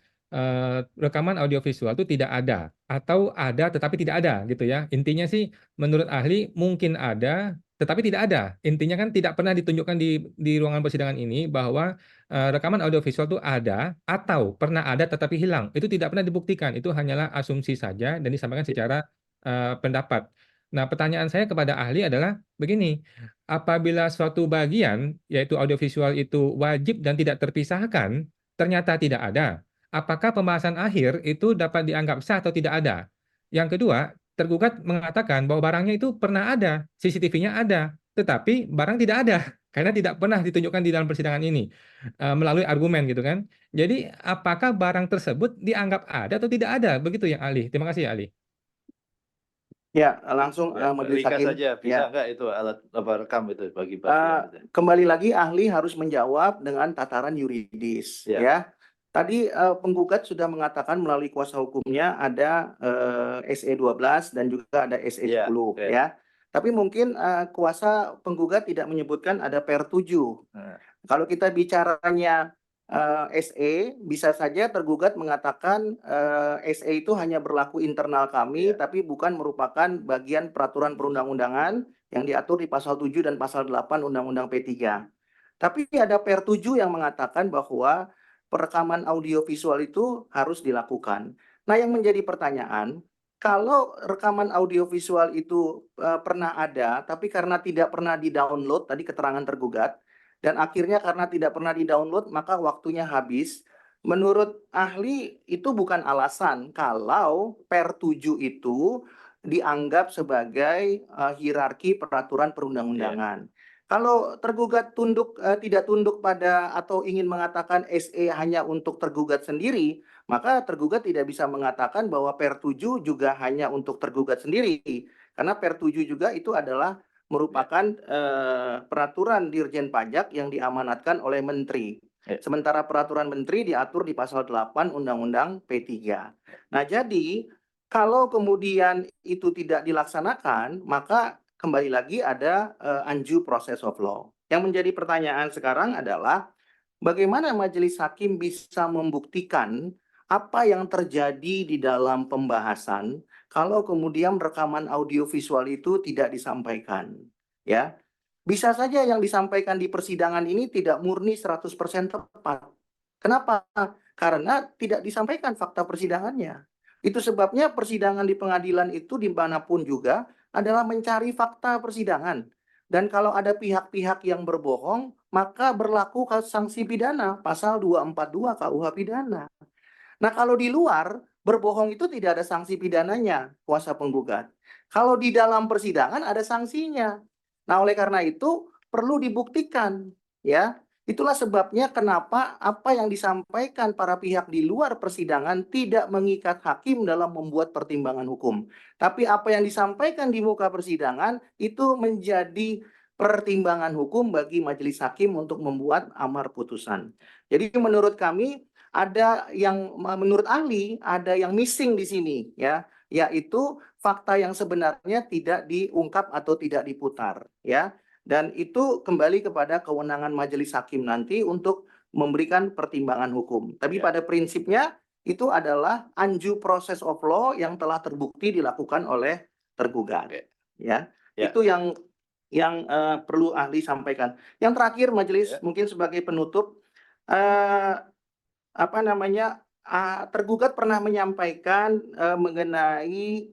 rekaman audiovisual itu tidak ada atau ada tetapi tidak ada gitu ya. Intinya sih menurut ahli mungkin ada tetapi tidak ada. Intinya kan tidak pernah ditunjukkan di ruangan persidangan ini bahwa rekaman audiovisual itu ada atau pernah ada tetapi hilang. Itu tidak pernah dibuktikan. Itu hanyalah asumsi saja dan disampaikan secara pendapat. Nah, pertanyaan saya kepada ahli adalah begini, apabila suatu bagian, yaitu audiovisual itu wajib dan tidak terpisahkan, ternyata tidak ada, apakah pembahasan akhir itu dapat dianggap sah atau tidak ada? Yang kedua, tergugat mengatakan bahwa barangnya itu pernah ada, CCTV-nya ada, tetapi barang tidak ada, karena tidak pernah ditunjukkan di dalam persidangan ini, melalui argumen gitu kan. Jadi, apakah barang tersebut dianggap ada atau tidak ada? Begitu yang ahli. Terima kasih ya ahli. Ya, langsung Ya, Majelis ringkas Hakim. saja, bisa Ya. nggak itu alat rekam itu bagi Eh, bagian? kembali lagi ahli harus menjawab dengan tataran yuridis, Ya. ya. Tadi penggugat sudah mengatakan melalui kuasa hukumnya ada SE 12 dan juga ada SE 10, Ya, oke. ya. Tapi mungkin kuasa penggugat tidak menyebutkan ada per 7. Nah. Kalau kita bicaranya SE, bisa saja tergugat mengatakan SE itu hanya berlaku internal kami, Ya. tapi bukan merupakan bagian peraturan perundang-undangan yang diatur di pasal 7 dan pasal 8 Undang-Undang P3. Tapi ada per 7 yang mengatakan bahwa perekaman audiovisual itu harus dilakukan. Nah, yang menjadi pertanyaan, kalau rekaman audiovisual itu pernah ada, tapi karena tidak pernah di-download, tadi keterangan tergugat, dan akhirnya karena tidak pernah di-download, maka waktunya habis. Menurut ahli, itu bukan alasan kalau per 7 itu dianggap sebagai hierarki peraturan perundang-undangan. Kalau tergugat tidak tunduk pada atau ingin mengatakan SE hanya untuk tergugat sendiri, maka tergugat tidak bisa mengatakan bahwa per 7 juga hanya untuk tergugat sendiri. Karena per 7 juga itu adalah merupakan peraturan Dirjen Pajak yang diamanatkan oleh Menteri. Sementara peraturan Menteri diatur di pasal 8 Undang-Undang P3. Nah, jadi kalau kemudian itu tidak dilaksanakan, maka kembali lagi ada undue process of law. Yang menjadi pertanyaan sekarang adalah bagaimana majelis hakim bisa membuktikan apa yang terjadi di dalam pembahasan kalau kemudian rekaman audiovisual itu tidak disampaikan, ya. Bisa saja yang disampaikan di persidangan ini tidak murni 100% tepat. Kenapa? Karena tidak disampaikan fakta persidangannya. Itu sebabnya persidangan di pengadilan itu dimanapun juga adalah mencari fakta persidangan. Dan kalau ada pihak-pihak yang berbohong, maka berlaku sanksi pidana, pasal 242 KUH pidana. Nah, kalau di luar, berbohong itu tidak ada sanksi pidananya, kuasa penggugat. Kalau di dalam persidangan ada sanksinya. Nah, oleh karena itu perlu dibuktikan, ya. Itulah sebabnya kenapa apa yang disampaikan para pihak di luar persidangan tidak mengikat hakim dalam membuat pertimbangan hukum. Tapi apa yang disampaikan di muka persidangan itu menjadi pertimbangan hukum bagi majelis hakim untuk membuat amar putusan. Jadi menurut kami ada yang menurut ahli ada yang missing di sini, ya, yaitu fakta yang sebenarnya tidak diungkap atau tidak diputar, ya. Dan itu kembali kepada kewenangan majelis hakim nanti untuk memberikan pertimbangan hukum. Tapi pada prinsipnya itu adalah undue process of law yang telah terbukti dilakukan oleh tergugat, ya. Itu yang perlu ahli sampaikan. Yang terakhir majelis mungkin sebagai penutup, tergugat pernah menyampaikan mengenai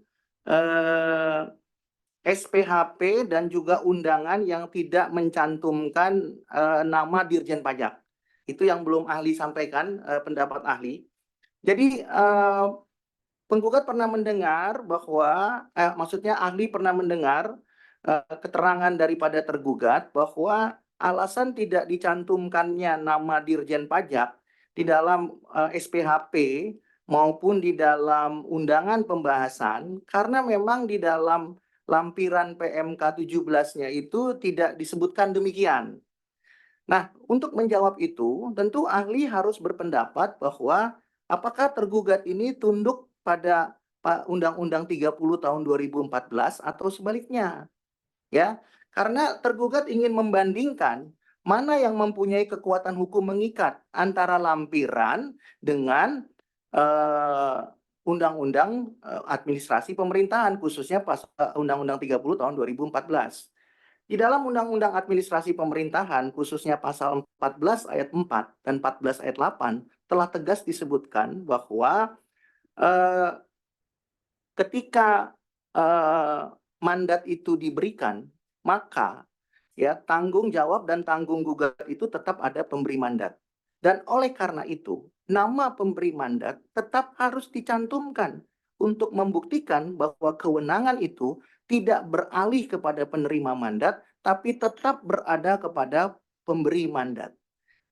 SPHP dan juga undangan yang tidak mencantumkan nama Dirjen Pajak. Itu yang belum ahli sampaikan, pendapat ahli. Jadi penggugat pernah mendengar bahwa, maksudnya ahli pernah mendengar keterangan daripada tergugat bahwa alasan tidak dicantumkannya nama Dirjen Pajak di dalam SPHP maupun di dalam undangan pembahasan karena memang di dalam lampiran PMK 17-nya itu tidak disebutkan demikian. Nah, untuk menjawab itu, tentu ahli harus berpendapat bahwa apakah tergugat ini tunduk pada Undang-Undang 30 tahun 2014 atau sebaliknya. Ya, karena tergugat ingin membandingkan mana yang mempunyai kekuatan hukum mengikat antara lampiran dengan Undang-Undang Administrasi Pemerintahan, khususnya Undang-Undang 30 tahun 2014. Di dalam Undang-Undang Administrasi Pemerintahan, khususnya pasal 14 ayat 4 dan 14 ayat 8, telah tegas disebutkan bahwa ketika mandat itu diberikan, maka ya tanggung jawab dan tanggung gugat itu tetap ada pemberi mandat. Dan oleh karena itu, nama pemberi mandat tetap harus dicantumkan untuk membuktikan bahwa kewenangan itu tidak beralih kepada penerima mandat, tapi tetap berada kepada pemberi mandat.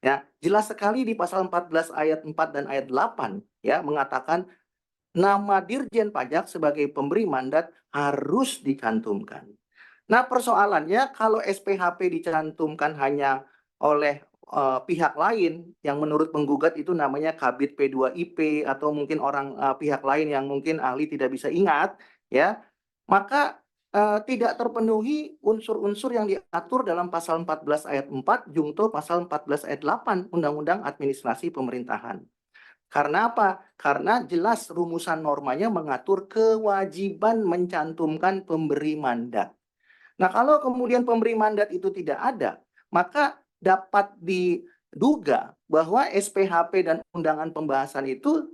Ya, jelas sekali di pasal 14 ayat 4 dan ayat 8 ya mengatakan nama Dirjen Pajak sebagai pemberi mandat harus dicantumkan. Nah, persoalannya kalau SPHP dicantumkan hanya oleh pihak lain yang menurut penggugat itu namanya Kabid P2IP atau mungkin orang pihak lain yang mungkin ahli tidak bisa ingat, ya, maka tidak terpenuhi unsur-unsur yang diatur dalam pasal 14 ayat 4 junto pasal 14 ayat 8 Undang-Undang Administrasi Pemerintahan. Karena apa? Karena jelas rumusan normanya mengatur kewajiban mencantumkan pemberi mandat. Nah, kalau kemudian pemberi mandat itu tidak ada, maka dapat diduga bahwa SPHP dan undangan pembahasan itu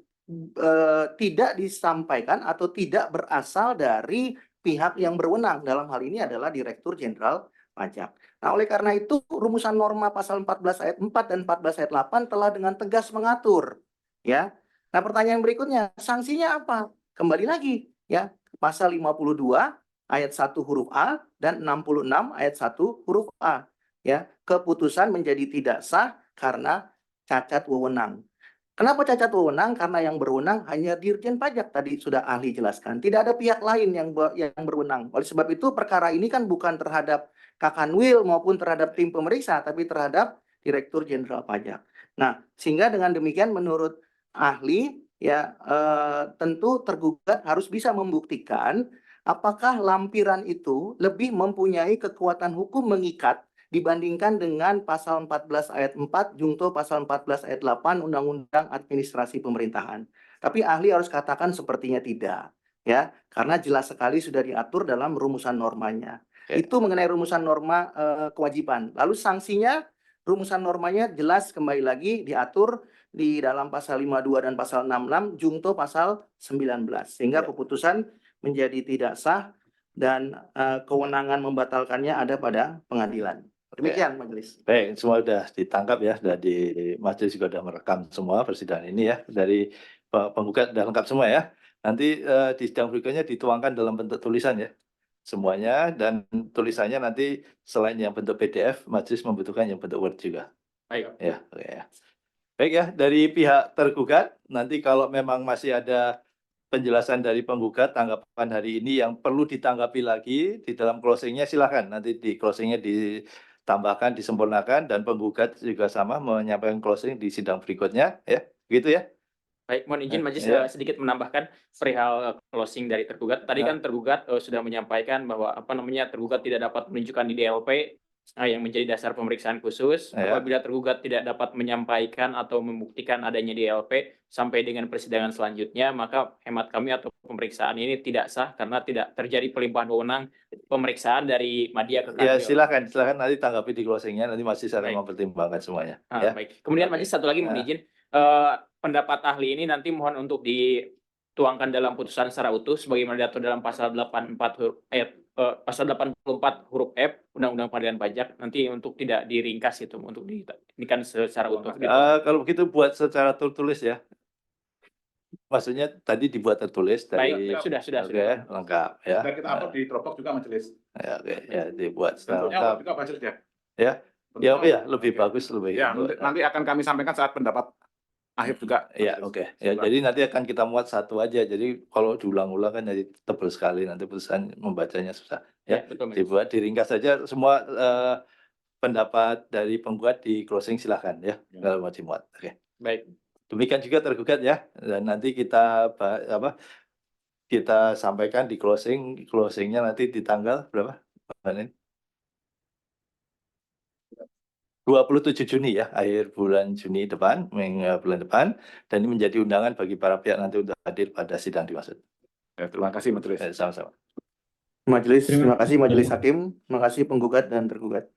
tidak disampaikan atau tidak berasal dari pihak yang berwenang. Dalam hal ini adalah Direktur Jenderal Pajak. Nah, oleh karena itu rumusan norma pasal 14 ayat 4 dan 14 ayat 8 telah dengan tegas mengatur, ya. Nah, pertanyaan berikutnya, sanksinya apa? Kembali lagi, ya, pasal 52 ayat 1 huruf A dan 66 ayat 1 huruf A. Ya, keputusan menjadi tidak sah karena cacat wewenang. Kenapa cacat wewenang? Karena yang berwenang hanya Dirjen Pajak, tadi sudah ahli jelaskan. Tidak ada pihak lain yang berwenang. Oleh sebab itu perkara ini kan bukan terhadap Kakanwil maupun terhadap tim pemeriksa, tapi terhadap Direktur Jenderal Pajak. Nah, sehingga dengan demikian menurut ahli, ya, tentu tergugat harus bisa membuktikan apakah lampiran itu lebih mempunyai kekuatan hukum mengikat dibandingkan dengan pasal 14 ayat 4 junto pasal 14 ayat 8 Undang-Undang Administrasi Pemerintahan. Tapi ahli harus katakan sepertinya tidak, ya, karena jelas sekali sudah diatur dalam rumusan normanya. Itu mengenai rumusan norma kewajiban. Lalu sanksinya, rumusan normanya jelas kembali lagi diatur di dalam pasal 52 dan pasal 66 junto pasal 19. Sehingga keputusan menjadi tidak sah dan kewenangan membatalkannya ada pada pengadilan. Demikian majelis. Baik, semua sudah ditangkap ya, dari majelis juga sudah merekam semua persidangan ini ya, dari penggugat sudah lengkap semua ya. Nanti di sidang berikutnya dituangkan dalam bentuk tulisan ya, semuanya, dan tulisannya nanti selain yang bentuk PDF, majelis membutuhkan yang bentuk Word juga. Baik. Ya, oke ya. Baik ya, dari pihak tergugat, nanti kalau memang masih ada penjelasan dari penggugat tanggapan hari ini yang perlu ditanggapi lagi di dalam closingnya, silahkan nanti di closingnya ditambahkan, disempurnakan, dan penggugat juga sama menyampaikan closing di sidang berikutnya ya, gitu ya. Baik, mohon izin majelis Ya. sedikit menambahkan perihal closing dari tergugat. Tadi kan tergugat sudah menyampaikan bahwa tergugat tidak dapat menunjukkan di DLP yang menjadi dasar pemeriksaan khusus. Ya. Apabila tergugat tidak dapat menyampaikan atau membuktikan adanya DLP sampai dengan persidangan selanjutnya, maka hemat kami atau pemeriksaan ini tidak sah karena tidak terjadi pelimpahan wewenang pemeriksaan dari Madya ke Ya, Kanwil. silakan nanti tanggapi di closingnya, nanti masih saya Baik. mempertimbangkan semuanya. Ya. Baik. Kemudian Oke. majelis satu lagi mohon izin, pendapat ahli ini nanti mohon untuk dituangkan dalam putusan secara utuh sebagaimana diatur dalam pasal 84 huruf pasal 84 huruf F Undang-Undang Pengadilan Pajak, nanti untuk tidak diringkas itu, untuk ini kan secara utuh gitu. Kalau begitu buat secara tertulis ya. Maksudnya tadi dibuat tertulis dari Baik, sudah. Oke, lengkap ya. Dan kita upload di Dropbox juga majelis. Ya, oke, ya dibuat secara Bentuknya lengkap. juga majelis ya. Ya. Bentuknya Ya, lebih oke. bagus lebih. Ya, nanti akan kami sampaikan saat pendapat akhir juga. Ya, oke. Ya, jadi nanti akan kita muat satu aja. Jadi kalau diulang-ulang kan jadi tebal sekali, nanti putusan membacanya susah. Ya, betul, Mas. dibuat diringkas saja semua pendapat dari penggugat di closing, silahkan ya, kalau mau dimuat. Oke. Baik. Demikian juga tergugat ya. Dan nanti kita kita sampaikan di closingnya nanti di tanggal berapa? 27 Juni ya, akhir bulan Juni depan, bulan depan, dan ini menjadi undangan bagi para pihak nanti untuk hadir pada sidang dimaksud. Ya, terima kasih majelis. Sama-sama. Majelis, terima kasih majelis hakim, terima kasih penggugat dan tergugat.